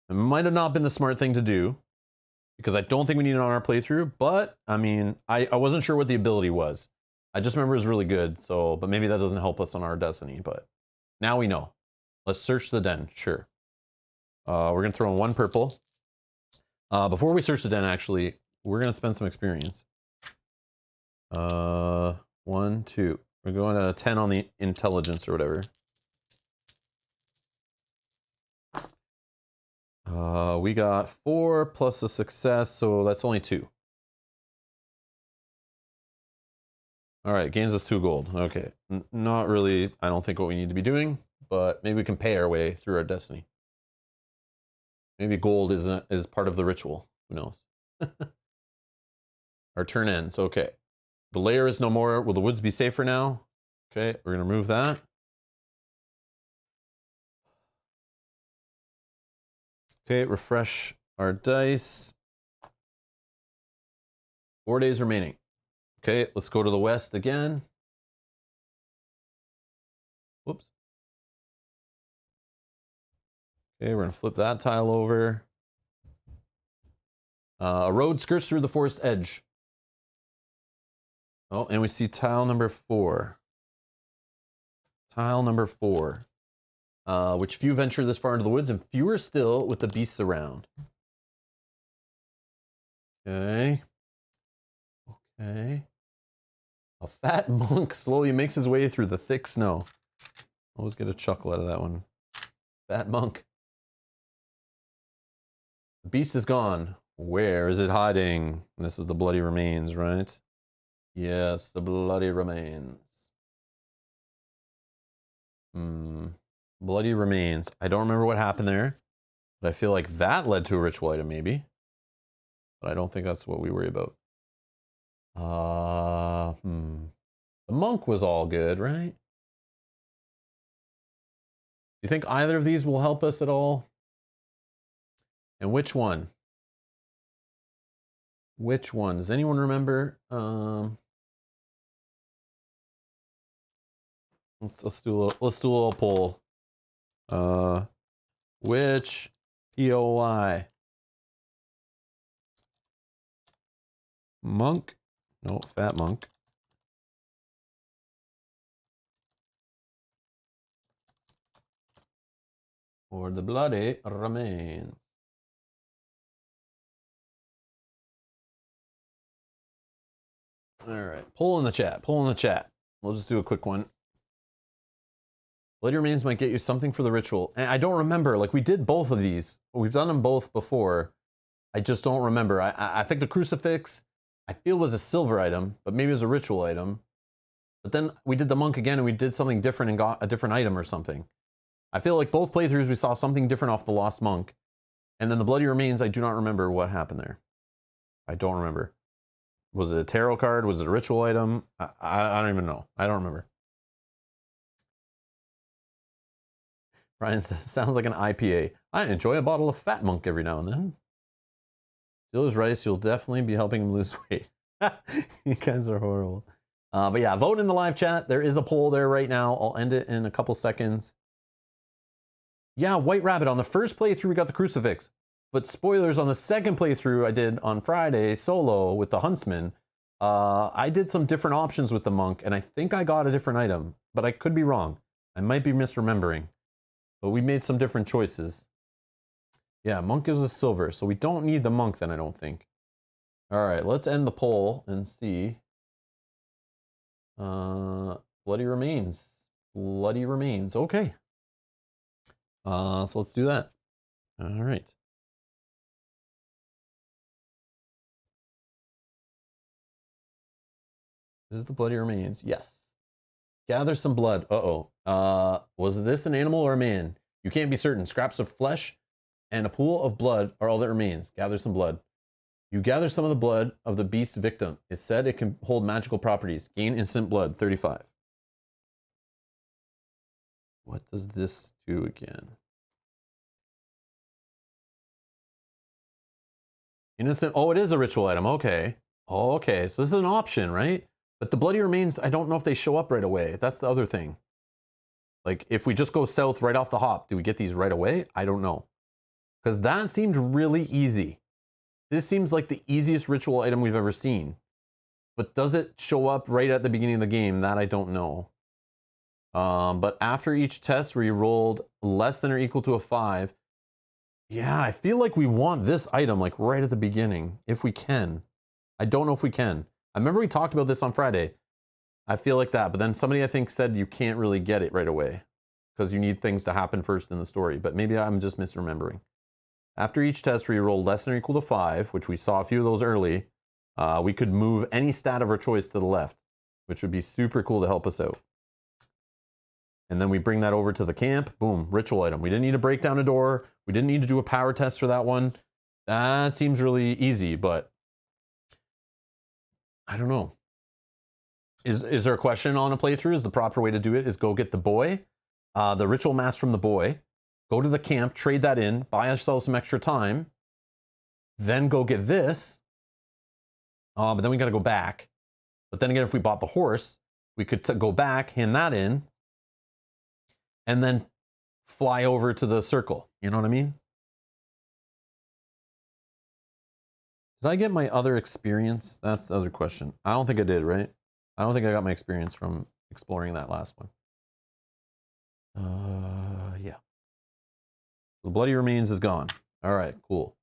It might have not been the smart thing to do because I don't think we need it on our playthrough, but I mean, I wasn't sure what the ability was. I just remember it was really good. So, but maybe that doesn't help us on our Destiny, but now we know. Let's search the den. Sure. We're going to throw in 1 purple. Before we search the den, actually, we're gonna spend some experience. 1, 2. We're going to 10 on the intelligence or whatever. We got 4 plus a success, so that's only 2. All right, gains us 2 gold. Okay, not really, I don't think what we need to be doing, but maybe we can pay our way through our destiny. Maybe gold is part of the ritual. Who knows? Our turn ends. Okay. The layer is no more. Will the woods be safer now? Okay, we're going to remove that. Okay, refresh our dice. 4 days remaining. Okay, let's go to the west again. Whoops. Okay, we're going to flip that tile over. A road skirts through the forest edge. Oh, and we see tile number 4. Tile number 4. Which few venture this far into the woods, and fewer still with the beasts around. Okay. Okay. A fat monk slowly makes his way through the thick snow. Always get a chuckle out of that one. Fat monk. The beast is gone. Where is it hiding? And this is the bloody remains, right? Yes, the bloody remains. Bloody remains. I don't remember what happened there, but I feel like that led to a ritual item, maybe. But I don't think that's what we worry about. The monk was all good, right? You think either of these will help us at all? And which one? Which one? Does anyone remember? Let's do a little poll. Which POI? Monk? No, fat monk. Or the bloody remains. All right, poll in the chat. Poll in the chat. We'll just do a quick one. Bloody remains might get you something for the ritual. And I don't remember. Like, we did both of these. We've done them both before. I just don't remember. I think the crucifix, I feel, was a silver item, but maybe it was a ritual item. But then we did the monk again, and we did something different and got a different item or something. I feel like both playthroughs we saw something different off the lost monk. And then the bloody remains, I do not remember what happened there. I don't remember. Was it a tarot card? Was it a ritual item? I don't even know. I don't remember. Brian says, sounds like an IPA. I enjoy a bottle of Fat Monk every now and then. Still is rice, you'll definitely be helping him lose weight. You guys are horrible. But yeah, vote in the live chat. There is a poll there right now. I'll end it in a couple seconds. Yeah, White Rabbit. On the first playthrough, we got the crucifix. But spoilers, on the second playthrough I did on Friday, solo, with the Huntsman, I did some different options with the monk, and I think I got a different item. But I could be wrong. I might be misremembering. But we made some different choices. Yeah, monk is a silver, so we don't need the monk then, I don't think. All right, let's end the poll and see. Bloody remains. Bloody remains. Okay. So let's do that. All right. This is the bloody remains. Yes. Gather some blood. Uh-oh. Was this an animal or a man? You can't be certain. Scraps of flesh and a pool of blood are all that remains. Gather some blood. You gather some of the blood of the beast's victim. It's said it can hold magical properties. Gain instant blood, 35. What does this do again? Innocent. Oh, it is a ritual item. Okay. Oh, okay. So this is an option, right? But the bloody remains, I don't know if they show up right away. That's the other thing. Like, if we just go south right off the hop, do we get these right away? I don't know. Because that seemed really easy. This seems like the easiest ritual item we've ever seen. But does it show up right at the beginning of the game? That I don't know. But after each test where you rolled less than or equal to a 5, Yeah, I feel like we want this item like right at the beginning, if we can. I don't know if we can. I remember we talked about this on Friday. I feel like that, but then somebody I think said you can't really get it right away because you need things to happen first in the story, but maybe I'm just misremembering. After each test, we rolled less than or equal to 5, which we saw a few of those early. We could move any stat of our choice to the left, which would be super cool to help us out. And then we bring that over to the camp. Boom, ritual item. We didn't need to break down a door. We didn't need to do a power test for that one. That seems really easy, but I don't know. Is there a question on a playthrough? Is the proper way to do it is go get the boy, the ritual mask from the boy, go to the camp, trade that in, buy ourselves some extra time, then go get this. But then we got to go back. But then again, if we bought the horse, we could go back, hand that in, and then fly over to the circle. You know what I mean? Did I get my other experience? That's the other question. I don't think I did, right? I don't think I got my experience from exploring that last one. Yeah. The Bloody Remains is gone. All right, cool.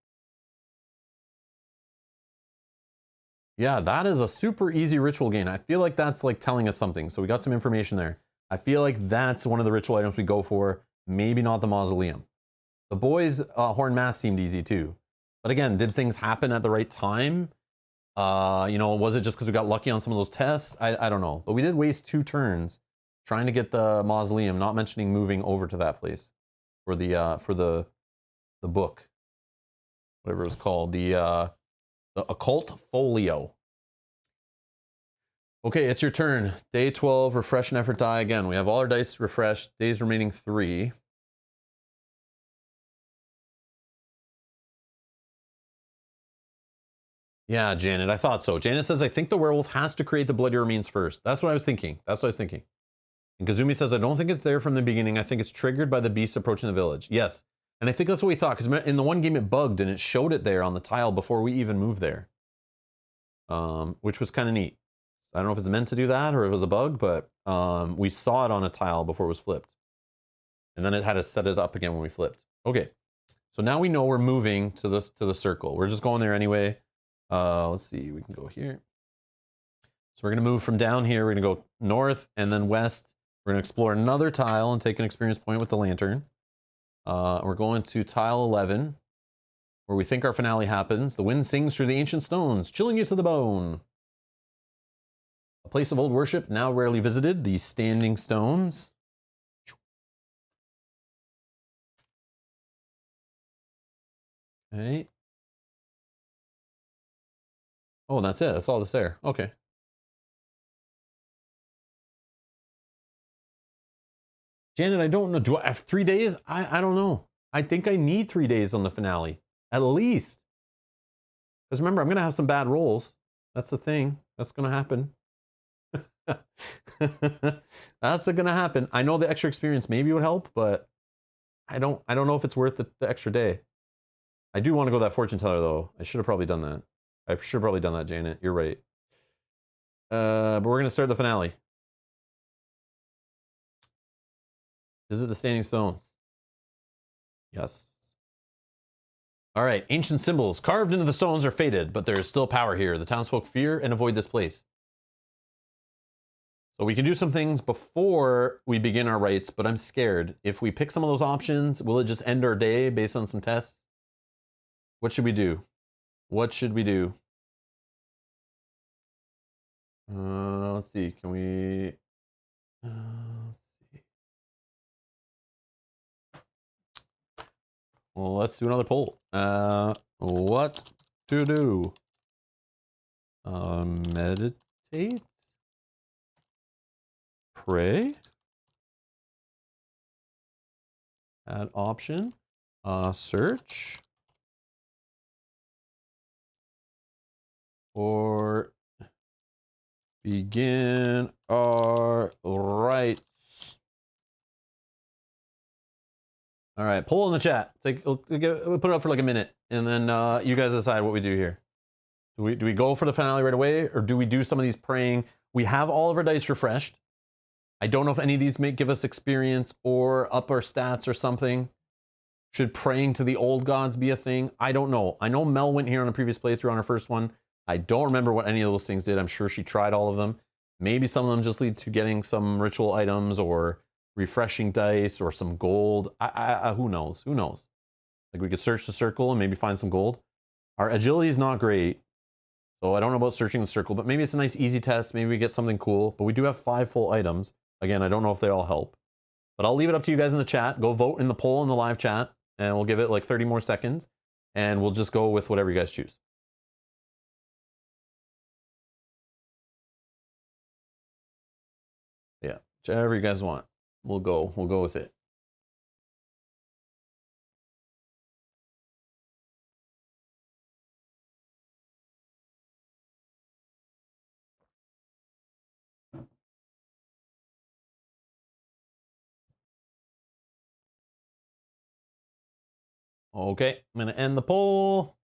Yeah, that is a super easy ritual gain. I feel like that's like telling us something. So we got some information there. I feel like that's one of the ritual items we go for. Maybe not the mausoleum. The boy's horn mask seemed easy too. But again, did things happen at the right time? You know, was it just because we got lucky on some of those tests? I don't know. But we did waste 2 turns trying to get the mausoleum, not mentioning moving over to that place for the book, whatever it was called, the occult folio. Okay, it's your turn. Day 12, refresh and effort die again. We have all our dice refreshed. Days remaining 3. Yeah, Janet, I thought so. Janet says, I think the werewolf has to create the bloody remains first. That's what I was thinking. That's what I was thinking. And Kazumi says, I don't think it's there from the beginning. I think it's triggered by the beast approaching the village. Yes. And I think that's what we thought, because in the one game it bugged and it showed it there on the tile before we even moved there. Which was kind of neat. I don't know if it's meant to do that or if it was a bug, but we saw it on a tile before it was flipped. And then it had to set it up again when we flipped. Okay. So now we know we're moving to the circle. We're just going there anyway. Let's see, we can go here. So we're going to move from down here. We're going to go north and then west. We're going to explore another tile and take an experience point with the lantern. We're going to tile 11, where we think our finale happens. The wind sings through the ancient stones, chilling you to the bone. A place of old worship, now rarely visited, the standing stones. Okay. Oh, that's it. That's all that's there. Okay. Janet, I don't know. Do I have 3 days? I don't know. I think I need 3 days on the finale. At least. Because remember, I'm going to have some bad rolls. That's the thing. That's going to happen. That's going to happen. I know the extra experience maybe would help, but I don't know if it's worth the extra day. I do want to go that fortune teller, though. I should have probably done that. I should have probably done that, Janet. You're right. But we're going to start the finale. Visit the standing stones. Yes. All right. Ancient symbols carved into the stones are faded, but there is still power here. The townsfolk fear and avoid this place. So we can do some things before we begin our rites, but I'm scared. If we pick some of those options, will it just end our day based on some tests? What should we do? What should we do? Let's see. Can we... let's see. Well, let's do another poll. What to do? Meditate? Pray? Add option. Search? Or begin our rites. All right, poll in the chat. We'll put it up for like a minute, and then you guys decide what we do here. Do we go for the finale right away, or do we do some of these praying? We have all of our dice refreshed. I don't know if any of these may give us experience or up our stats or something. Should praying to the old gods be a thing? I don't know. I know Mel went here on a previous playthrough on her first one. I don't remember what any of those things did. I'm sure she tried all of them. Maybe some of them just lead to getting some ritual items or refreshing dice or some gold. Who knows? Who knows? Like we could search the circle and maybe find some gold. Our agility is not great, so I don't know about searching the circle, but maybe it's a nice easy test. Maybe we get something cool, but we do have 5 full items. Again, I don't know if they all help, but I'll leave it up to you guys in the chat. Go vote in the poll in the live chat, and we'll give it like 30 more seconds, and we'll just go with whatever you guys choose. Yeah, whichever you guys want. We'll go with it. Okay, I'm gonna end the poll.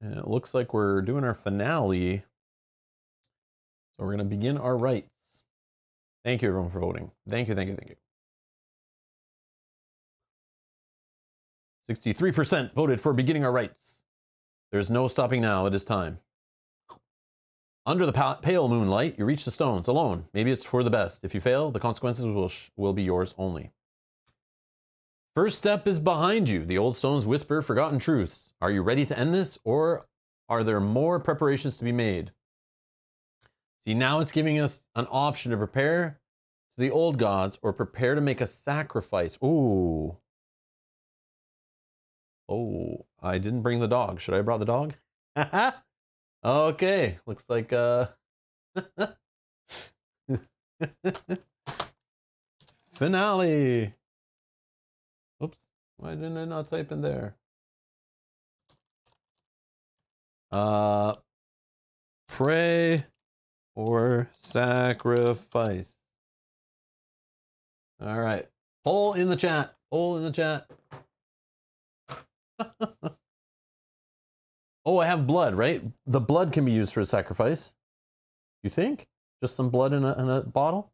And it looks like we're doing our finale. So we're gonna begin our rites. Thank you everyone for voting. Thank you, thank you, thank you. 63% voted for beginning our rites. There's no stopping now, it is time. Under the pale moonlight, you reach the stones alone. Maybe it's for the best. If you fail, the consequences will be yours only. First step is behind you. The old stones whisper forgotten truths. Are you ready to end this, or are there more preparations to be made? See, now it's giving us an option to prepare to the old gods or prepare to make a sacrifice. Ooh. Oh, I didn't bring the dog. Should I have brought the dog? Okay, looks like finale. Oops, why didn't I not type in there? Pray or sacrifice. All right, poll in the chat. Poll in the chat. Oh, I have blood, right? The blood can be used for a sacrifice. You think? Just some blood in a bottle?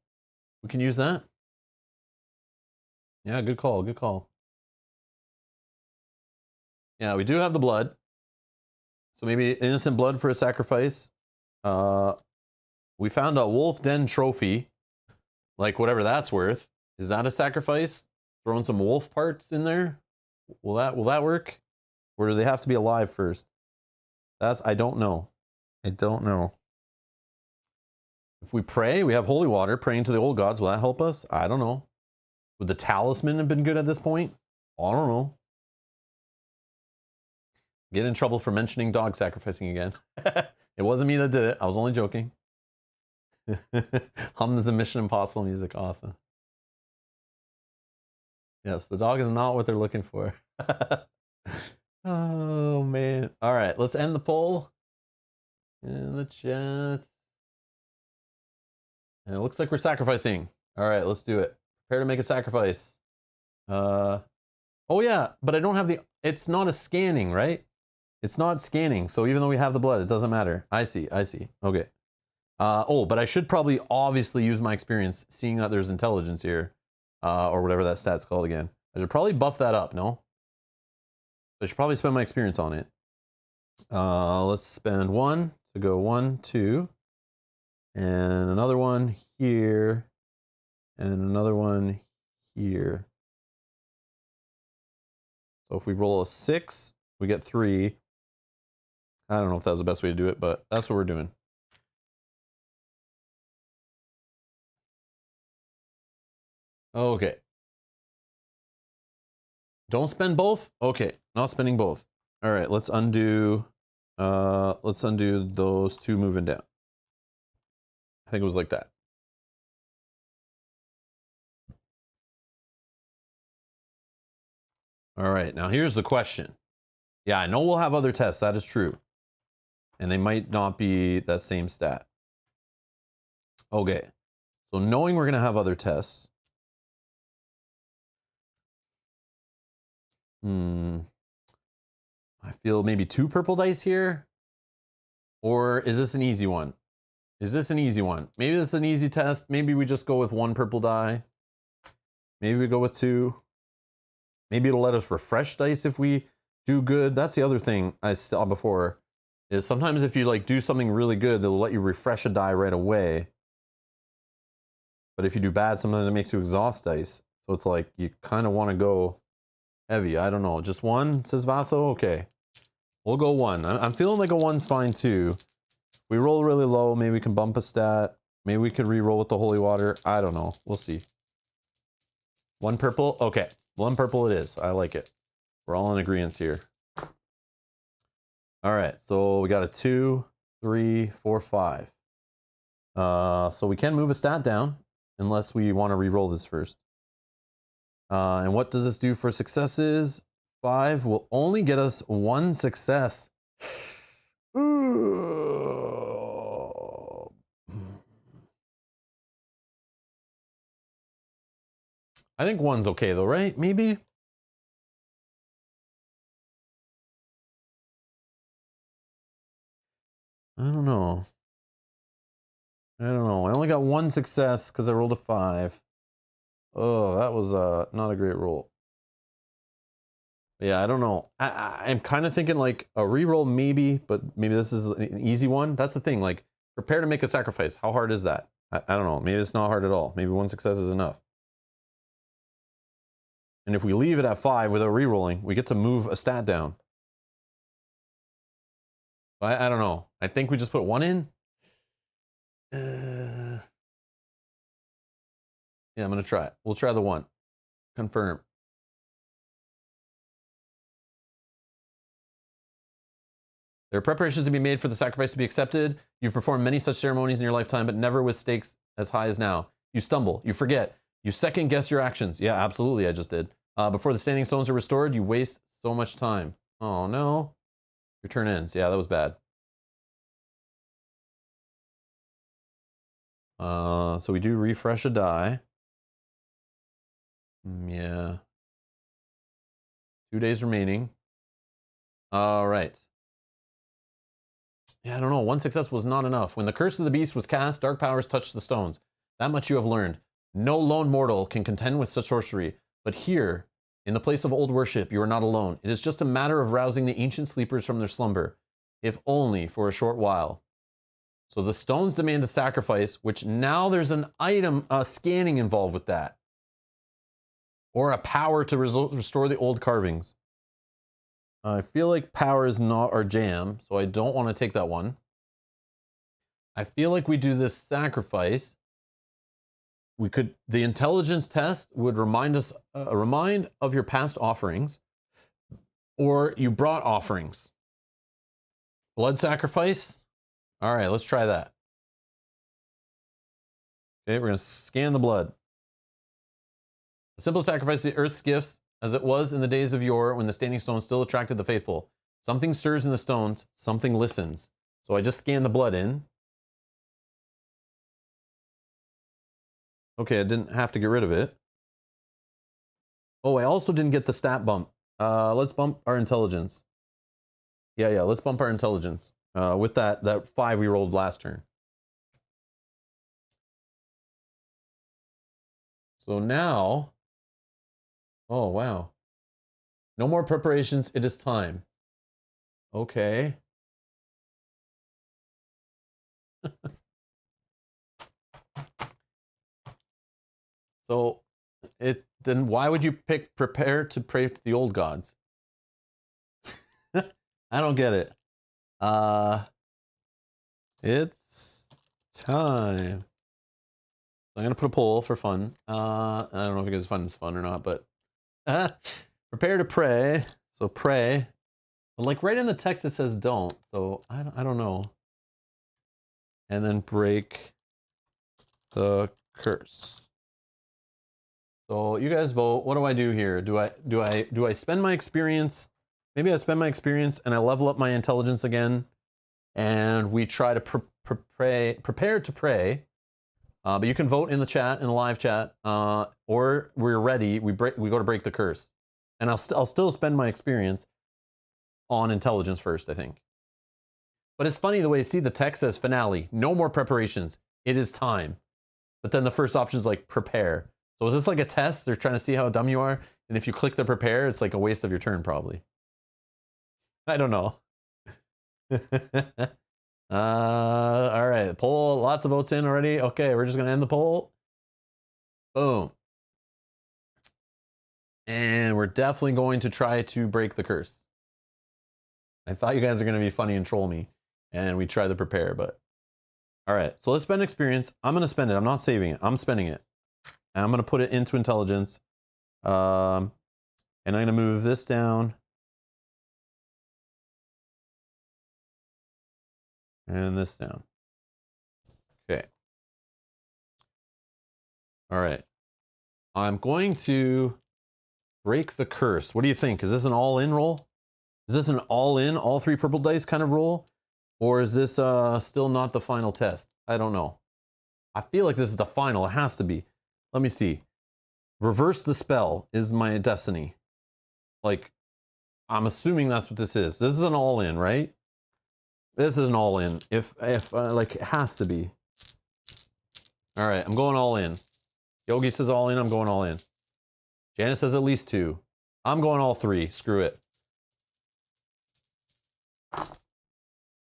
We can use that? Yeah, good call, good call. Yeah, we do have the blood. So maybe innocent blood for a sacrifice. We found a wolf den trophy. Like whatever that's worth. Is that a sacrifice? Throwing some wolf parts in there? Will that work? Or do they have to be alive first? I don't know. I don't know. If we pray, we have holy water, praying to the old gods. Will that help us? I don't know. Would the talisman have been good at this point? I don't know. Get in trouble for mentioning dog sacrificing again. It wasn't me that did it. I was only joking. Hum the Mission Impossible music. Awesome. Yes, the dog is not what they're looking for. Oh, man. All right, let's end the poll in the chat. And it looks like we're sacrificing. All right, let's do it. Prepare to make a sacrifice. Oh, yeah, but I don't have it's not a scanning, right? It's not scanning. So even though we have the blood, it doesn't matter. I see. Okay. Oh, but I should probably obviously use my experience, seeing that there's intelligence here, or whatever that stat's called again. I should probably buff that up, no? I should probably spend my experience on it. Let's spend 1 to go 1, 2, and another one here, and another one here. So if we roll a 6, we get 3. I don't know if that's the best way to do it, but that's what we're doing. Okay. Don't spend both? Okay, not spending both. All right, let's undo those 2 moving down. I think it was like that. All right, now here's the question. Yeah, I know we'll have other tests, that is true. And they might not be that same stat. Okay, so knowing we're gonna have other tests. I feel maybe 2 purple dice here. Or is this an easy one? Is this an easy one? Maybe this is an easy test. Maybe we just go with 1 purple die. Maybe we go with 2. Maybe it'll let us refresh dice if we do good. That's the other thing I saw before, is sometimes if you like do something really good, they'll let you refresh a die right away. But if you do bad, sometimes it makes you exhaust dice. So it's like you kind of want to go heavy. I don't know. Just one, says Vaso? Okay. We'll go one. I'm feeling like a one's fine too. If we roll really low, maybe we can bump a stat. Maybe we could re-roll with the holy water. I don't know. We'll see. One purple? Okay. One purple it is. I like it. We're all in agreement here. All right. So we got a 2, 3, 4, 5. So we can move a stat down unless we want to re-roll this first. And what does this do for successes? 5 will only get us 1 success. I think 1's okay though, right? Maybe? I don't know. I don't know. I only got 1 success because I rolled a 5. Oh, that was not a great roll. Yeah, I don't know. I'm kind of thinking like a reroll maybe, but maybe this is an easy one. That's the thing. Like, prepare to make a sacrifice. How hard is that? I don't know. Maybe it's not hard at all. Maybe 1 success is enough. And if we leave it at 5 without rerolling, we get to move a stat down. I don't know. I think we just put 1 in. Yeah, I'm going to try it. We'll try the 1. Confirm. There are preparations to be made for the sacrifice to be accepted. You've performed many such ceremonies in your lifetime, but never with stakes as high as now. You stumble, you forget, you second guess your actions. Yeah, absolutely, I just did. Before the standing stones are restored, you waste so much time. Oh no. Your turn ends. Yeah, that was bad. So we do refresh a die. Yeah. 2 days remaining. All right. Yeah, I don't know. 1 success was not enough. When the curse of the beast was cast, dark powers touched the stones. That much you have learned. No lone mortal can contend with such sorcery. But here, in the place of old worship, you are not alone. It is just a matter of rousing the ancient sleepers from their slumber, if only for a short while. So the stones demand a sacrifice, which now there's an item scanning involved with that. Or a power to restore the old carvings. I feel like power is not our jam, so I don't want to take that one. I feel like we do this sacrifice. We could, the intelligence test would remind us, remind of your past offerings, or you brought offerings. Blood sacrifice. All right, let's try that. Okay, we're going to scan the blood. A simple sacrifice to the earth's gifts, as it was in the days of yore when the standing stones still attracted the faithful. Something stirs in the stones, something listens. So I just scanned the blood in. Okay, I didn't have to get rid of it. Oh, I also didn't get the stat bump. Let's bump our intelligence. Yeah, let's bump our intelligence. With that 5 we rolled last turn. So now, oh wow. No more preparations, it is time. Okay. So then why would you pick prepare to pray to the old gods? I don't get it. It's time. I'm gonna put a poll for fun. I don't know if you guys find this fun or not, but prepare to pray. So pray. But like right in the text it says don't. So I don't know. And then break the curse. So you guys vote. What do I do here? Do I spend my experience? Maybe I spend my experience and I level up my intelligence again, and we try to prepare to pray. But you can vote in the chat, in the live chat, or we're ready. We go to break the curse, and I'll still spend my experience on intelligence first, I think. But it's funny the way you see the text says finale, no more preparations. It is time. But then the first option is like prepare. So is this like a test? They're trying to see how dumb you are. And if you click the prepare, it's like a waste of your turn, probably. I don't know. All right, poll, lots of votes in already. Okay, we're just gonna end the poll. Boom. And we're definitely going to try to break the curse. I thought you guys are gonna be funny and troll me, and we try to prepare, but all right. So let's spend experience. I'm gonna spend it. I'm not saving it. I'm spending it. And I'm gonna put it into intelligence. And I'm gonna move this down. And this down. Okay. All right. I'm going to break the curse. What do you think? Is this an all-in roll? Is this an all-in, all 3 purple dice kind of roll? Or is this still not the final test? I don't know. I feel like this is the final. It has to be. Let me see. Reverse the spell is my destiny. Like, I'm assuming that's what this is. This is an all-in, right? This is an all-in. If like, it has to be. All right, I'm going all in. Yogi says all in. I'm going all in. Janet says at least 2. I'm going all 3. Screw it.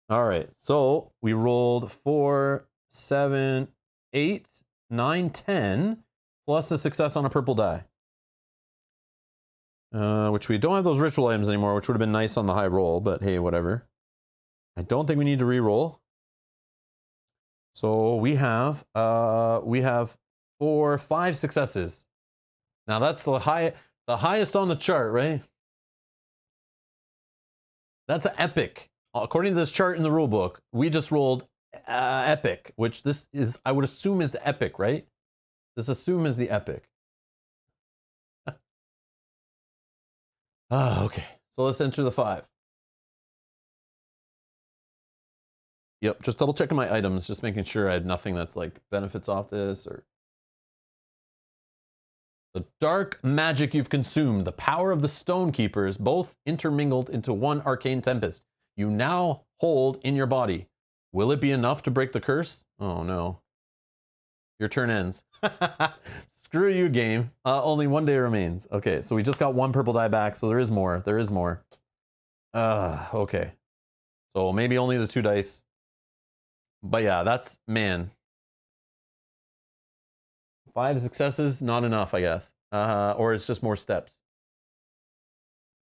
All right, so we rolled 4, 7, 8, 9, 10, plus a success on a purple die. Which we don't have those ritual items anymore, which would have been nice on the high roll, but hey, whatever. I don't think we need to re-roll. So we have 4, 5 successes. Now that's the highest on the chart, right? That's an epic. According to this chart in the rule book, we just rolled epic, which this is, I would assume, is the epic, right? This assume is the epic. Okay. So let's enter the 5. Yep, just double checking my items, just making sure I had nothing that's like benefits off this or... The dark magic you've consumed, the power of the stone keepers, both intermingled into one arcane tempest. You now hold in your body. Will it be enough to break the curse? Oh no. Your turn ends. Screw you, game. Only 1 day remains. Okay, so we just got 1 purple die back, so there is more. There is more. Okay. So maybe only the 2 dice. But yeah, that's, man. 5 successes, not enough, I guess. Or it's just more steps.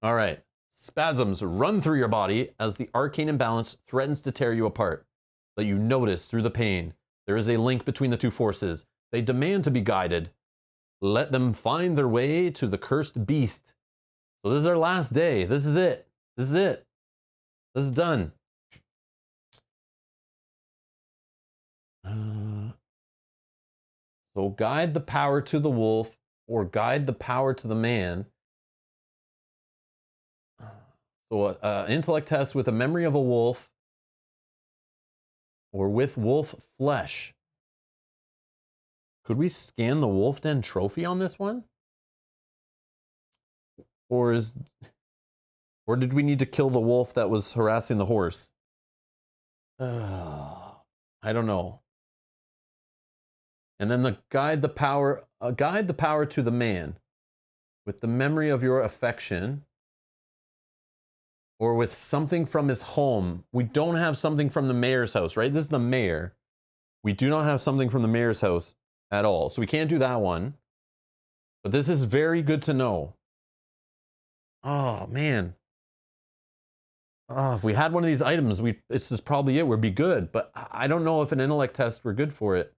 All right. Spasms run through your body as the arcane imbalance threatens to tear you apart. But you notice through the pain, there is a link between the 2 forces. They demand to be guided. Let them find their way to the cursed beast. So this is our last day. This is it. This is it. This is done. So guide the power to the wolf or guide the power to the man. So an intellect test with a memory of a wolf or with wolf flesh. Could we scan the wolf den trophy on this one? Or did we need to kill the wolf that was harassing the horse? I don't know. And then guide the power to the man with the memory of your affection or with something from his home. We don't have something from the mayor's house, right? This is the mayor. We do not have something from the mayor's house at all. So we can't do that one. But this is very good to know. Oh, man. Oh, if we had one of these items, this is probably it. We'd be good. But I don't know if an intellect test we're good for it.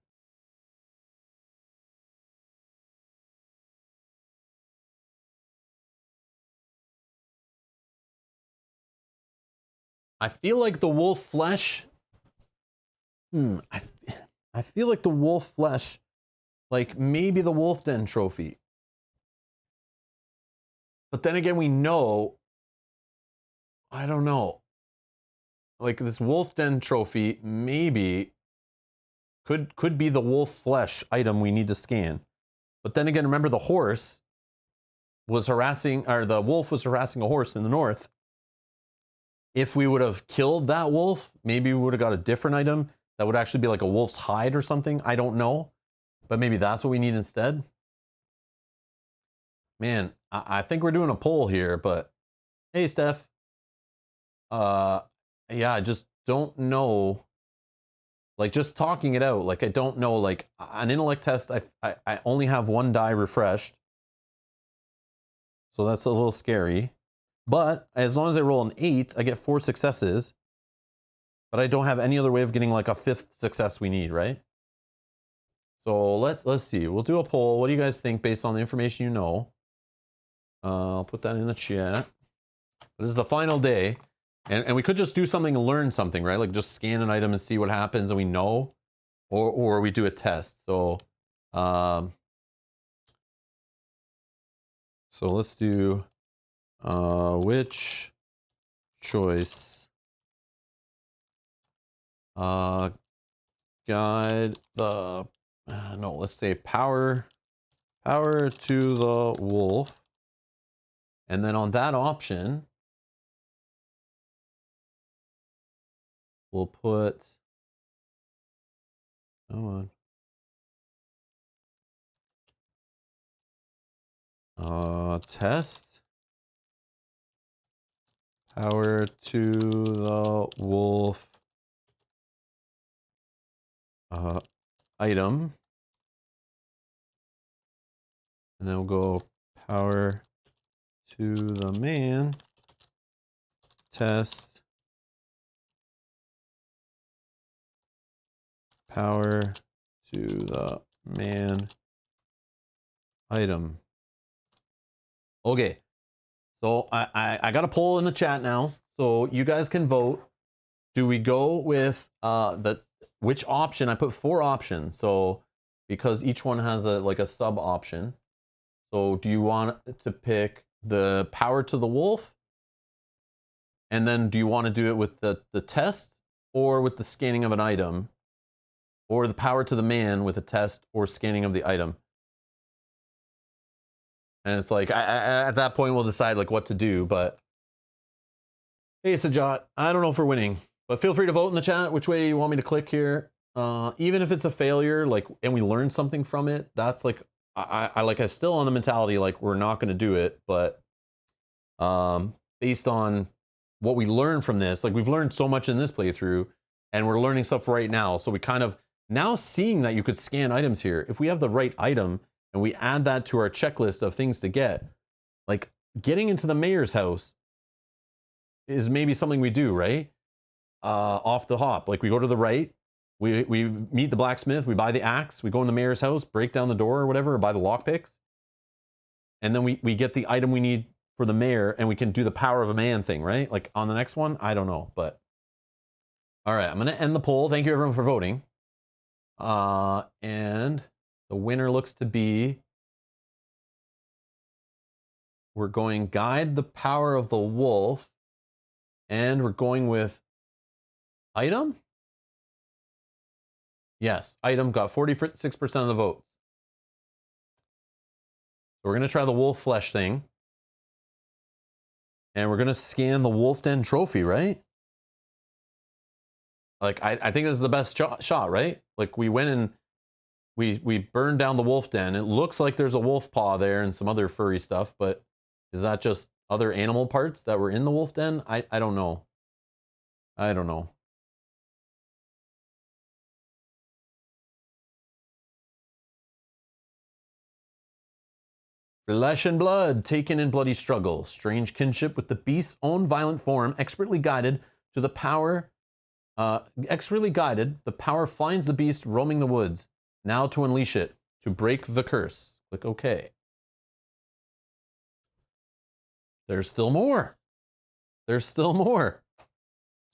I feel like the wolf flesh. I feel like the wolf flesh, like maybe the wolf den trophy. But then again, we know. I don't know. Like this wolf den trophy maybe could be the wolf flesh item we need to scan. But then again, remember the horse was harassing, or the wolf was harassing a horse in the north. If we would have killed that wolf, maybe we would have got a different item that would actually be like a wolf's hide or something. I don't know. But maybe that's what we need instead. Man, I think we're doing a poll here, but hey, Steph. Uh, yeah, I just don't know. Like, just talking it out, like, I don't know. Like, an intellect test, I only have one die refreshed, so that's a little scary. But as long as I roll an 8, I get 4 successes. But I don't have any other way of getting like a 5th success we need, right? So let's see. We'll do a poll. What do you guys think based on the information you know? I'll put that in the chat. This is the final day. And we could just do something and learn something, right? Like just scan an item and see what happens and we know. Or we do a test. Um, so let's do which choice guide the no, let's say power to the wolf. And then on that option, we'll put, come on, test power to the wolf item. And then we'll go power to the man, test power to the man item. Okay, so I got a poll in the chat now, so you guys can vote. Do we go with which option? I put 4 options, so because each one has a sub option. So do you want to pick the power to the wolf? And then do you want to do it with the test or with the scanning of an item? Or the power to the man with a test or scanning of the item? And it's like, at that point, we'll decide like what to do. But hey, Sajat, I don't know if we're winning, but feel free to vote in the chat which way you want me to click here. Even if it's a failure, like, and we learn something from it, that's like, I still on the mentality, like we're not going to do it, but based on what we learned from this, like we've learned so much in this playthrough and we're learning stuff right now. So we kind of now seeing that you could scan items here, if we have the right item and we add that to our checklist of things to get, like getting into the mayor's house is maybe something we do, right? Off the hop, like we go to the right, we meet the blacksmith, we buy the axe, we go in the mayor's house, break down the door or whatever, or buy the lockpicks, and then we get the item we need for the mayor, and we can do the power of a man thing, right? Like on the next one, I don't know, but all right, I'm gonna end the poll. Thank you everyone for voting. And the winner looks to be, we're going guide the power of the wolf, and we're going with item. Yes, item got 46% of the votes. So we're gonna try the wolf flesh thing. And we're gonna scan the wolf den trophy, right? Like I think this is the best shot, right? Like we went and we burned down the wolf den. It looks like there's a wolf paw there and some other furry stuff, but is that just other animal parts that were in the wolf den? I don't know. I don't know. Flesh and blood, taken in bloody struggle. Strange kinship with the beast's own violent form, expertly guided to the power. Expertly guided, the power finds the beast roaming the woods. Now to unleash it, to break the curse. Click OK. There's still more. There's still more.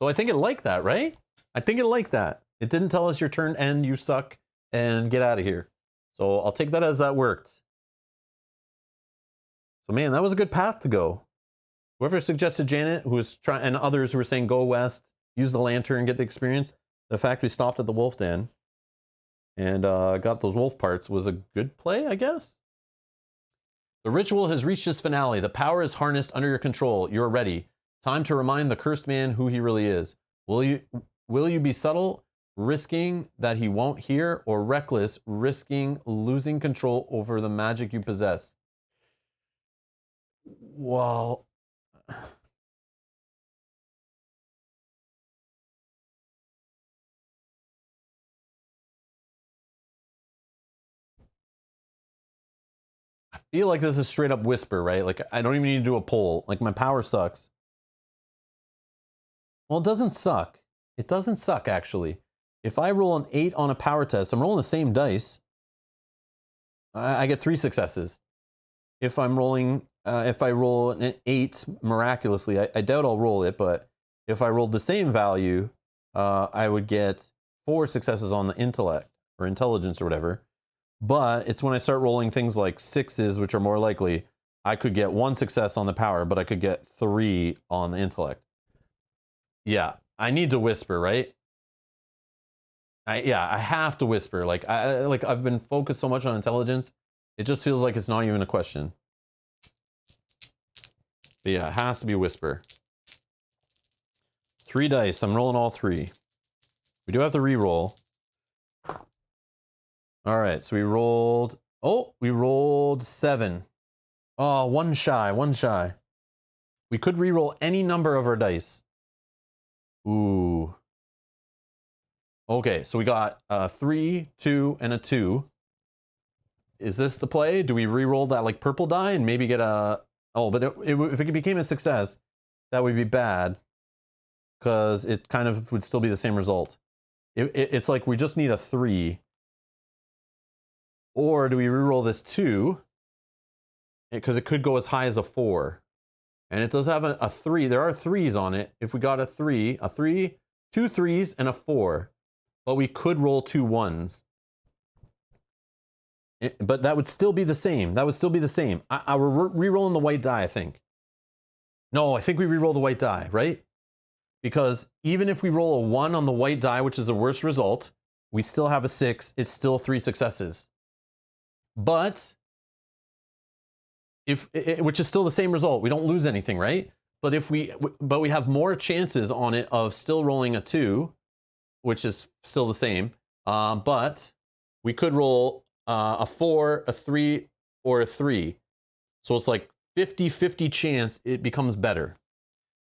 So I think it liked that, right? I think it liked that. It didn't tell us your turn end, you suck, and get out of here. So I'll take that as that worked. So man, that was a good path to go. Whoever suggested Janet, who was trying, and others who were saying go west, use the lantern, get the experience. The fact we stopped at the wolf den and got those wolf parts was a good play, I guess. The ritual has reached its finale. The power is harnessed under your control. You're ready. Time to remind the cursed man who he really is. Will you be subtle, risking that he won't hear, or reckless, risking losing control over the magic you possess? Well, I feel like this is straight up whisper, right? Like I don't even need to do a poll. Like my power sucks. Well, it doesn't suck. It doesn't suck actually. If I roll an 8 on a power test, I'm rolling the same dice. I get 3 successes. If I'm rolling, if I roll an 8 miraculously, I doubt I'll roll it, but if I rolled the same value, I would get 4 successes on the intellect or intelligence or whatever. But it's when I start rolling things like 6s, which are more likely, I could get 1 success on the power, but I could get 3 on the intellect. Yeah, I need to whisper, right? I have to whisper. Like I've been focused so much on intelligence, it just feels like it's not even a question. But yeah, it has to be whisper. 3 dice. I'm rolling all 3. We do have to re-roll. All right, so we rolled. Oh, we rolled 7. Oh, one shy, one shy. We could re-roll any number of our dice. Ooh. Okay, so we got 3, 2, and a 2. Is this the play? Do we re-roll that like purple die and maybe get a... Oh, but if it became a success, that would be bad because it kind of would still be the same result. It's like we just need a 3. Or do we re-roll this 2? Because it could go as high as a 4. And it does have a 3. There are 3s on it. If we got a 3, 2 3s, and a 4. But we could roll 2 1s. But that would still be the same. That would still be the same. We're re-rolling the white die, I think. No, I think we re-roll the white die, right? Because even if we roll a 1 on the white die, which is the worst result, we still have a 6. It's still 3 successes. But which is still the same result. We don't lose anything, right? But we have more chances on it of still rolling a 2, which is still the same. But we could roll a 4, a 3, or a 3. So it's like 50-50 chance it becomes better.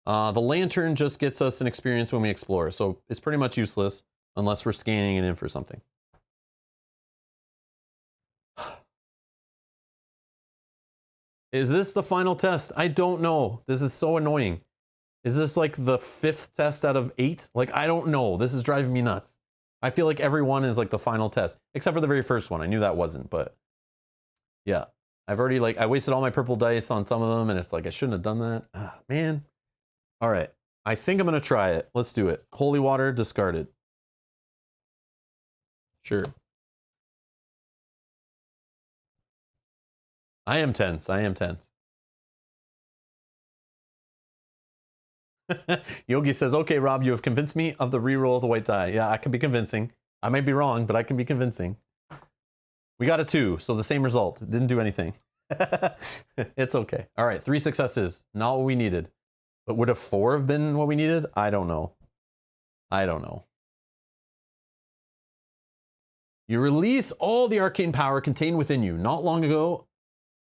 The lantern just gets us an experience when we explore. So it's pretty much useless unless we're scanning it in for something. Is this the final test? I don't know. This is so annoying. Is this like the 5th test out of 8? Like, I don't know. This is driving me nuts. I feel like every one is like the final test, except for the very first one. I knew that wasn't, but yeah. I've already I wasted all my purple dice on some of them, and it's like, I shouldn't have done that. Ah, man. All right. I think I'm going to try it. Let's do it. Holy water, discarded. Sure. I am tense. I am tense. Yogi says, okay, Rob, you have convinced me of the reroll of the white die. Yeah, I can be convincing. I might be wrong, but I can be convincing. We got a 2, so the same result. It didn't do anything. It's okay. All right, 3 successes. Not what we needed. But would a 4 have been what we needed? I don't know. I don't know. You release all the arcane power contained within you. Not long ago,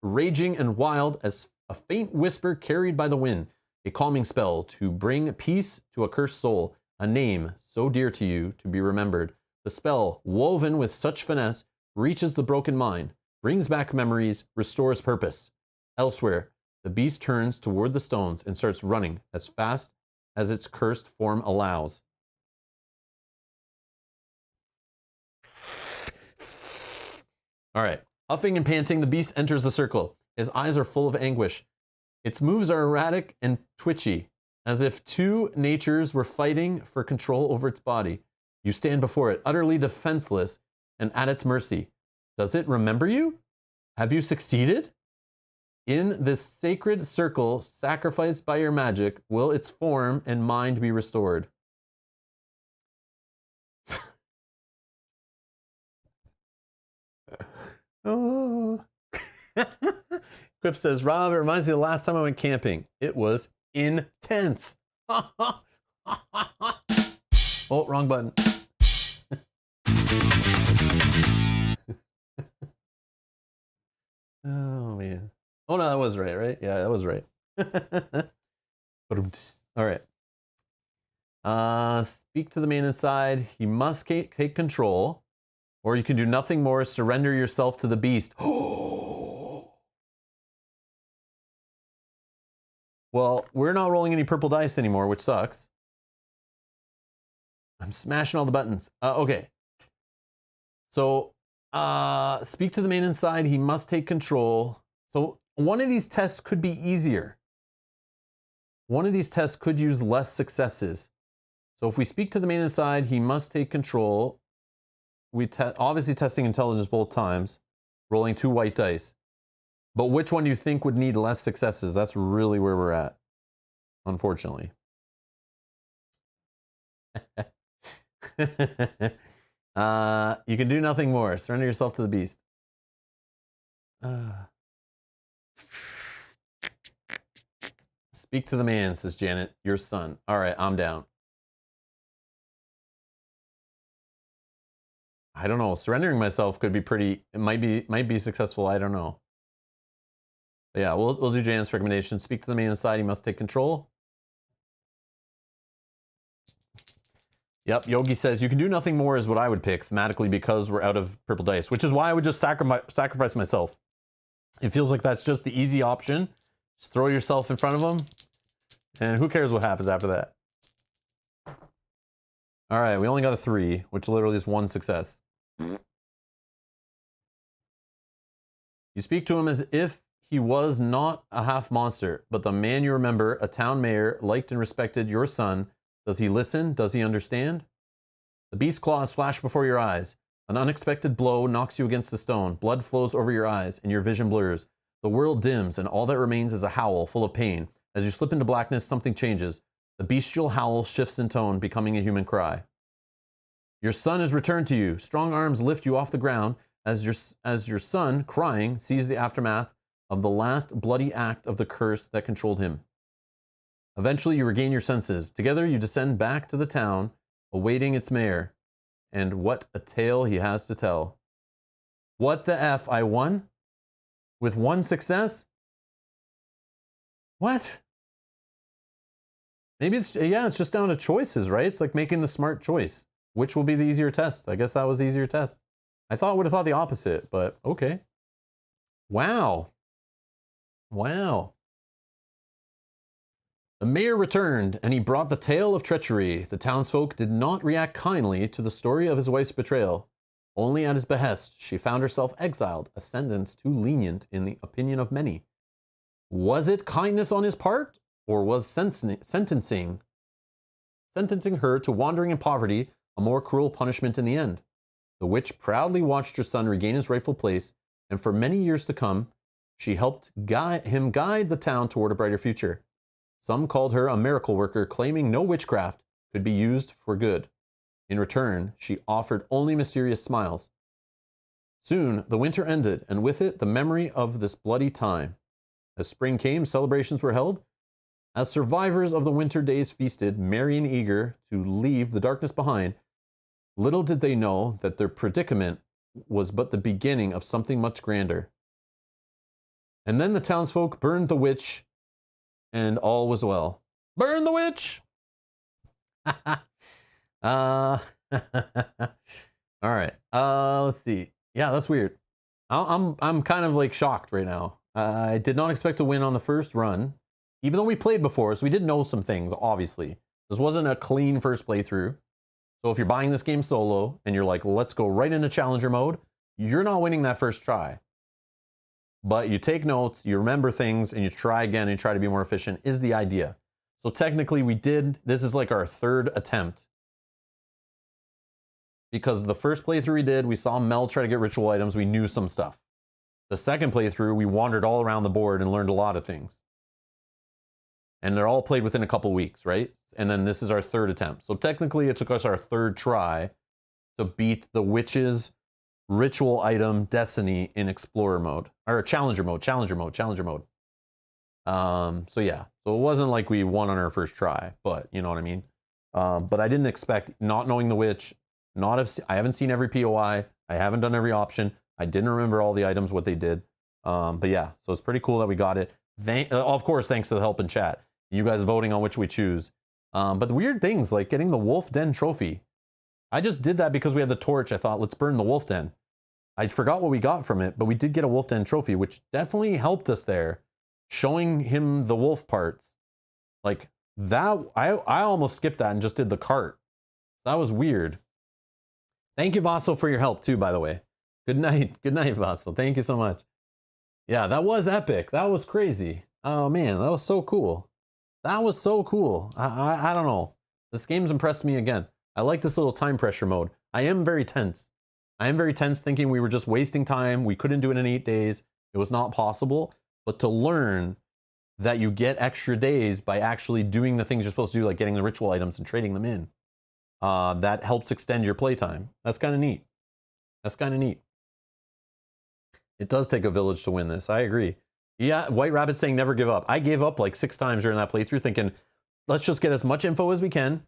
raging and wild as a faint whisper carried by the wind. A calming spell to bring peace to a cursed soul. A name so dear to you to be remembered. The spell, woven with such finesse, reaches the broken mind, brings back memories, restores purpose. Elsewhere, the beast turns toward the stones and starts running as fast as its cursed form allows. All right. Huffing and panting, the beast enters the circle. His eyes are full of anguish. Its moves are erratic and twitchy, as if 2 natures were fighting for control over its body. You stand before it, utterly defenseless and at its mercy. Does it remember you? Have you succeeded? In this sacred circle, sacrificed by your magic, will its form and mind be restored? Oh. Quip says, Rob, it reminds me of the last time I went camping. It was intense. Oh, wrong button. Oh, man. Oh no, that was right, right? Yeah, that was right. All right. Speak to the man inside. He must take control, or you can do nothing more. Surrender yourself to the beast. Well, we're not rolling any purple dice anymore, which sucks. I'm smashing all the buttons. Okay. So, speak to the man inside. He must take control. So one of these tests could be easier. One of these tests could use less successes. So if we speak to the man inside, he must take control. We obviously testing intelligence both times, rolling 2 white dice. But which one do you think would need less successes? That's really where we're at, unfortunately. You can do nothing more. Surrender yourself to the beast. Speak to the man, says Janet. Your son. All right, I'm down. I don't know. Surrendering myself could be pretty. It might be successful. I don't know. But yeah, we'll do Janet's recommendation. Speak to the man inside. He must take control. Yep, Yogi says you can do nothing more is what I would pick thematically because we're out of purple dice, which is why I would just sacrifice myself. It feels like that's just the easy option. Just throw yourself in front of them, and who cares what happens after that. All right, we only got a 3, which literally is 1 success. You speak to him as if he was not a half monster, but the man you remember, a town mayor, liked and respected your son. Does he listen? Does he understand? The beast's claws flash before your eyes. An unexpected blow knocks you against a stone. Blood flows over your eyes, and your vision blurs. The world dims, and all that remains is a howl full of pain. As you slip into blackness, something changes. The bestial howl shifts in tone, becoming a human cry. Your son has returned to you. Strong arms lift you off the ground as your son, crying, sees the aftermath of the last bloody act of the curse that controlled him. Eventually, you regain your senses. Together, you descend back to the town, awaiting its mayor. And what a tale he has to tell. What the F? I won? With 1 success? What? Maybe it's just down to choices, right? It's like making the smart choice. Which will be the easier test? I guess that was the easier test. I would have thought the opposite, but okay. Wow. Wow. The mayor returned, and he brought the tale of treachery. The townsfolk did not react kindly to the story of his wife's betrayal. Only at his behest, she found herself exiled, a sentence too lenient in the opinion of many. Was it kindness on his part, or was sentencing her to wandering in poverty a more cruel punishment in the end? The witch proudly watched her son regain his rightful place, and for many years to come, she helped him guide the town toward a brighter future. Some called her a miracle worker, claiming no witchcraft could be used for good. In return, she offered only mysterious smiles. Soon, the winter ended, and with it, the memory of this bloody time. As spring came, celebrations were held. As survivors of the winter days feasted, merry and eager to leave the darkness behind, little did they know that their predicament was but the beginning of something much grander. And then the townsfolk burned the witch, and all was well. Burn the witch! All right. Let's see. Yeah, that's weird. I'm kind of like shocked right now. I did not expect to win on the first run, even though we played before, so we did know some things, obviously. This wasn't a clean first playthrough. So if you're buying this game solo and you're like, let's go right into challenger mode, you're not winning that first try. But you take notes, you remember things, and you try again and try to be more efficient is the idea. So technically this is like our 3rd attempt. Because the first playthrough we did, we saw Mel try to get ritual items, we knew some stuff. The second playthrough, we wandered all around the board and learned a lot of things. And they're all played within a couple weeks, right? And then this is our 3rd attempt. So technically it took us our 3rd try to beat the witch's ritual item Destiny in Explorer mode. Or Challenger mode. So yeah. So it wasn't like we won on our first try, but you know what I mean? But I didn't expect, not knowing the witch, I haven't seen every POI, I haven't done every option, I didn't remember all the items, what they did. But yeah, so it's pretty cool that we got it. Of course, thanks to the help in chat. You guys voting on which we choose. But the weird things, like getting the Wolf Den trophy. I just did that because we had the torch. I thought, let's burn the Wolf Den. I forgot what we got from it, but we did get a Wolf Den trophy, which definitely helped us there. Showing him the wolf parts. Like that, I almost skipped that and just did the cart. That was weird. Thank you, Vassal, for your help too, by the way. Good night. Good night, Vassal. Thank you so much. Yeah, that was epic. That was crazy. Oh man, that was so cool. That was so cool. I don't know. This game's impressed me again. I like this little time pressure mode. I am very tense. I am very tense thinking we were just wasting time. We couldn't do it in 8 days. It was not possible. But to learn that you get extra days by actually doing the things you're supposed to do, like getting the ritual items and trading them in, that helps extend your playtime. That's kind of neat. That's kind of neat. It does take a village to win this. I agree. Yeah, White Rabbit saying never give up. I gave up like 6 times during that playthrough thinking, let's just get as much info as we can.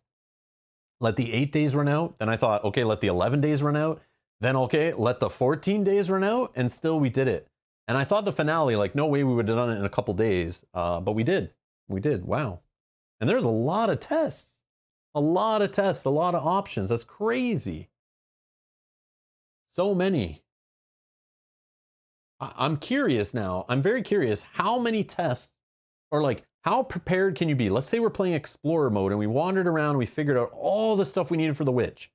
Let the 8 days run out. Then I thought, okay, let the 11 days run out. Then, okay, let the 14 days run out. And still we did it. And I thought the finale, like, no way we would have done it in a couple days. But we did. We did. Wow. And there's a lot of tests. A lot of tests. A lot of options. That's crazy. So many. I'm curious now. I'm very curious. How many tests, or like, how prepared can you be? Let's say we're playing Explorer mode and we wandered around. We figured out all the stuff we needed for the witch.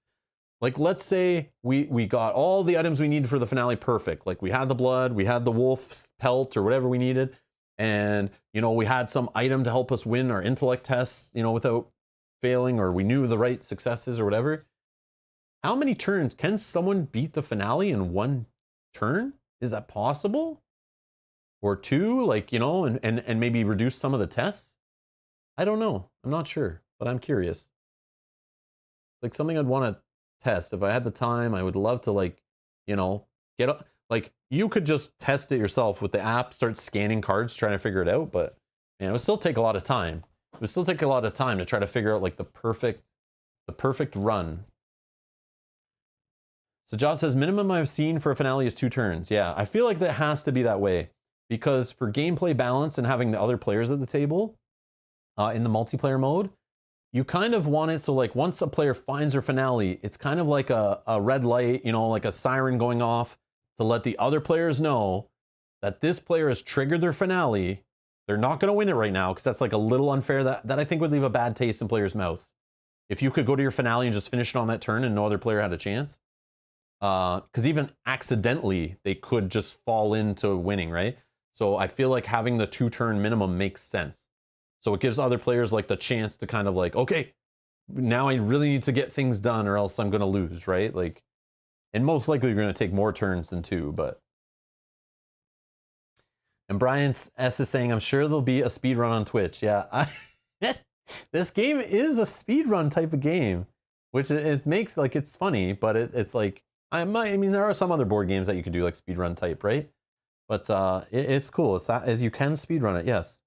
Like, let's say we got all the items we needed for the finale perfect. Like, we had the blood, we had the wolf pelt or whatever we needed. And, you know, we had some item to help us win our intellect tests, you know, without failing, or we knew the right successes or whatever. How many turns? Can someone beat the finale in 1 turn? Is that possible? Or 2, like, you know, and maybe reduce some of the tests? I don't know. I'm not sure, but I'm curious. Like, something I'd want to test. If I had the time, I would love to, like, you know, get up. Like, you could just test it yourself with the app, start scanning cards, trying to figure it out. But, man, it would still take a lot of time. It would still take a lot of time to try to figure out, like, the perfect run. So John says, minimum I've seen for a finale is 2 turns. Yeah, I feel like that has to be that way. Because for gameplay balance and having the other players at the table in the multiplayer mode, you kind of want it so, like, once a player finds their finale, it's kind of like a red light, you know, like a siren going off to let the other players know that this player has triggered their finale. They're not going to win it right now because that's like a little unfair. That I think would leave a bad taste in players' mouths. If you could go to your finale and just finish it on that turn and no other player had a chance. Because even accidentally, they could just fall into winning, right? So I feel like having the 2-turn minimum makes sense. So it gives other players like the chance to kind of like, okay, now I really need to get things done or else I'm going to lose, right? Like, and most likely you're going to take more turns than 2, but. And Brian S is saying, I'm sure there'll be a speed run on Twitch. Yeah, this game is a speed run type of game, which it makes, like, it's funny, but it's like, I mean, there are some other board games that you can do like speed run type, right? But it's cool. It's that, as you can speed run it, yes.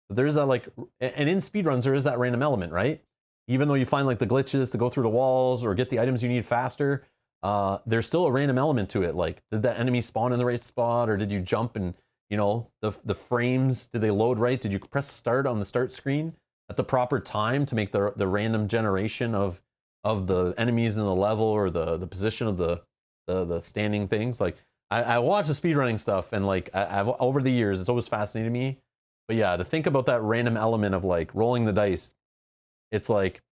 But there's that, like, and in speedruns there is that random element, right? Even though you find like the glitches to go through the walls or get the items you need faster, there's still a random element to it. Like, did that enemy spawn in the right spot, or did you jump and, you know, the frames, did they load right? Did you press start on the start screen at the proper time to make the random generation of the enemies in the level, or the position of the standing things? Like, I watch the speedrunning stuff, and like I've over the years, it's always fascinated me. But yeah, to think about that random element of like rolling the dice, it's like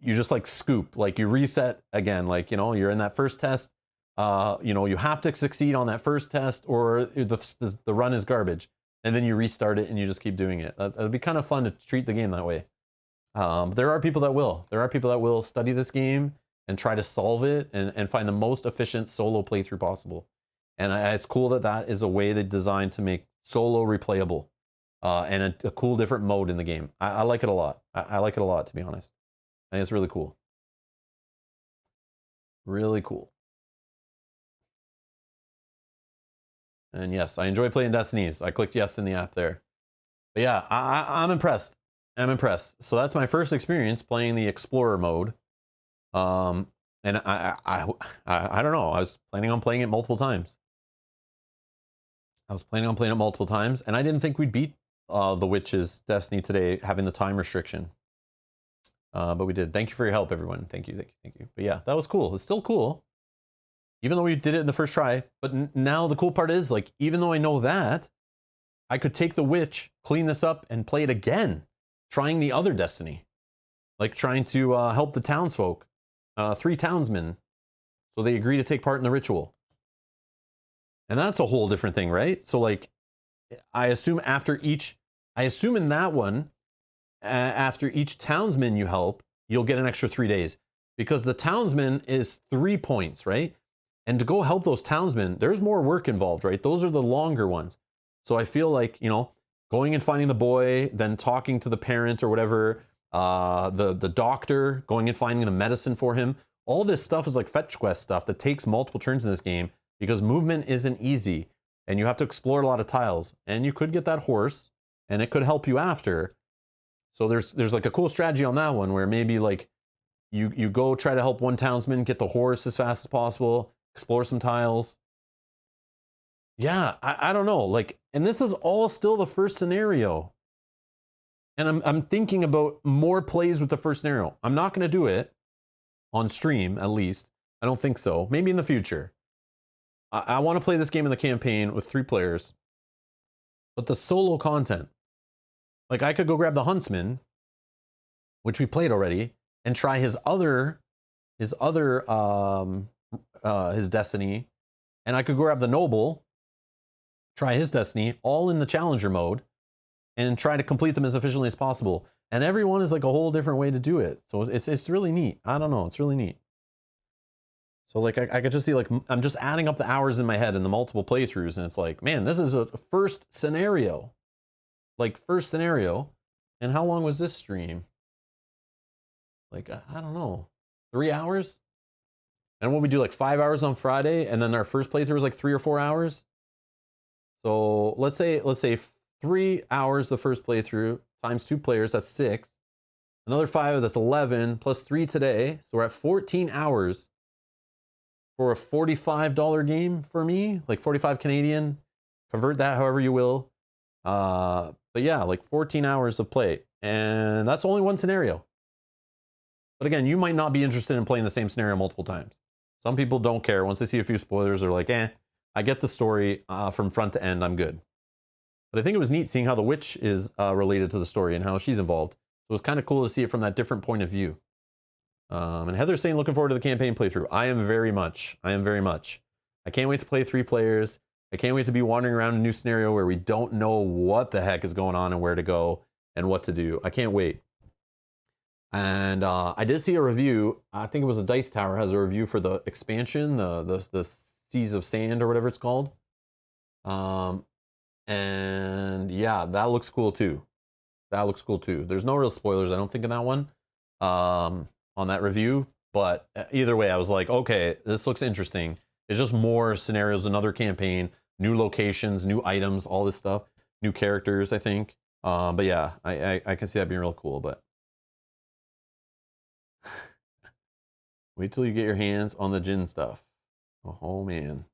you just like scoop, like you reset again, like, you know, you're in that first test, you know, you have to succeed on that first test or the run is garbage, and then you restart it and you just keep doing it. It'd be kind of fun to treat the game that way. But there are people that will. There are people that will study this game and try to solve it and find the most efficient solo playthrough possible. And it's cool that that is a way they designed to make solo replayable, and a cool different mode in the game. I like it a lot. I like it a lot, to be honest. I think it's really cool. Really cool. And yes, I enjoy playing Destinies. I clicked yes in the app there. But yeah, I'm impressed. I'm impressed. So that's my first experience playing the Explorer mode. And I don't know. I was planning on playing it multiple times. I was planning on playing it multiple times, and I didn't think we'd beat the Witch's Destiny today, having the time restriction. But we did. Thank you for your help, everyone. Thank you, thank you, thank you. But yeah, that was cool. It's still cool, even though we did it in the first try. But now the cool part is, like, even though I know that, I could take the Witch, clean this up, and play it again, trying the other Destiny. Like trying to help the townsfolk, 3 townsmen, so they agree to take part in the ritual. And that's a whole different thing, right? So like, I assume in that one, after each townsman you help, you'll get an extra 3 days. Because the townsman is 3 points, right? And to go help those townsmen, there's more work involved, right? Those are the longer ones. So I feel like, you know, going and finding the boy, then talking to the parent or whatever, the doctor, going and finding the medicine for him. All this stuff is like fetch quest stuff that takes multiple turns in this game because movement isn't easy and you have to explore a lot of tiles. And you could get that horse and it could help you after. So there's like a cool strategy on that one where maybe like you go try to help one townsman get the horse as fast as possible, explore some tiles. Yeah, I don't know. Like, and this is all still the first scenario. And I'm thinking about more plays with the first scenario. I'm not going to do it on stream, at least. I don't think so. Maybe in the future. I want to play this game in the campaign with 3 players. But the solo content, like I could go grab the Huntsman, which we played already, and try his Destiny. And I could go grab the Noble, try his Destiny, all in the Challenger mode, and try to complete them as efficiently as possible. And every one is like a whole different way to do it. So it's really neat. I don't know. It's really neat. So like I could just see, like, I'm just adding up the hours in my head and the multiple playthroughs. And it's like, man, this is a first scenario. Like first scenario. And how long was this stream? Like, I don't know, 3 hours? And what we do, like 5 hours on Friday. And then our first playthrough was like 3 or 4 hours. So let's say 3 hours the first playthrough times 2 players, that's 6. Another 5, that's 11, plus 3 today. So we're at 14 hours for a $45 game for me, like 45 Canadian. Convert that however you will. But yeah, like 14 hours of play. And that's only one scenario. But again, you might not be interested in playing the same scenario multiple times. Some people don't care. Once they see a few spoilers, they're like, I get the story from front to end, I'm good. But I think it was neat seeing how the witch is related to the story and how she's involved. So it was kind of cool to see it from that different point of view. And Heather's saying, looking forward to the campaign playthrough. I am very much. I can't wait to play 3 players. I can't wait to be wandering around a new scenario where we don't know what the heck is going on and where to go and what to do. I can't wait. And I did see a review. I think it was the Dice Tower has a review for the expansion, the Seas of Sand or whatever it's called. And yeah, that looks cool too. There's no real spoilers, I don't think, in that one, on that review. But either way, I was like, okay, this looks interesting. It's just more scenarios, another campaign, new locations, new items, all this stuff, new characters, I think. But yeah, I can see that being real cool. But wait till you get your hands on the gin stuff. Oh man.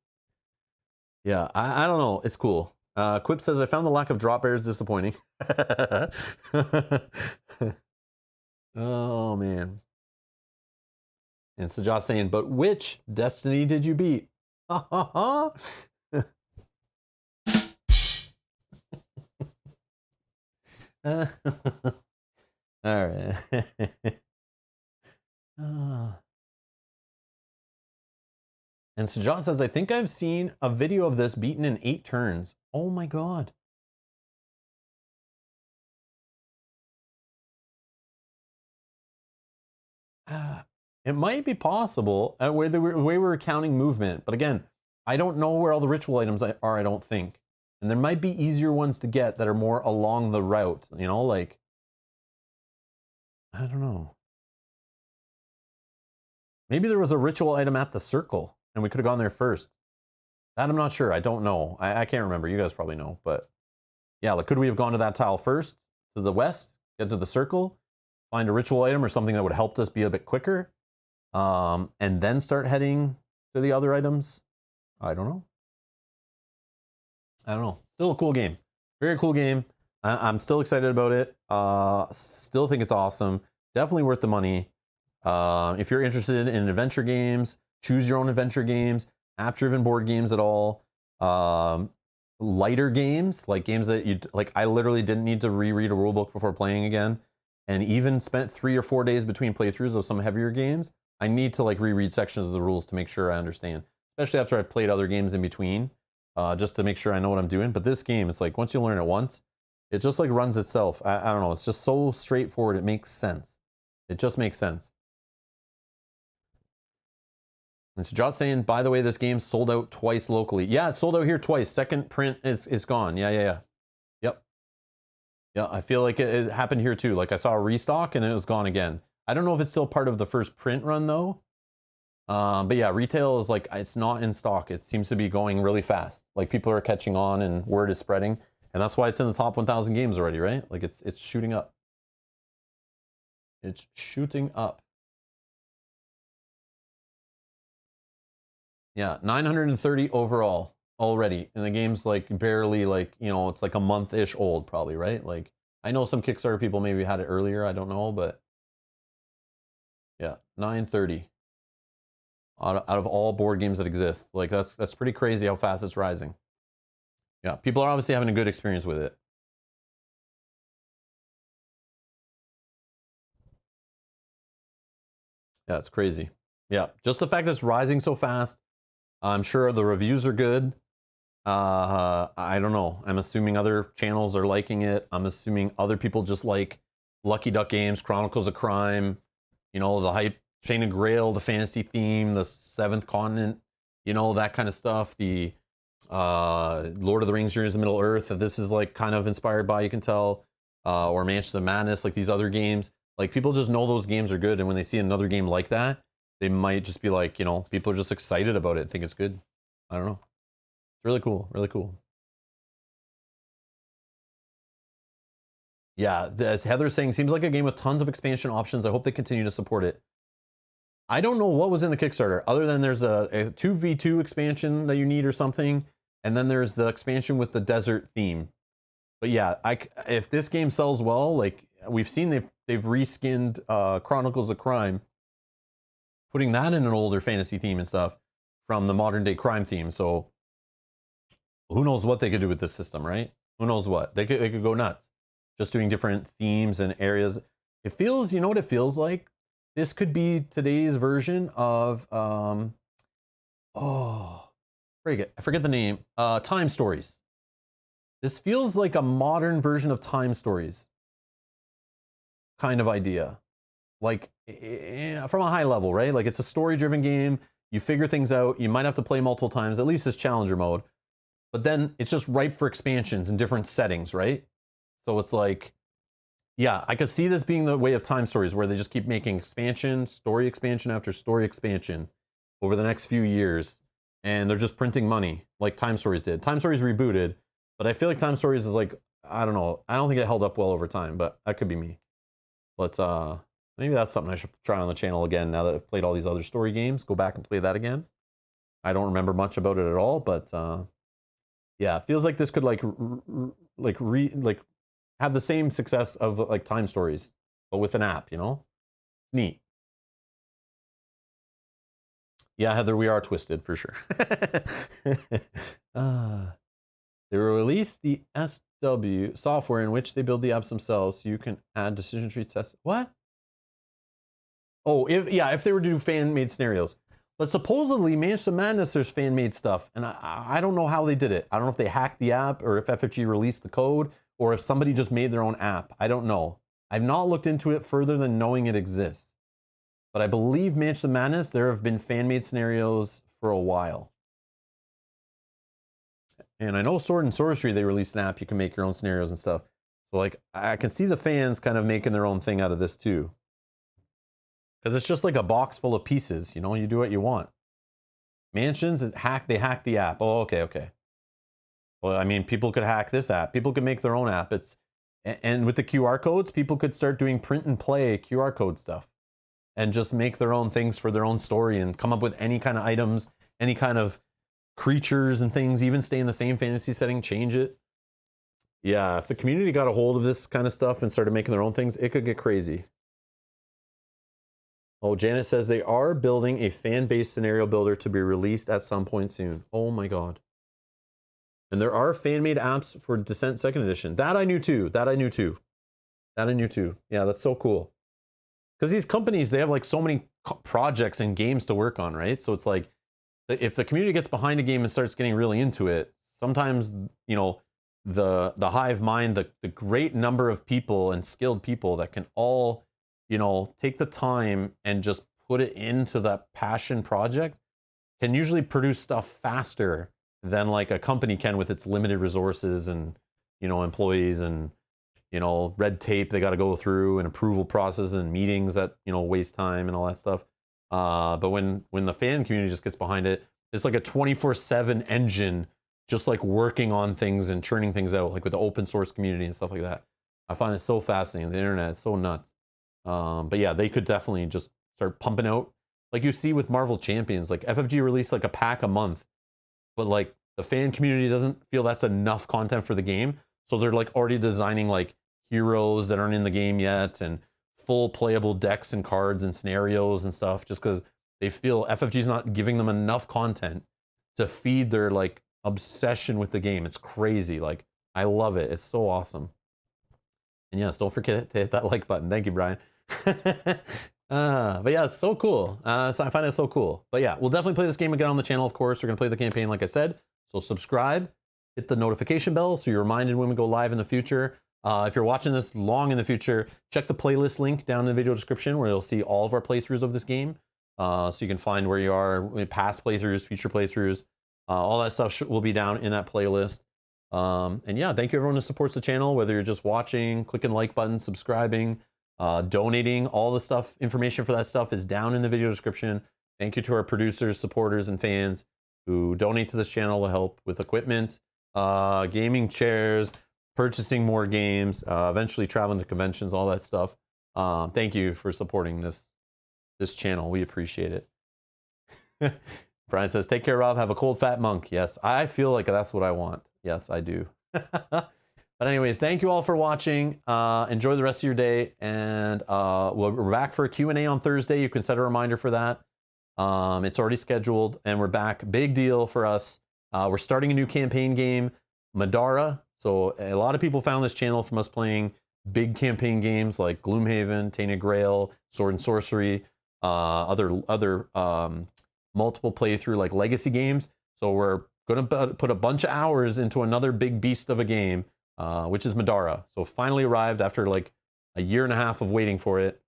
Yeah, I don't know. It's cool. Quip says, I found the lack of drop bears disappointing. Oh, man. And Sajat saying, but which Destiny did you beat? All right. And Sajat says, I think I've seen a video of this beaten in 8 turns. Oh my God. It might be possible the way we were counting movement. But again, I don't know where all the ritual items are, I don't think. And there might be easier ones to get that are more along the route, you know, like, I don't know. Maybe there was a ritual item at the circle and we could have gone there first. That I'm not sure. I don't know. I can't remember. You guys probably know. But yeah, like, could we have gone to that tile first, to the west, get to the circle, find a ritual item or something that would have helped us be a bit quicker, and then start heading to the other items? I don't know. I don't know. Still a cool game. Very cool game. I'm still excited about it. Still think it's awesome. Definitely worth the money. If you're interested in adventure games, choose your own adventure games, app-driven board games at all, lighter games, like games that you like. I literally didn't need to reread a rulebook before playing again, and even spent 3 or 4 days between playthroughs of some heavier games. I need to like reread sections of the rules to make sure I understand, especially after I've played other games in between, just to make sure I know what I'm doing. But this game, it's like once you learn it once, it just like runs itself. I don't know. It's just so straightforward. It makes sense. It just makes sense. And so Jot's saying, by the way, this game sold out twice locally. Yeah, it sold out here twice. Second print is gone. Yeah. Yep. Yeah, I feel like it happened here too. Like I saw a restock and it was gone again. I don't know if it's still part of the first print run though. But yeah, retail is like, it's not in stock. It seems to be going really fast. Like people are catching on and word is spreading. And that's why it's in the top 1,000 games already, right? Like it's shooting up. It's shooting up. Yeah, 930 overall already. And the game's like barely like, you know, it's like a month-ish old probably, right? Like I know some Kickstarter people maybe had it earlier, I don't know, but yeah, 930 out of all board games that exist. Like that's pretty crazy how fast it's rising. Yeah, people are obviously having a good experience with it. Yeah, it's crazy. Yeah, just the fact that it's rising so fast. I'm sure the reviews are good. I don't know. I'm assuming other channels are liking it. I'm assuming other people just like Lucky Duck Games, Chronicles of Crime, you know, the hype, Chain of Grail, the fantasy theme, the Seventh Continent, you know, that kind of stuff. The Lord of the Rings, Journeys to Middle Earth, that this is like kind of inspired by, you can tell, or Mansions of Madness, like these other games. Like people just know those games are good, and when they see another game like that, they might just be like, you know, people are just excited about it, think it's good. I don't know. It's really cool, really cool. Yeah, as Heather's saying, seems like a game with tons of expansion options. I hope they continue to support it. I don't know what was in the Kickstarter, other than there's a 2v2 expansion that you need or something, and then there's the expansion with the desert theme. But yeah, if this game sells well, like we've seen, they've reskinned Chronicles of Crime, putting that in an older fantasy theme and stuff from the modern day crime theme. So who knows what they could do with this system, right? Who knows what they could go nuts, just doing different themes and areas. It feels, you know what it feels like? This could be today's version of oh, I forget the name. Time Stories. This feels like a modern version of Time Stories kind of idea. Like from a high level, right? Like it's a story-driven game. You figure things out. You might have to play multiple times, at least as challenger mode. But then it's just ripe for expansions in different settings, right? So it's like, yeah, I could see this being the way of Time Stories, where they just keep making story expansion after story expansion over the next few years. And they're just printing money like Time Stories did. Time Stories rebooted, but I feel like Time Stories is like, I don't know. I don't think it held up well over time, but that could be me. But maybe that's something I should try on the channel again now that I've played all these other story games. Go back and play that again. I don't remember much about it at all, but yeah, it feels like this could like have the same success of like Time Stories, but with an app, you know? Neat. Yeah, Heather, we are twisted for sure. They released the SW software in which they build the apps themselves, so you can add decision tree tests. What? Oh, if they were to do fan-made scenarios. But supposedly, Mansions of Madness, there's fan-made stuff, and I don't know how they did it. I don't know if they hacked the app, or if FFG released the code, or if somebody just made their own app. I don't know. I've not looked into it further than knowing it exists. But I believe Mansions of Madness, there have been fan-made scenarios for a while. And I know Sword and Sorcery, they released an app you can make your own scenarios and stuff. So like, I can see the fans kind of making their own thing out of this too. Because it's just like a box full of pieces, you know, you do what you want. Mansions, they hack the app. Oh, okay. Well, I mean, people could hack this app. People could make their own app. And with the QR codes, people could start doing print and play QR code stuff and just make their own things for their own story and come up with any kind of items, any kind of creatures and things, even stay in the same fantasy setting, change it. Yeah, if the community got a hold of this kind of stuff and started making their own things, it could get crazy. Oh, Janet says they are building a fan-based scenario builder to be released at some point soon. Oh my god. And there are fan-made apps for Descent 2nd Edition. That I knew too. That I knew too. That I knew too. Yeah, that's so cool. Because these companies, they have like so many projects and games to work on, right? So it's like, if the community gets behind a game and starts getting really into it, sometimes, you know, the hive mind, the great number of people and skilled people that can all, you know, take the time and just put it into that passion project can usually produce stuff faster than like a company can with its limited resources and, you know, employees and, you know, red tape they got to go through and approval process and meetings that, you know, waste time and all that stuff. But when the fan community just gets behind it, it's like a 24/7 engine just like working on things and churning things out, like with the open source community and stuff like that. I find it so fascinating. The internet is so nuts. But yeah, they could definitely just start pumping out, like you see with Marvel Champions, like FFG released like a pack a month, but like the fan community doesn't feel that's enough content for the game. So they're like already designing like heroes that aren't in the game yet and full playable decks and cards and scenarios and stuff, just because they feel FFG is not giving them enough content to feed their like obsession with the game. It's crazy. Like, I love it. It's so awesome. And yes, don't forget to hit that like button. Thank you, Brian. But yeah, it's so cool. So I find it so cool. But yeah, we'll definitely play this game again on the channel, of course. We're going to play the campaign, like I said. So subscribe, hit the notification bell so you're reminded when we go live in the future. If you're watching this long in the future, check the playlist link down in the video description where you'll see all of our playthroughs of this game. So you can find where you are, past playthroughs, future playthroughs. All that stuff will be down in that playlist. And yeah, thank you everyone who supports the channel, whether you're just watching, clicking like button, subscribing, donating. All the stuff, information for that stuff is down in the video description. Thank you to our producers, supporters, and fans who donate to this channel to help with equipment, gaming chairs, purchasing more games, eventually traveling to conventions, all that stuff. Thank you for supporting this channel. We appreciate it. Brian says, take care, Rob. Have a cold, fat monk. Yes, I feel like that's what I want. Yes, I do. But anyways, thank you all for watching. Enjoy the rest of your day. And we're back for a Q&A on Thursday. You can set a reminder for that. It's already scheduled. And we're back. Big deal for us. We're starting a new campaign game, Madara. So a lot of people found this channel from us playing big campaign games like Gloomhaven, Tainted Grail, Sword and Sorcery, other multiple playthrough like legacy games. So we're going to put a bunch of hours into another big beast of a game, which is Madara. So finally arrived after like a year and a half of waiting for it.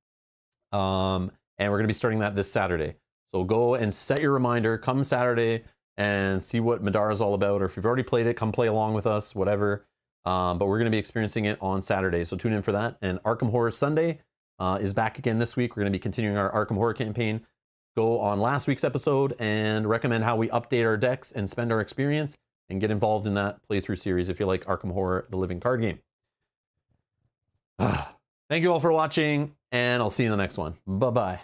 And we're going to be starting that this Saturday. So go and set your reminder, come Saturday and see what Madara is all about. Or if you've already played it, come play along with us, whatever. But we're going to be experiencing it on Saturday. So tune in for that. And Arkham Horror Sunday is back again this week. We're going to be continuing our Arkham Horror campaign. Go on last week's episode and recommend how we update our decks and spend our experience and get involved in that playthrough series if you like Arkham Horror, the living card game. Thank you all for watching, and I'll see you in the next one. Bye-bye.